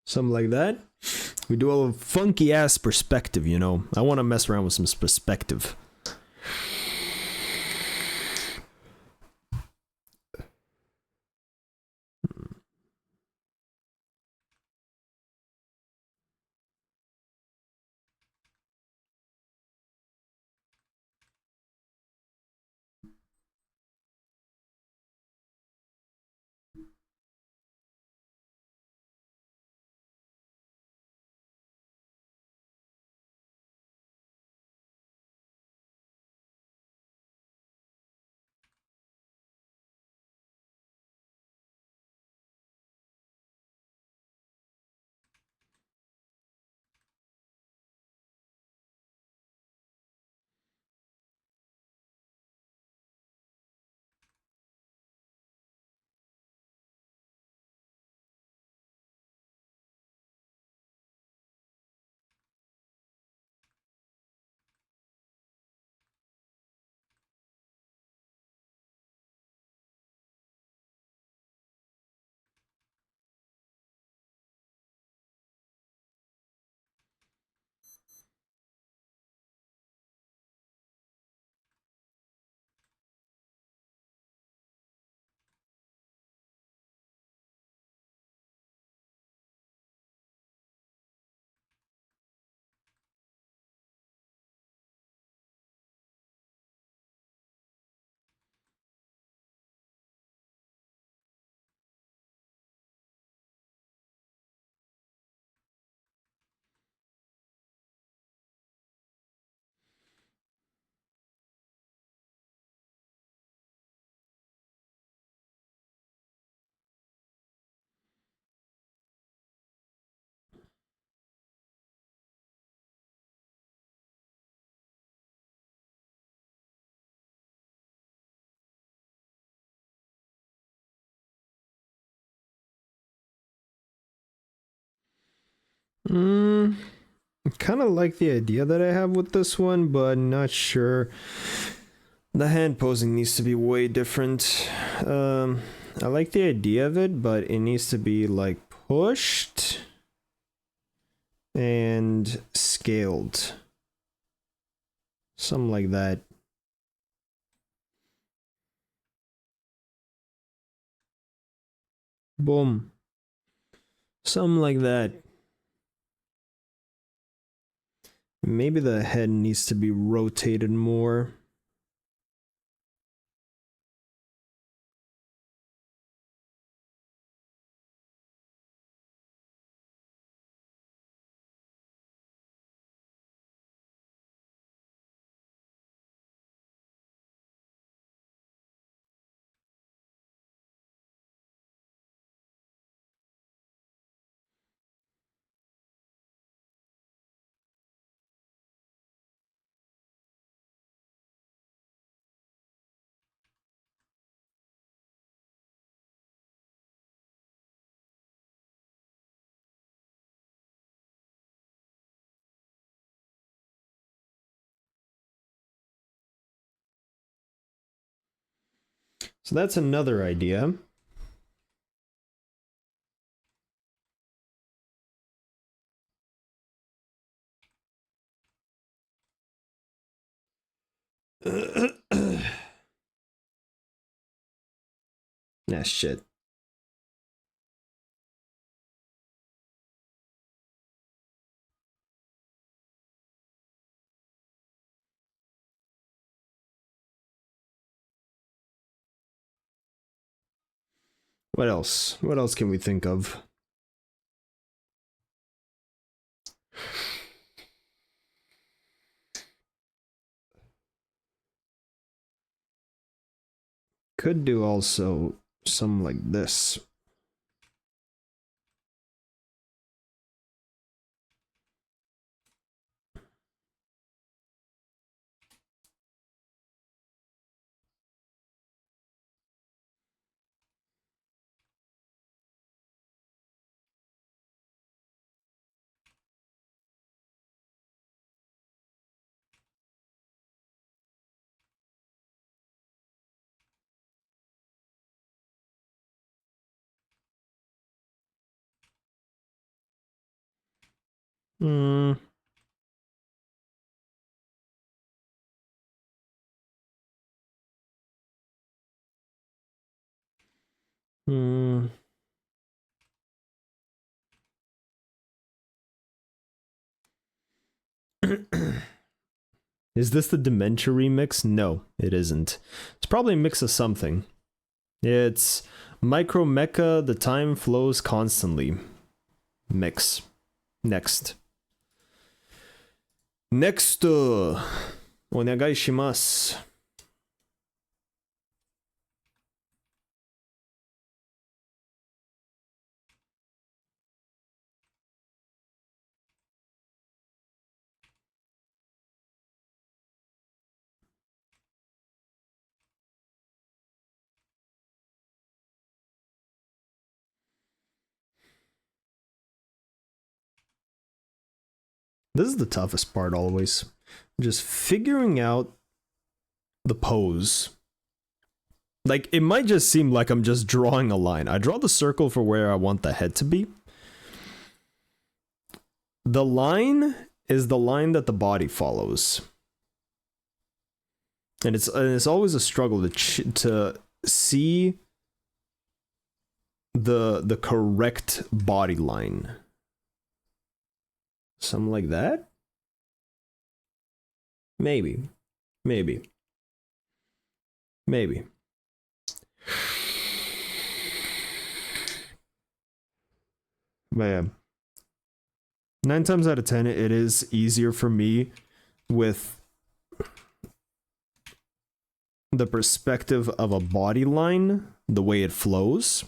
Something like that. We do a funky ass perspective, you know. I want to mess around with some perspective. Kind of like the idea that I have with this one, but not sure. The hand posing needs to be way different. I like the idea of it, but it needs to be like pushed and scaled. Something like that. Boom. Something like that. Maybe the head needs to be rotated more. So that's another idea. Nah, shit. What else? What else can we think of? Could do also something like this. Hmm. Hmm. Is this the Dementia remix? No, it isn't. It's probably a mix of something. It's Micro Mecha, The Time Flows Constantly. Mix. Next. Next. Onegai shimasu. This is the toughest part always. Just figuring out the pose. Like, it might just seem like I'm just drawing a line. I draw the circle for where I want the head to be. The line is the line that the body follows. And it's always a struggle to see the correct body line. Something like that? Maybe. Maybe. Maybe. But yeah. 9 times out of 10, it is easier for me with the perspective of a body line, the way it flows.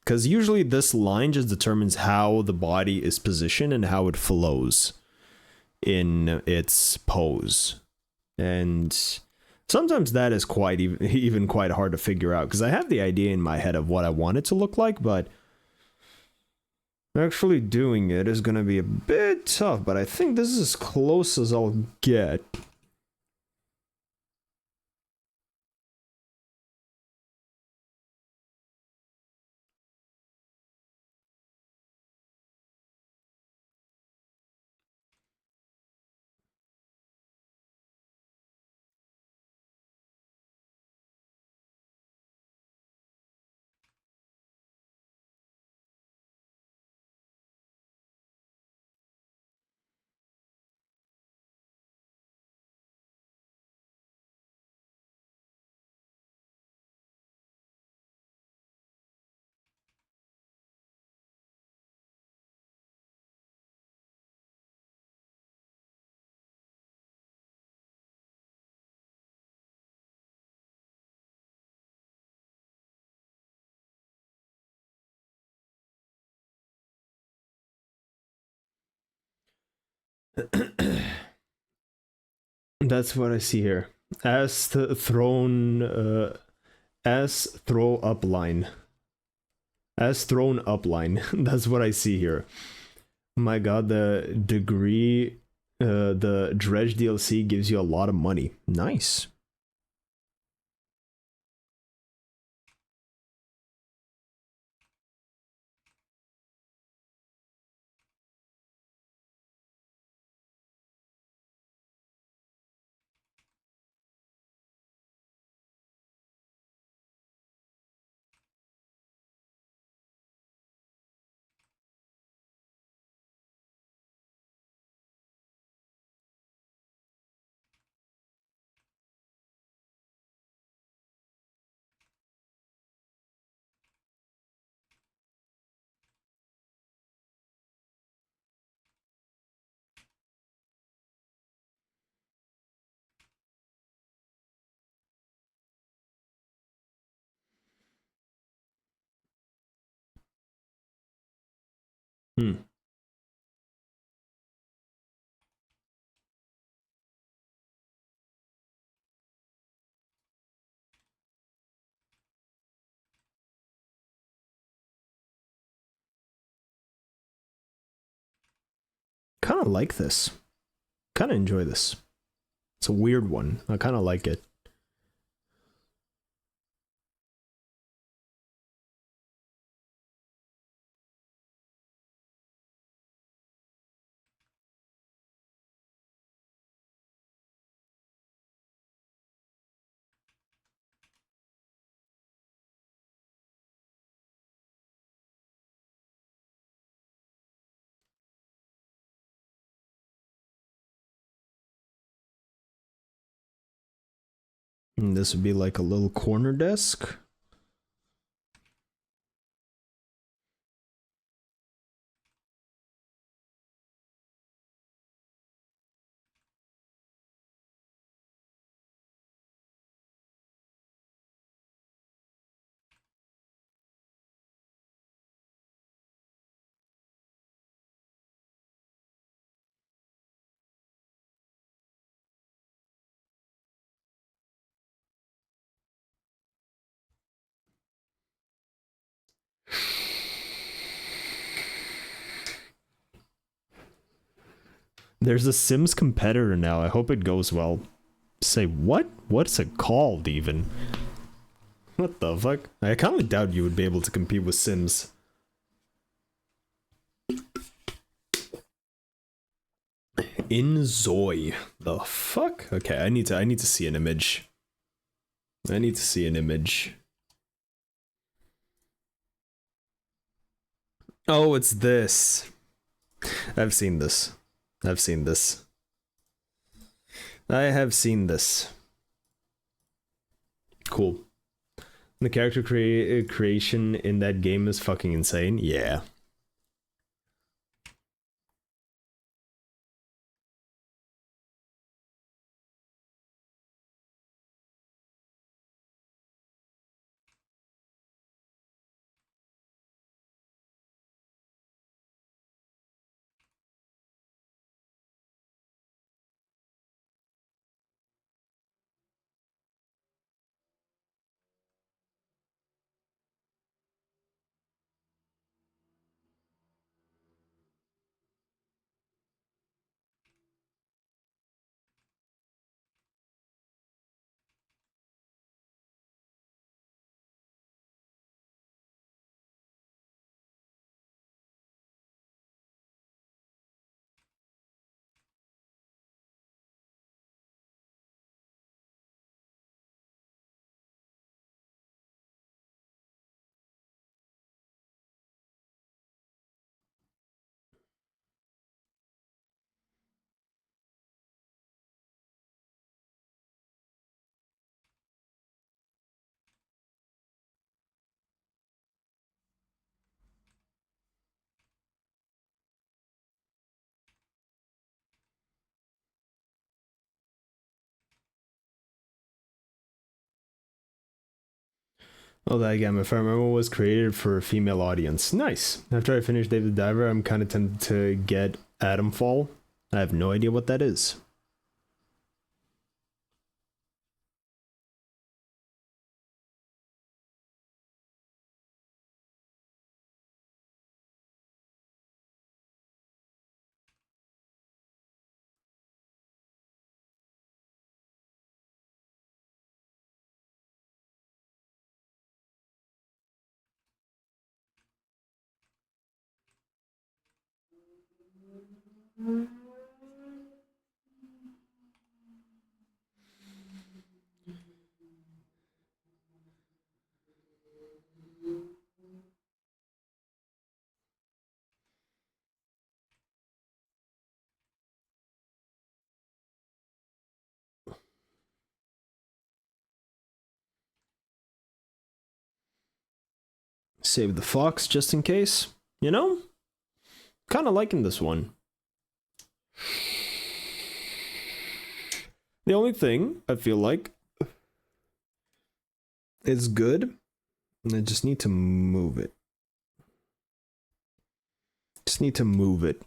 Because usually this line just determines how the body is positioned and how it flows in its pose. And sometimes that is quite even quite hard to figure out, because I have the idea in my head of what I want it to look like, but Actually doing it is gonna be a bit tough, but I think this is as close as I'll get. That's what I see here. As thrown, as throw up line. As thrown up line. That's what I see here. My god, the degree, the Dredge DLC gives you a lot of money. Nice. Hmm. Kind of like this. Kind of enjoy this. It's a weird one. I kind of like it. And this would be like a little corner desk. There's a Sims competitor now. I hope it goes well. Say what? What's it called even? What the fuck? I kind of doubt you would be able to compete with Sims. In Zoe. The fuck? Okay, I need to see an image. I need to see an image. Oh, it's this. I've seen this. I've seen this. I have seen this. Cool. The character creation in that game is fucking insane. Yeah. Oh, that game, if I remember, was created for a female audience. Nice. After I finish Dave the Diver, I'm kind of tempted to get Atomfall. I have no idea what that is. Save the fox just in case. You know? Kind of liking this one. The only thing I feel like is good, and I just need to move it. Just need to move it.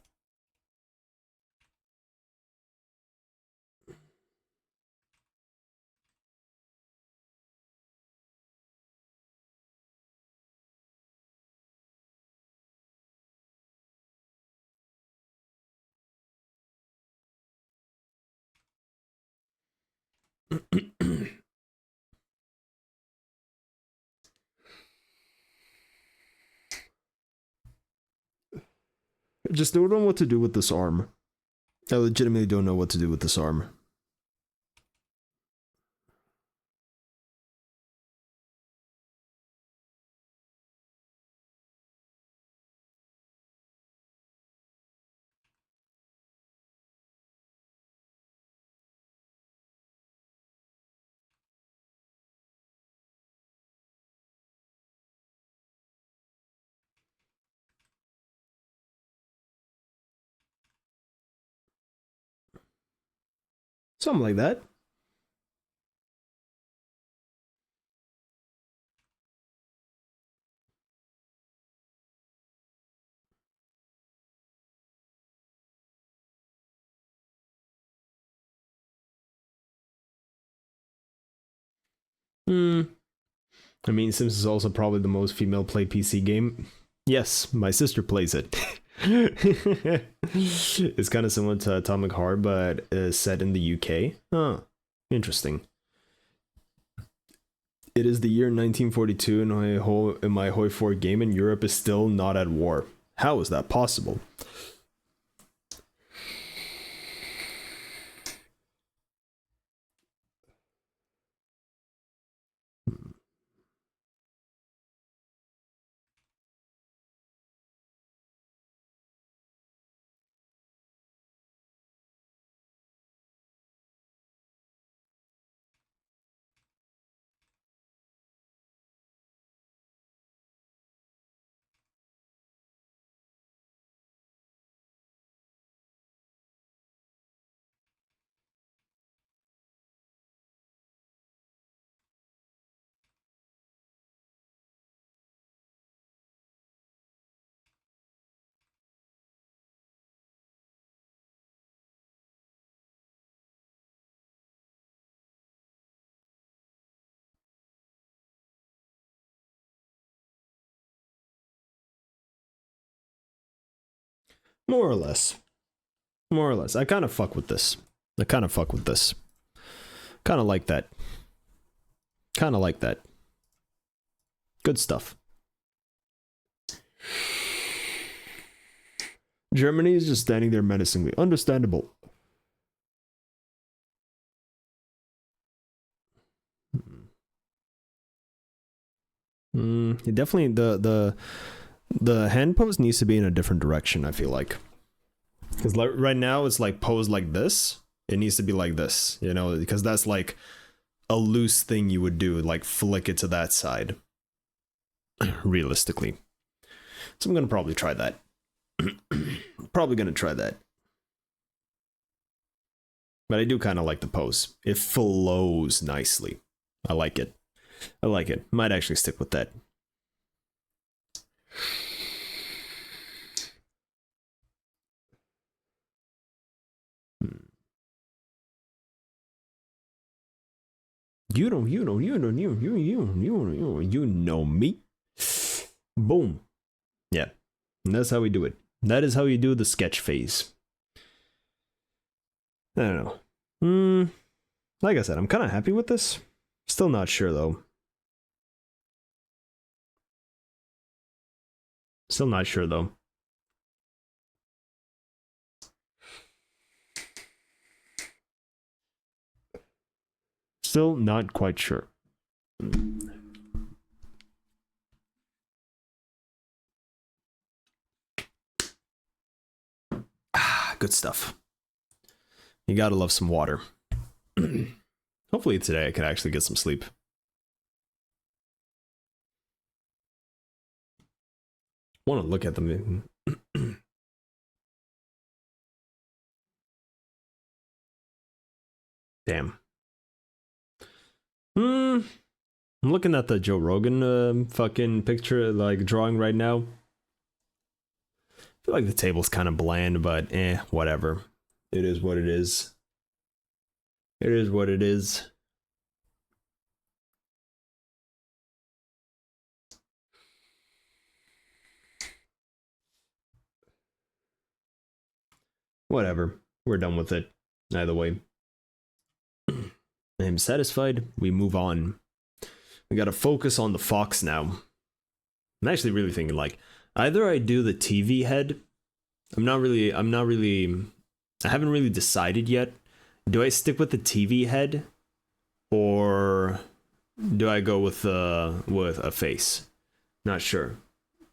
I just don't know what to do with this arm. I legitimately don't know what to do with this arm. Something like that. I mean, Sims is also probably the most female played PC game. Yes, my sister plays it. It's kind of similar to Atomic Heart, but set in the UK. Huh, interesting. It is the year 1942 and my Hoi 4 game, and Europe is still not at war. How is that possible? More or less. More or less. I kind of fuck with this. Kind of like that. Kind of like that. Good stuff. Germany is just standing there menacingly. Understandable. Definitely the hand pose needs to be in a different direction, I feel like. Because right now it's like posed like this. It needs to be like this, you know, because that's like a loose thing you would do, like flick it to that side. Realistically. So I'm gonna probably try that. Probably gonna try that. But I do kind of like the pose. It flows nicely. I like it. I like it. Might actually stick with that. You know me. Boom. Yeah. And that's how we do it. That is how you do the sketch phase. I don't know. Like I said, I'm kind of happy with this. Still not sure though. Still not sure though. Still not quite sure. Ah, good stuff. You gotta love some water. Hopefully today I can actually get some sleep. Want to look at them. Damn. I'm looking at the Joe Rogan fucking picture, like drawing right now. I feel like the table's kind of bland, but whatever. It is what it is. It is what it is. Whatever. We're done with it. Either way. I'm satisfied. We move on. We gotta focus on the fox now. I'm actually really thinking like either I do the TV head. I haven't really decided yet. Do I stick with the TV head or do I go with a face? Not sure.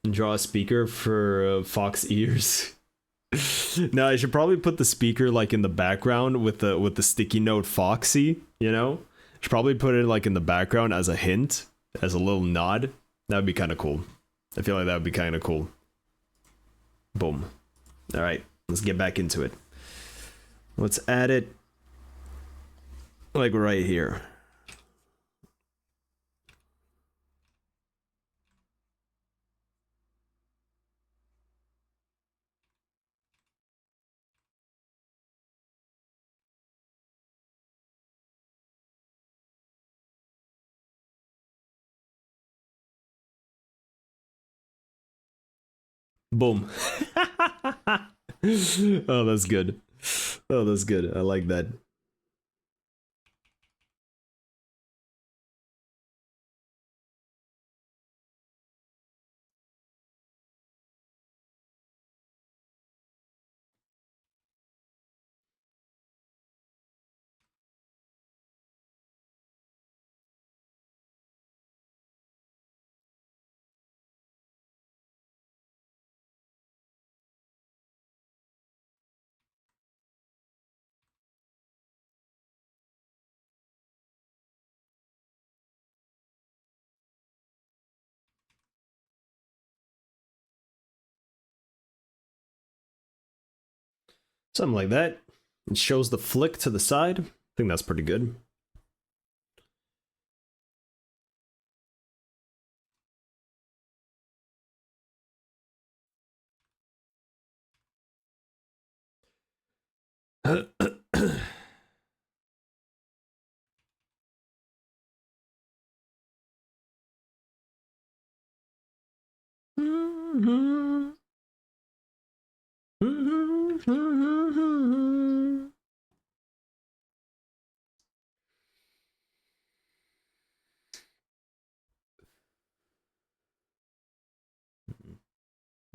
Draw a speaker for fox ears. No, I should probably put the speaker like in the background with the sticky note Foxy, you know? Should probably put it like in the background as a hint, as a little nod. That would be kind of cool. I feel like that would be kind of cool. Boom. All right, let's get back into it. Let's add it like right here. Boom. Oh, that's good. Oh, that's good. I like that. Something like that. It shows the flick to the side. I think that's pretty good.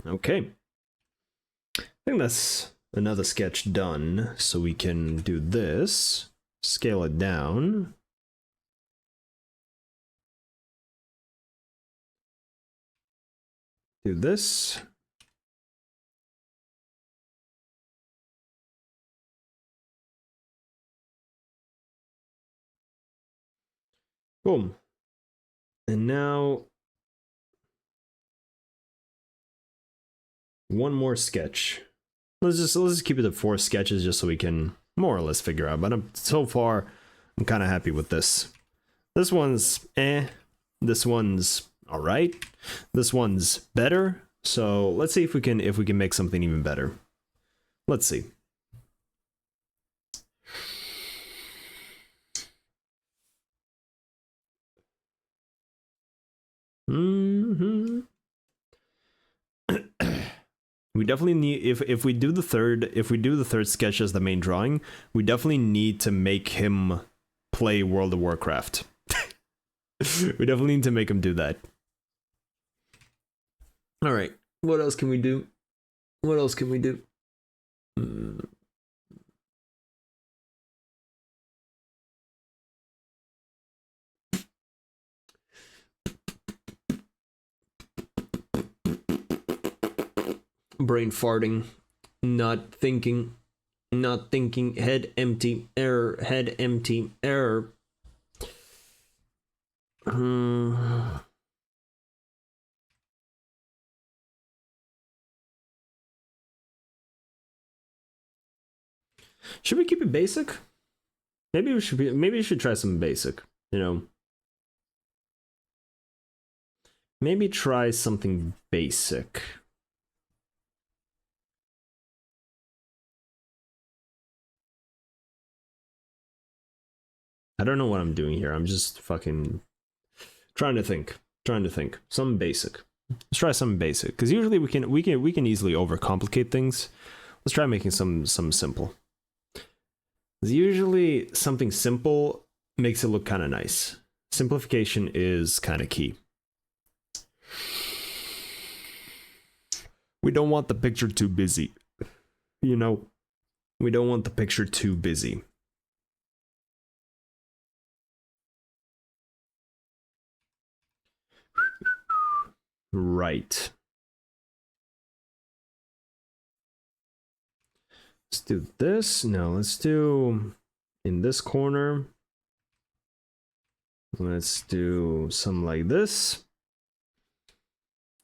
Okay. I think that's another sketch done, so we can do this, scale it down. Do this. Boom. And now one more sketch. Let's just keep it at 4 sketches just so we can more or less figure out. But so far, I'm kind of happy with this. This one's This one's all right. This one's better. So let's see if we can make something even better. Let's see. Mm-hmm. We definitely need, if we do the third sketch as the main drawing, we definitely need to make him play World of Warcraft. We definitely need to make him do that. All right. What else can we do? What else can we do? Brain farting, not thinking, head empty, error, head empty, error. Should we keep it basic? Maybe we should try some basic, you know. Maybe try something basic. I don't know what I'm doing here. I'm just fucking trying to think. Something basic. Let's try something basic, because usually we can easily overcomplicate things. Let's try making some simple. Usually something simple makes it look kind of nice. Simplification is kind of key. We don't want the picture too busy. You know, we don't want the picture too busy. Right. Let's do this. No, let's do in this corner. Let's do something like this.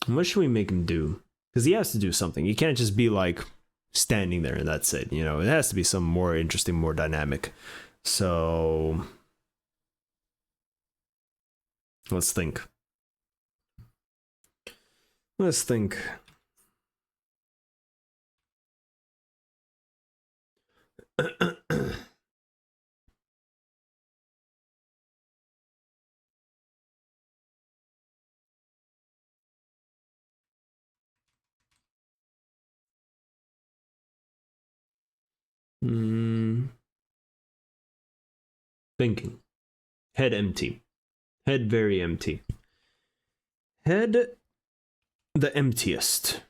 What should we make him do? Because he has to do something. He can't just be like standing there and that's it. You know, it has to be something more interesting, more dynamic. So let's think. Let's think. Thinking. Head empty. Head very empty. Head the emptiest.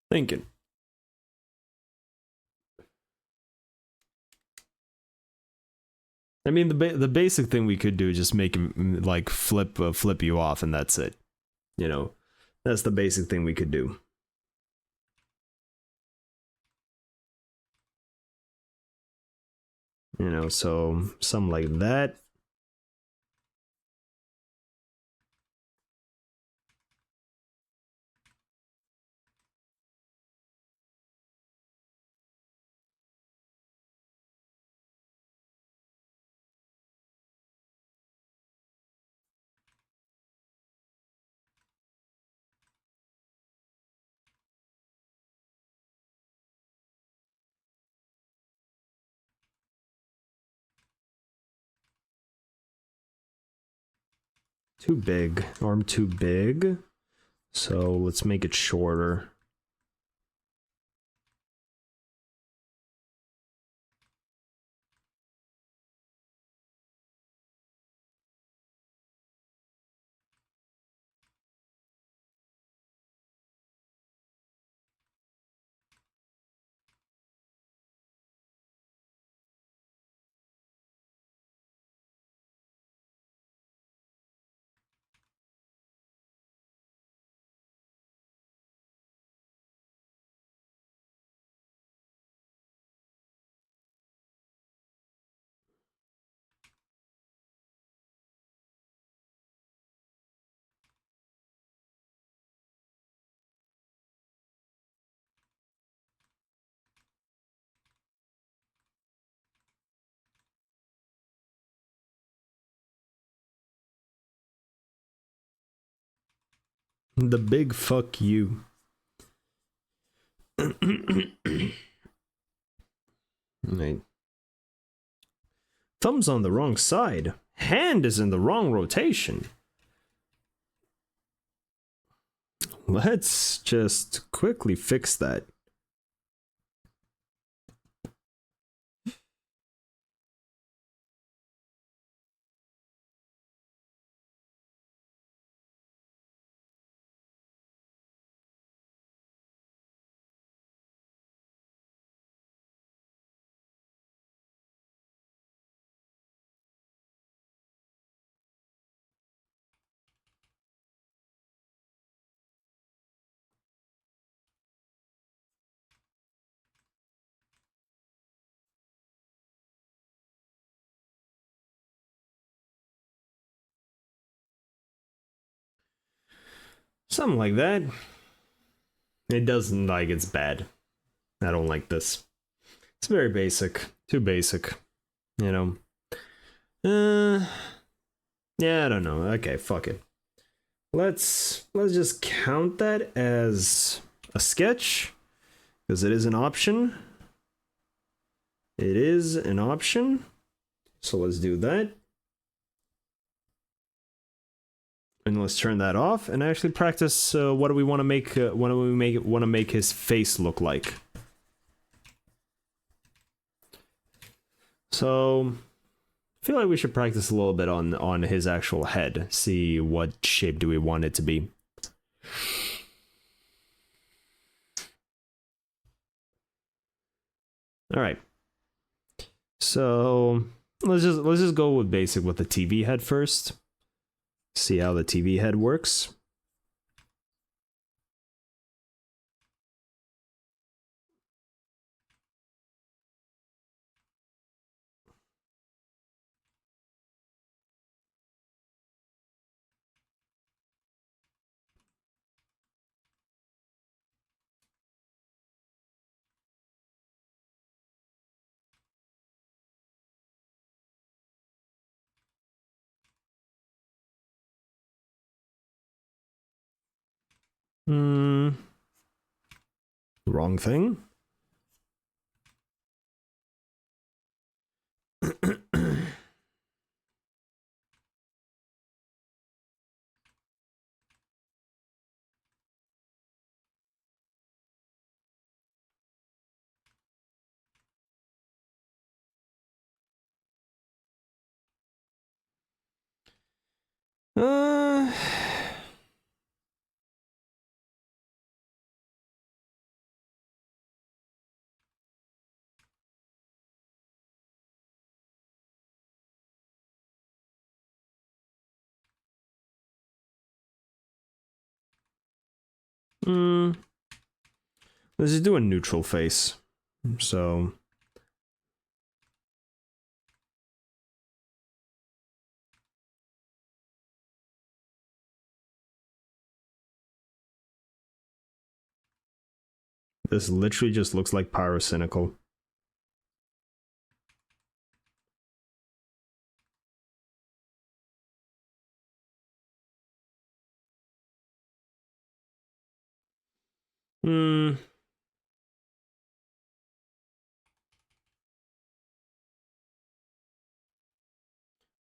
Thinking. I mean, the basic thing we could do is just make him like flip you off, and that's it. You know, that's the basic thing we could do. You know, so something like that. Too big. Arm too big. So let's make it shorter. The big fuck you. Right. Thumb's on the wrong side. Hand is in the wrong rotation. Let's just quickly fix that. Something like that. It doesn't like it's bad. I don't like this. It's very basic. Too basic. You know. Yeah, I don't know. Okay, fuck it. Let's just count that as a sketch, because it is an option. It is an option. So let's do that. And let's turn that off and actually practice what do we want to make what do we want to make his face look like. So I feel like we should practice a little bit on his actual head. See what shape do we want it to be. All right. So let's just go with basic with the TV head first. See how the TV head works. Wrong thing. uh Let's just do a neutral face. So this literally just looks like pyrocynical.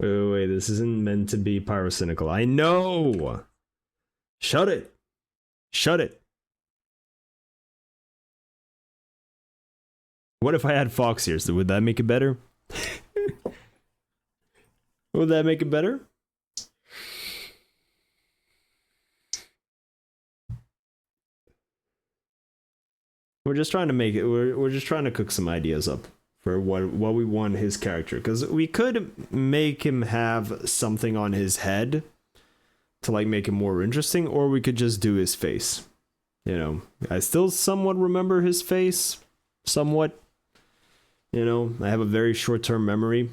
Wait, this isn't meant to be pyrocynical. I know! Shut it! Shut it! What if I had fox ears? Would that make it better? Would that make it better? We're just trying to make it. We're just trying to cook some ideas up for what we want his character, because we could make him have something on his head to like make him more interesting, or we could just do his face. You know, I still somewhat remember his face, somewhat. You know, I have a very short-term memory.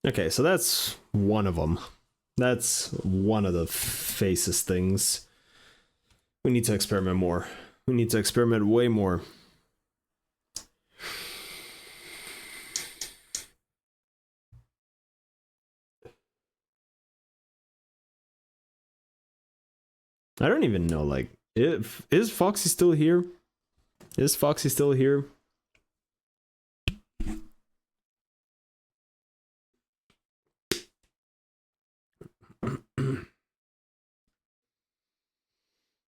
Okay, so that's one of them. That's one of the faces things. We need to experiment more. We need to experiment way more. I don't even know, like, if is Foxy still here? Is Foxy still here?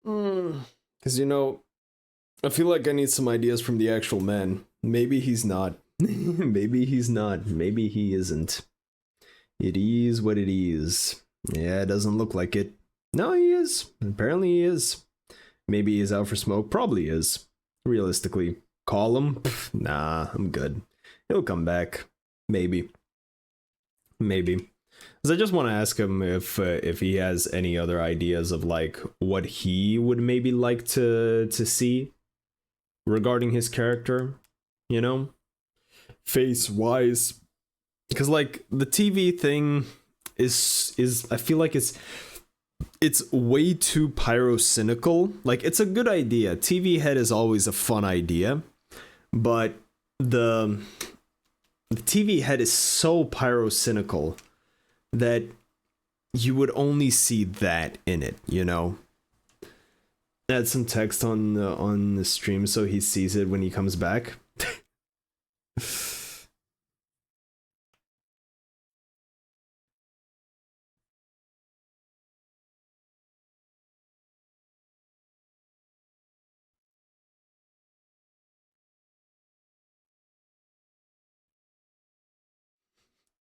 Because, you know, I feel like I need some ideas from the actual man. Maybe he's not. Maybe he's not. Maybe he isn't. It is what it is. Yeah, it doesn't look like it. No, he is. Apparently he is. Maybe he's out for smoke. Probably is. Realistically. Call him? Pff, nah, I'm good. He'll come back. Maybe. Maybe. Because I just want to ask him if he has any other ideas of like what he would maybe like to see regarding his character, you know, face wise. Because like the TV thing is I feel like it's way too pyrocynical. Like it's a good idea. TV head is always a fun idea, but the TV head is so pyrocynical that you would only see that in it, you know. Add some text on the stream so he sees it when he comes back.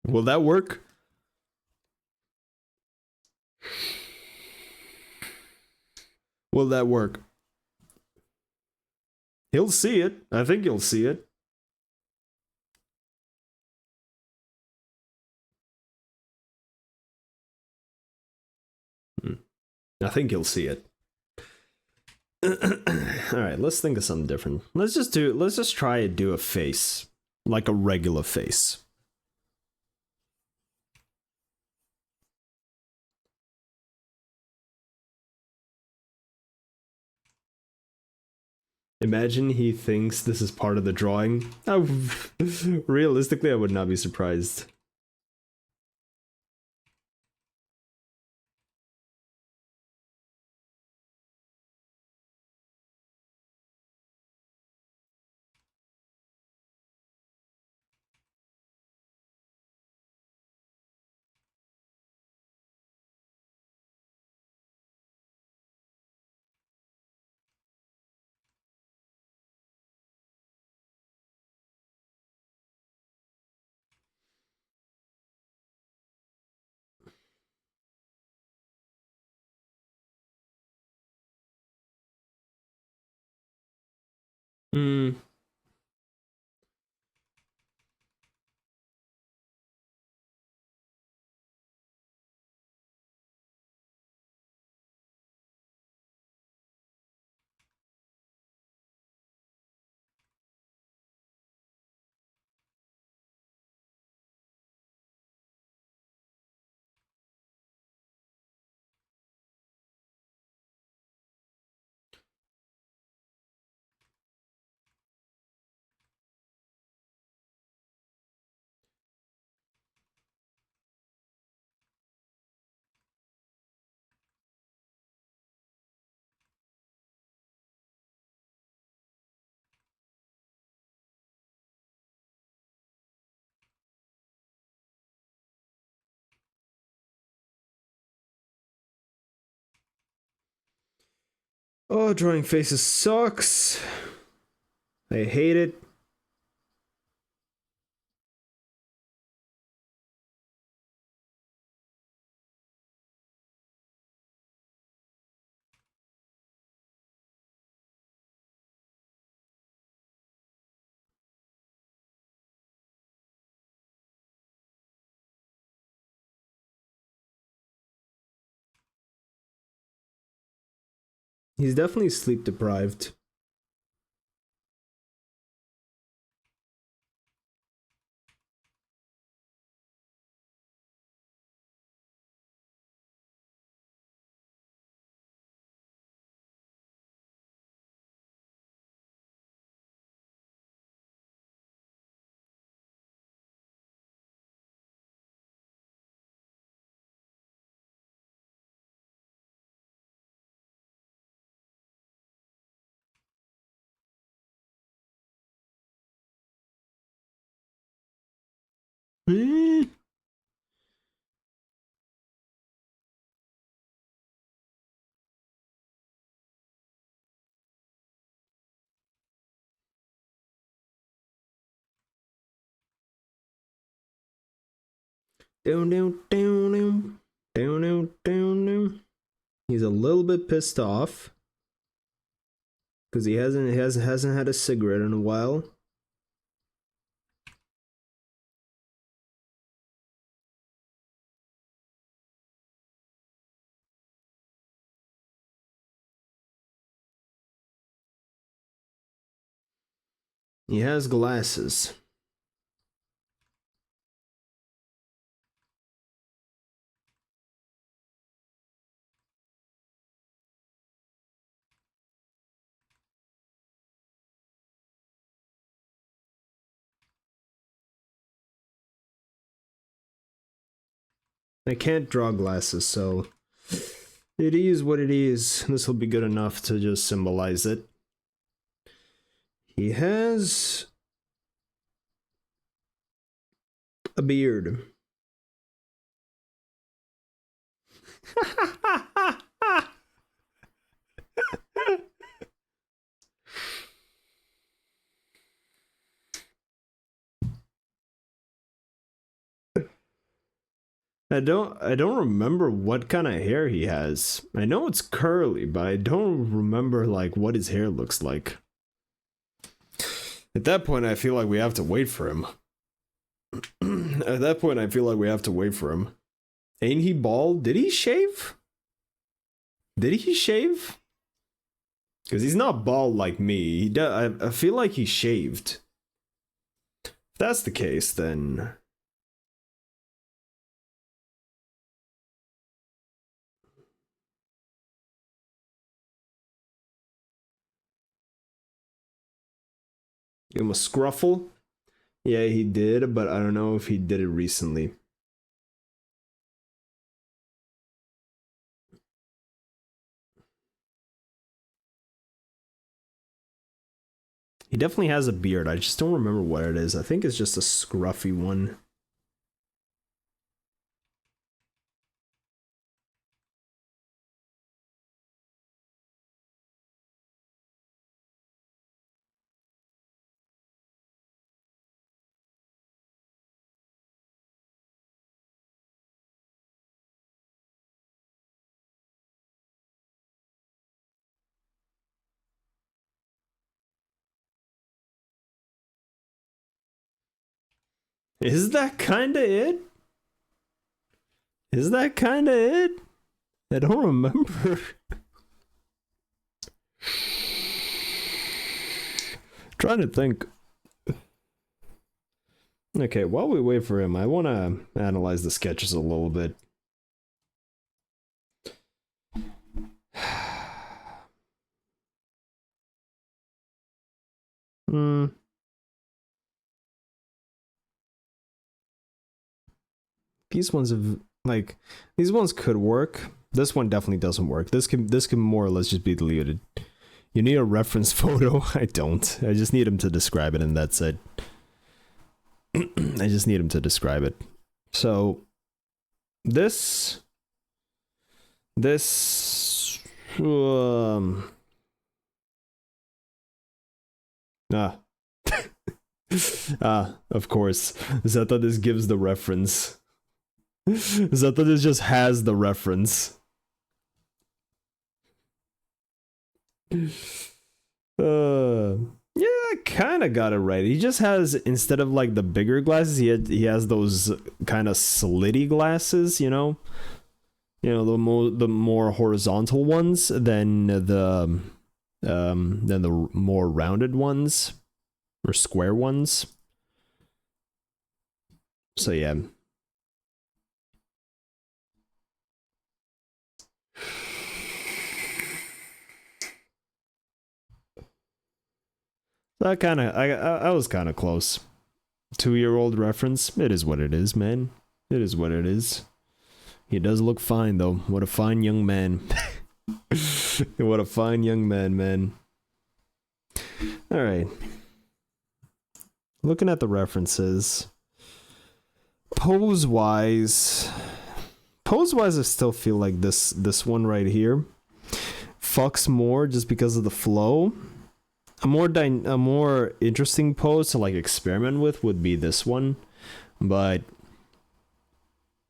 Will that work? Will that work? He'll see it. I think he'll see it. I think he'll see it. Alright, let's think of something different. Let's just try to do a face. Like a regular face. Imagine he thinks this is part of the drawing. Realistically, I would not be surprised. Hmm. Oh, drawing faces sucks. I hate it. He's definitely sleep deprived. Down, down, down, down, down, down, down, down. He's a little bit pissed off because he hasn't had a cigarette in a while. He has glasses. I can't draw glasses, so it is what it is. This will be good enough to just symbolize it. He has a beard. I don't remember what kind of hair he has. I know it's curly, but I don't remember like what his hair looks like. At that point, I feel like we have to wait for him. At that point, I feel like we have to wait for him. Ain't he bald? Did he shave? Did he shave? Because he's not bald like me. I feel like he shaved. If that's the case, then... Give him a scruffle? Yeah, he did, but I don't know if he did it recently. He definitely has a beard. I just don't remember what it is. I think it's just a scruffy one. Is that kinda it? Is that kinda it? I don't remember. Trying to think. Okay, while we wait for him, I want to analyze the sketches a little bit. These ones have like these ones could work. This one definitely doesn't work. This can more or less just be deleted. You need a reference photo. I don't. I just need him to describe it, and that's it. I just need him to describe it. So this of course. Zeta this gives the reference. Zeta this just has the reference. Yeah, I kind of got it right. He just has, instead of like the bigger glasses, he has those kind of slitty glasses, you know, the more horizontal ones than the more rounded ones or square ones. So yeah. That kind of I was kind of close. 2-year-old reference. It is what it is, man. It is what it is. He does look fine though. What a fine young man. What a fine young man, man. All right. Looking at the references. Pose-wise, I still feel like this one right here fucks more just because of the flow. A more interesting pose to like experiment with would be this one, but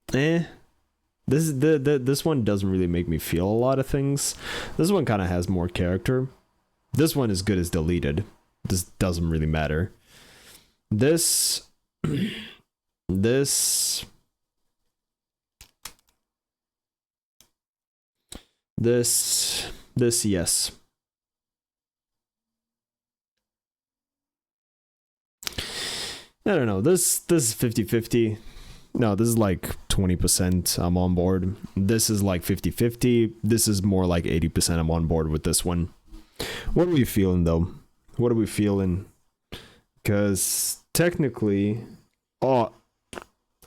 this one doesn't really make me feel a lot of things. This one kind of has more character. This one is good as deleted. This doesn't really matter. This this yes. I don't know. This is 50-50. No, this is like 20% I'm on board. This is like 50-50. This is more like 80% I'm on board with this one. What are we feeling though? What are we feeling? Because technically... Oh,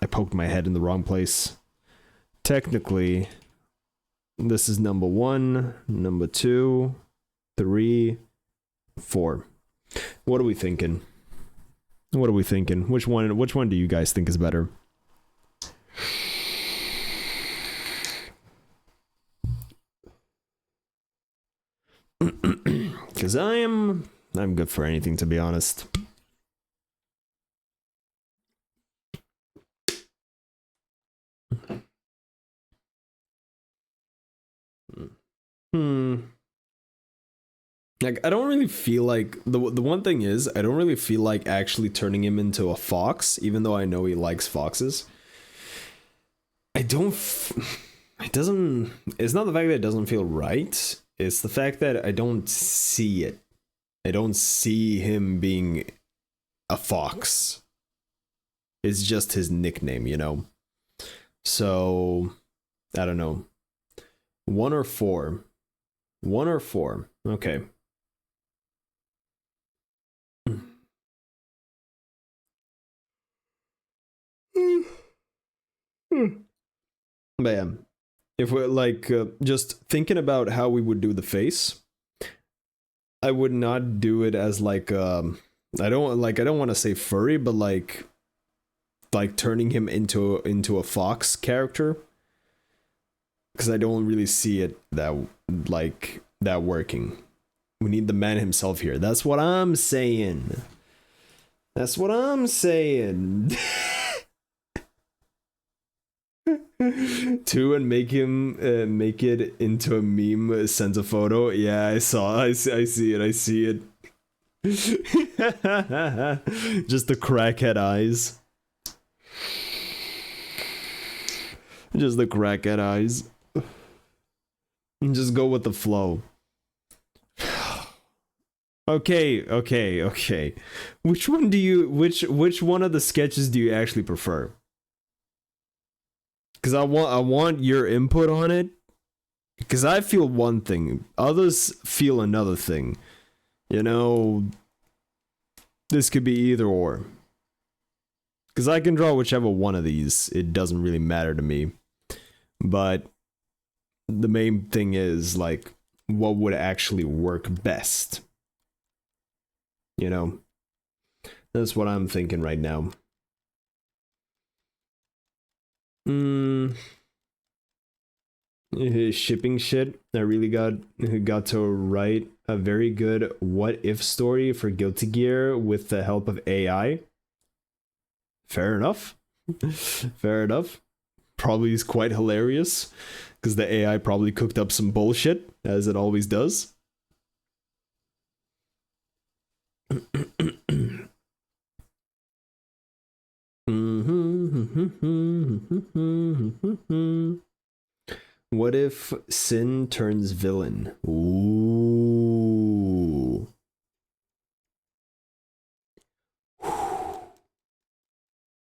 I poked my head in the wrong place. Technically, this is number 1, number 2, 3, 4. What are we thinking? What are we thinking? Which one do you guys think is better? Cause I'm good for anything, to be honest. Like, I don't really feel like the one thing is I don't really feel like actually turning him into a fox, even though I know he likes foxes. It doesn't. It's not the fact that it doesn't feel right. It's the fact that I don't see it. I don't see him being a fox. It's just his nickname, you know? So, I don't know. 1 or 4? 1 or 4? Okay. But yeah, if we're like just thinking about how we would do the face, I would not do it as like I don't want to say furry, but like turning him into a fox character, because I don't really see it that working. We need the man himself here. That's what I'm saying. That's what I'm saying. 2 and make it into a meme, send a photo. Yeah, I see it. Just the crackhead eyes. Just the crackhead eyes. And just go with the flow. Okay. Which one do you which one of the sketches do you actually prefer? Because I want your input on it. Because I feel one thing, others feel another thing. You know, this could be either or. Because I can draw whichever one of these. It doesn't really matter to me. But the main thing is, like, what would actually work best? You know? That's what I'm thinking right now. Shipping shit. I really got to write a very good what if story for Guilty Gear with the help of AI. Fair enough. Fair enough. Probably is quite hilarious because the AI probably cooked up some bullshit, as it always does. What if Sin turns villain? Ooh.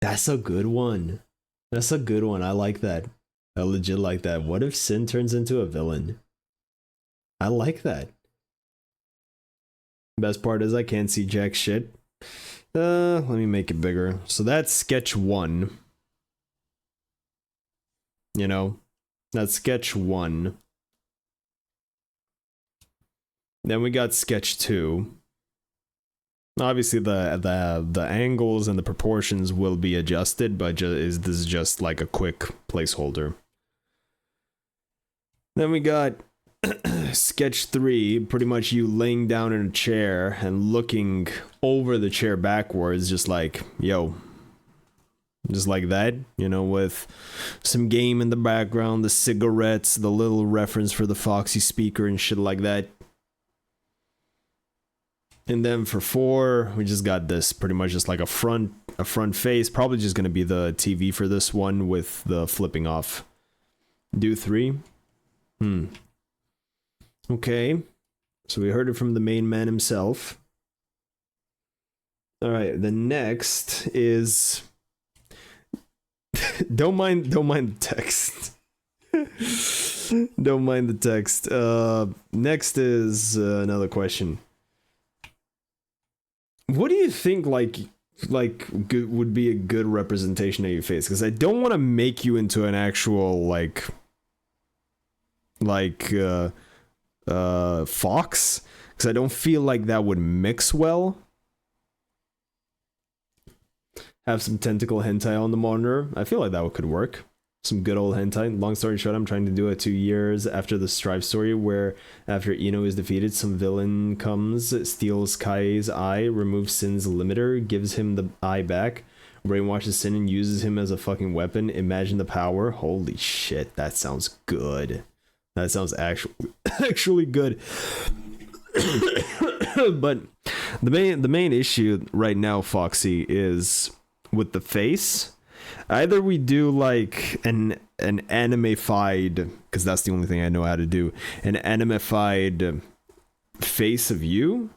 That's a good one. That's a good one. I like that. I legit like that. What if Sin turns into a villain? I like that. Best part is I can't see jack shit. Let me make it bigger. So that's sketch 1. You know, that's sketch 1. Then we got sketch 2. Obviously, the angles and the proportions will be adjusted, but this is just like a quick placeholder. Then we got sketch 3, pretty much you laying down in a chair and looking over the chair backwards, just like, yo. Just like that, you know, with some game in the background, the cigarettes, the little reference for the Foxy speaker and shit like that. And then for 4, we just got this pretty much just like a front face. Probably just gonna be the TV for this one with the flipping off. Do 3. Okay. So we heard it from the main man himself. Alright, the next is don't mind the text. Don't mind the text. Next is another question. What do you think good would be a good representation of your face? Because I don't want to make you into an actual fox, because I don't feel like that would mix well. Have some tentacle hentai on the monitor. I feel like that could work. Some good old hentai. Long story short, I'm trying to do it 2 years after the Strive story, where after Ino is defeated, some villain comes, steals Kai's eye, removes Sin's limiter, gives him the eye back, brainwashes Sin and uses him as a fucking weapon. Imagine the power. Holy shit, that sounds good. That sounds actually good. But the main issue right now, Foxy, is with the face. Either we do like an anime-fied, because that's the only thing I know how to do, an anime-fied face of you,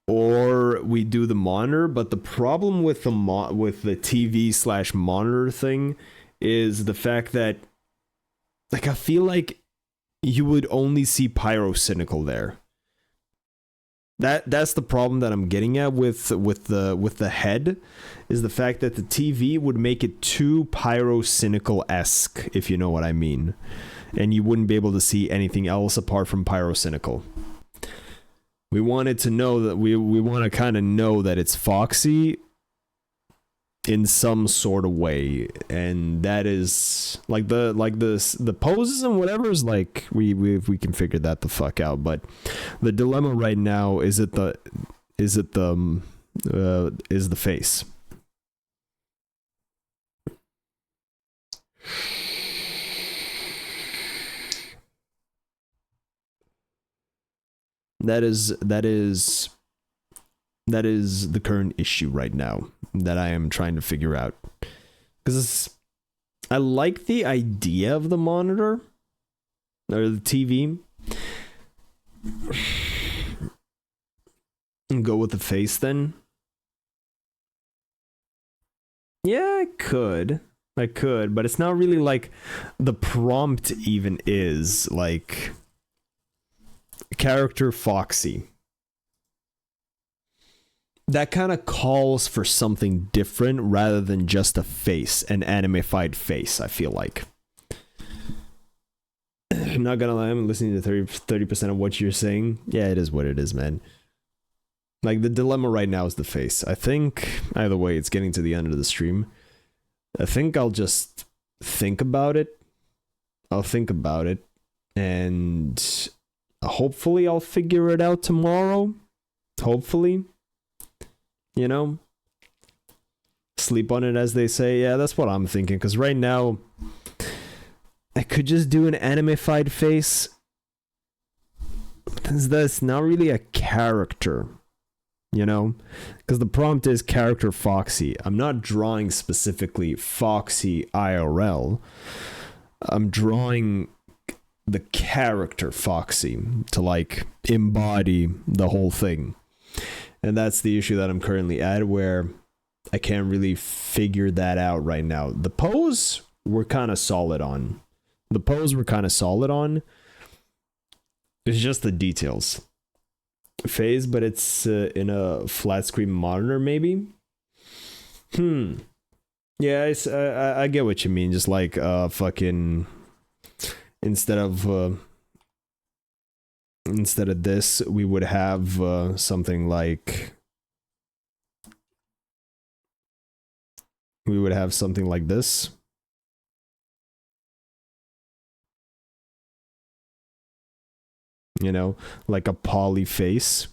or we do the monitor. But the problem with the TV/monitor thing is the fact that, like, I feel like you would only see pyrocynical there. That's the problem that I'm getting at with the head, is the fact that the TV would make it too pyrocynical-esque, if you know what I mean, and you wouldn't be able to see anything else apart from pyrocynical. We wanted to know that we want to kind of know that it's Foxy in some sort of way, and that is like the poses and whatever is like we can figure that the fuck out. But the dilemma right now is the face. That is the current issue right now that I am trying to figure out. Because I like the idea of the monitor or the TV. And go with the face then. Yeah, I could, but it's not really like the prompt even is like character Foxy. That kind of calls for something different rather than just a face, an anime-fied face, I feel like. I'm not gonna lie, I'm listening to 30% of what you're saying. Yeah, it is what it is, man. Like, the dilemma right now is the face. I think, either way, it's getting to the end of the stream. I think I'll just think about it. I'll think about it, and hopefully I'll figure it out tomorrow. Hopefully. You know? Sleep on it, as they say. Yeah, that's what I'm thinking, because right now I could just do an anime-fied face. That's not really a character, you know? Because the prompt is character Foxy. I'm not drawing specifically Foxy IRL. I'm drawing the character Foxy to, like, embody the whole thing. And that's the issue that I'm currently at, where I can't really figure that out right now. The pose, we're kind of solid on. It's just the details. Phase, but it's in a flat screen monitor, maybe? Yeah, I get what you mean. Just like fucking... Instead of this, we would have something like we would have something like this. You know, like a poly face.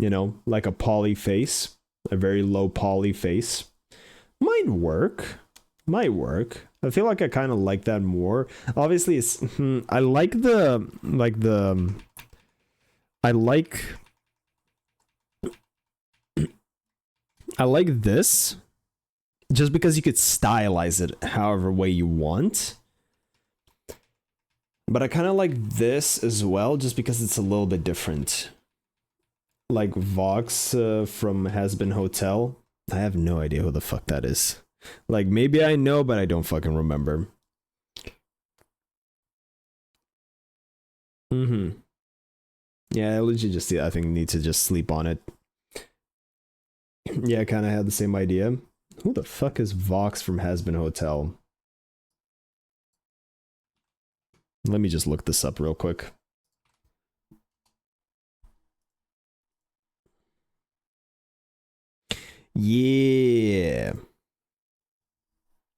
You know, like a poly face, a very low poly face. Might work. Might work. I feel like I kind of like that more. Obviously, it's I like I like this just because you could stylize it however way you want. But I kind of like this as well just because it's a little bit different. Like Vox from Has Been Hotel. I have no idea who the fuck that is. Like, maybe I know, but I don't fucking remember. Yeah, I legit just, I think, need to just sleep on it. Yeah, I kind of had the same idea. Who the fuck is Vox from Has Been Hotel? Let me just look this up real quick. Yeah.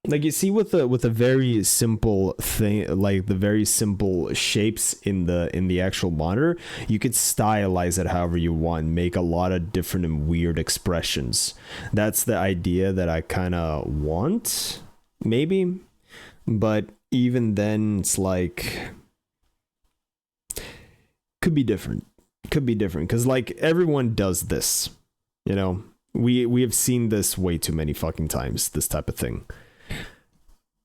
Like, you see with a very simple thing, like the very simple shapes in the actual monitor, you could stylize it however you want, make a lot of different and weird expressions. That's the idea that I kind of want, maybe. But even then, it's like, could be different. Could be different, because like everyone does this, you know. We have seen this way too many fucking times, this type of thing.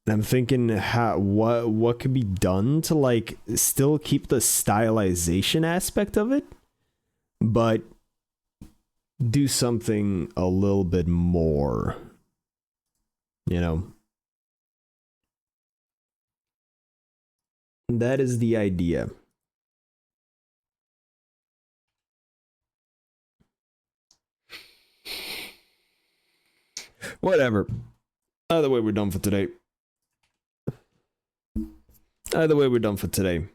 And I'm thinking, what could be done to like still keep the stylization aspect of it, but do something a little bit more, you know? That is the idea. Whatever. Either way, we're done for today. Either way, we're done for today.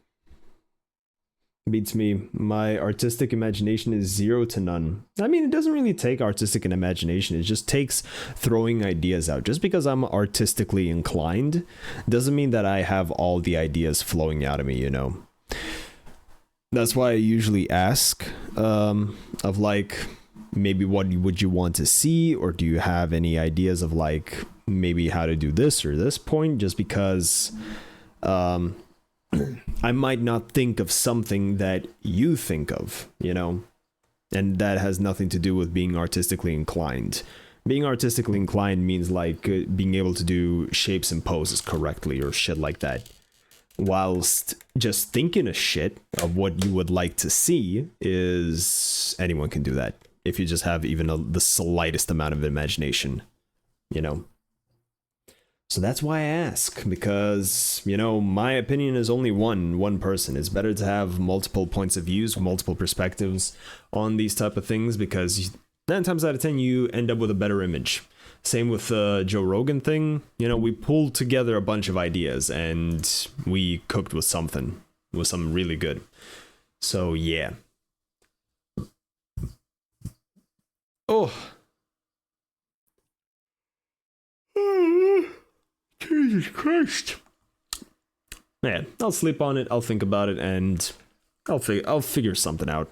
Beats me. My artistic imagination is 0 to none. I mean, it doesn't really take artistic imagination. It just takes throwing ideas out. Just because I'm artistically inclined doesn't mean that I have all the ideas flowing out of me, you know? That's why I usually ask of like, maybe what would you want to see, or do you have any ideas of like maybe how to do this or this point, just because I might not think of something that you think of, you know, and that has nothing to do with being artistically inclined. Being artistically inclined means like being able to do shapes and poses correctly or shit like that, whilst just thinking of shit of what you would like to see is anyone can do that if you just have even the slightest amount of imagination, you know. So that's why I ask, because, you know, my opinion is only one person. It's better to have multiple points of views, multiple perspectives on these type of things, because 9 times out of 10 you end up with a better image. Same with the Joe Rogan thing. You know, we pulled together a bunch of ideas and we cooked with something really good. So yeah. Oh. Jesus Christ. Man, I'll sleep on it, I'll think about it, and I'll figure something out.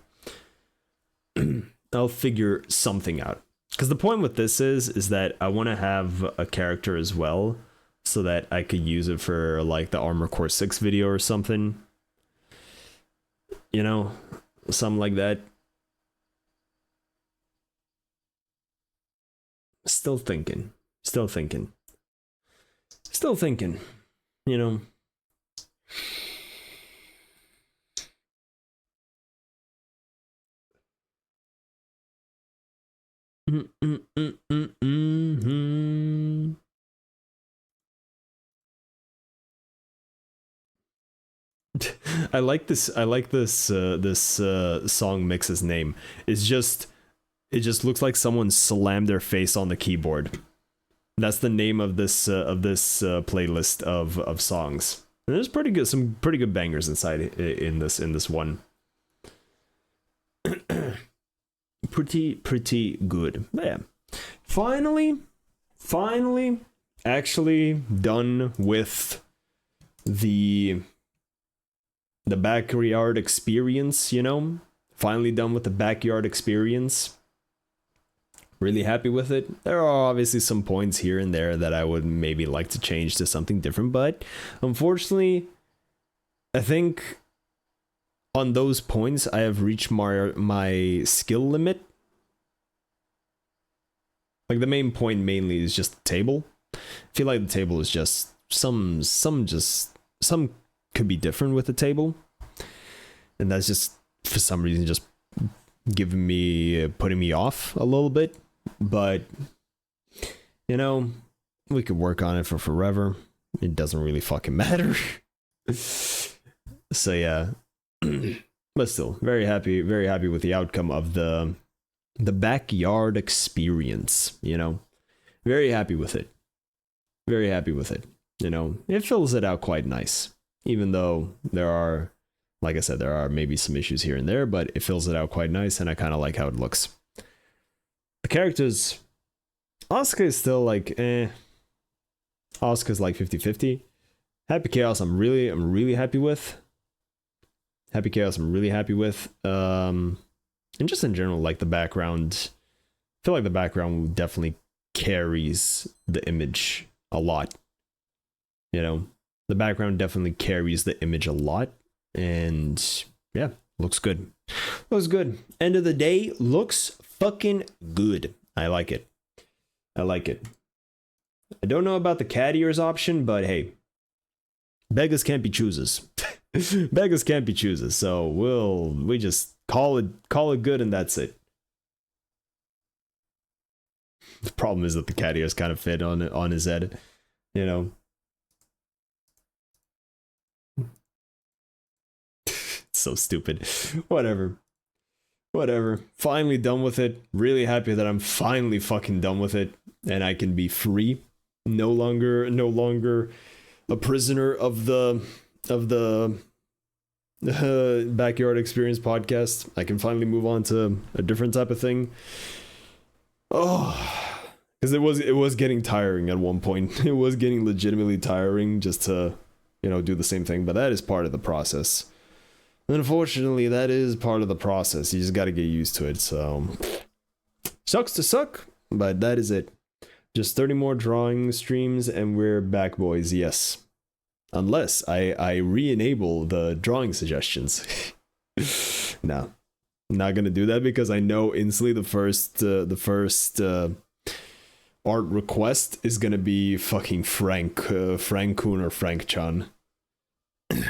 I'll figure something out. Because the point with this is that I want to have a character as well, so that I could use it for like the Armor Core 6 video or something. You know, something like that. Still thinking, you know. I like this song mix's name. It just looks like someone slammed their face on the keyboard. That's the name of this playlist of songs. And there's some pretty good bangers inside in this one. pretty good. But yeah, finally, actually done with the backyard experience, you know. Finally done with the backyard experience. Really happy with it. There are obviously some points here and there that I would maybe like to change to something different, but unfortunately, I think on those points I have reached my skill limit. Like the main point mainly is just the table. I feel like the table is just some could be different with the table, and that's just for some reason just putting me off a little bit. But you know, we could work on it for forever. It doesn't really fucking matter. So yeah, but still very happy with the outcome of the backyard experience, you know. Very happy with it. You know, it fills it out quite nice, even though there are, like I said, there are maybe some issues here and there, but it fills it out quite nice, and I kind of like how it looks. The characters, Asuka is still like, Asuka's like 50-50. Happy Chaos, I'm really happy with. Happy Chaos, I'm really happy with. And just in general, like the background, I feel like the background definitely carries the image a lot. You know, the background definitely carries the image a lot, and yeah, looks good. Looks good. End of the day, looks fucking good. I like it. I don't know about the cat ears option, but hey, beggars can't be choosers. Beggars can't be choosers. So we just call it good, and that's it. The problem is that the cat ears kind of fit on his head, you know. It's so stupid. Whatever. Finally done with it. Really happy that I'm finally fucking done with it, and I can be free. No longer a prisoner of the Backyard Experience podcast. I can finally move on to a different type of thing. Oh, because it was getting tiring at one point. It was getting legitimately tiring just to, you know, do the same thing. But that is part of the process. Unfortunately, that is part of the process. You just got to get used to it. So sucks to suck, but that is it. Just 30 more drawing streams and we're back, boys. Yes. Unless I re-enable the drawing suggestions. No. I'm not gonna do that because I know instantly the first art request is gonna be fucking Frank Kuhn or Frank Chan.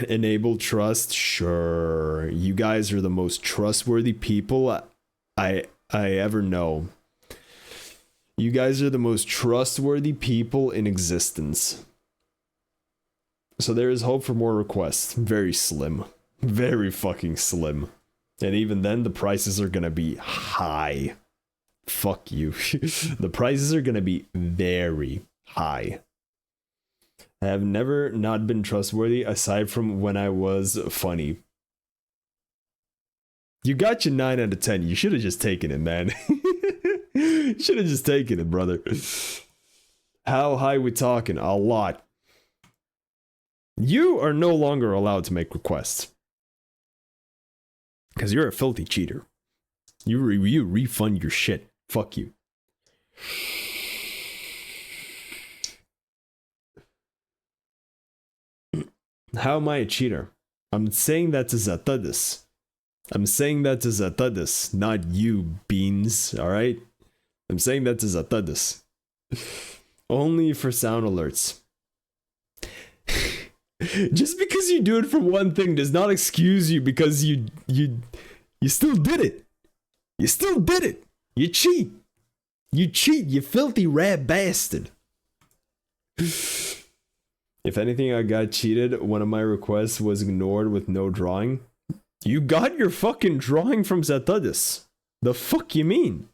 Enable trust, sure. You guys are the most trustworthy people I ever know. You guys are the most trustworthy people in existence. So there is hope for more requests. Very slim. Very fucking slim. And even then, the prices are gonna be high. Fuck you. The prices are gonna be very high. I have never not been trustworthy aside from when I was funny. You got your 9 out of 10. You should have just taken it, man. You should have just taken it, brother. How high we talking? A lot. You are no longer allowed to make requests. Because you're a filthy cheater. You refund your shit. Fuck you. How am I a cheater? I'm saying that to Zatadis. I'm saying that to Zatadis, not you, Beans, alright? I'm saying that to Zatadis. Only for sound alerts. Just because you do it for one thing does not excuse you because you still did it. You still did it. You cheat. You cheat, you filthy rat bastard. If anything, I got cheated. One of my requests was ignored with no drawing. You got your fucking drawing from Zatadis. The fuck you mean?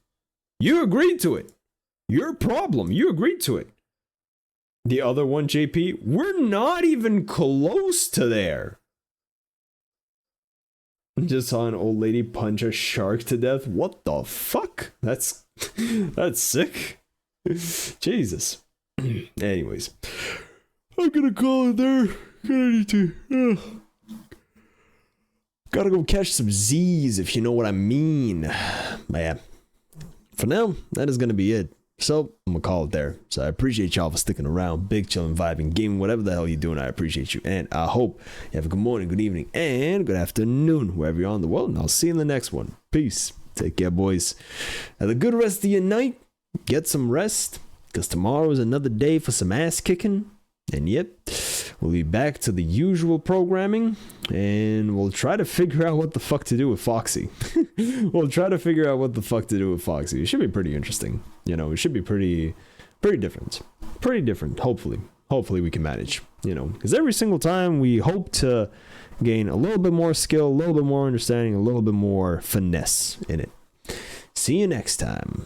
You agreed to it. Your problem. You agreed to it. The other one, JP, we're not even close to there. Just saw an old lady punch a shark to death. What the fuck? That's sick. Jesus. Anyways, I'm gonna call it there. Gonna need to. Gotta go catch some Z's, if you know what I mean. But yeah, for now, that is gonna be it. So I'm gonna call it there. So I appreciate y'all for sticking around, big chillin', vibing, gaming, whatever the hell you're doing. I appreciate you, and I hope you have a good morning, good evening, and good afternoon wherever you're on the world. And I'll see you in the next one. Peace. Take care, boys. Have a good rest of your night. Get some rest, because tomorrow is another day for some ass kicking. And yep, we'll be back to the usual programming, and we'll try to figure out what the fuck to do with Foxy. We'll try to figure out what the fuck to do with Foxy. It should be pretty interesting. You know, it should be pretty different. Pretty different, hopefully. Hopefully we can manage, you know, because every single time we hope to gain a little bit more skill, a little bit more understanding, a little bit more finesse in it. See you next time.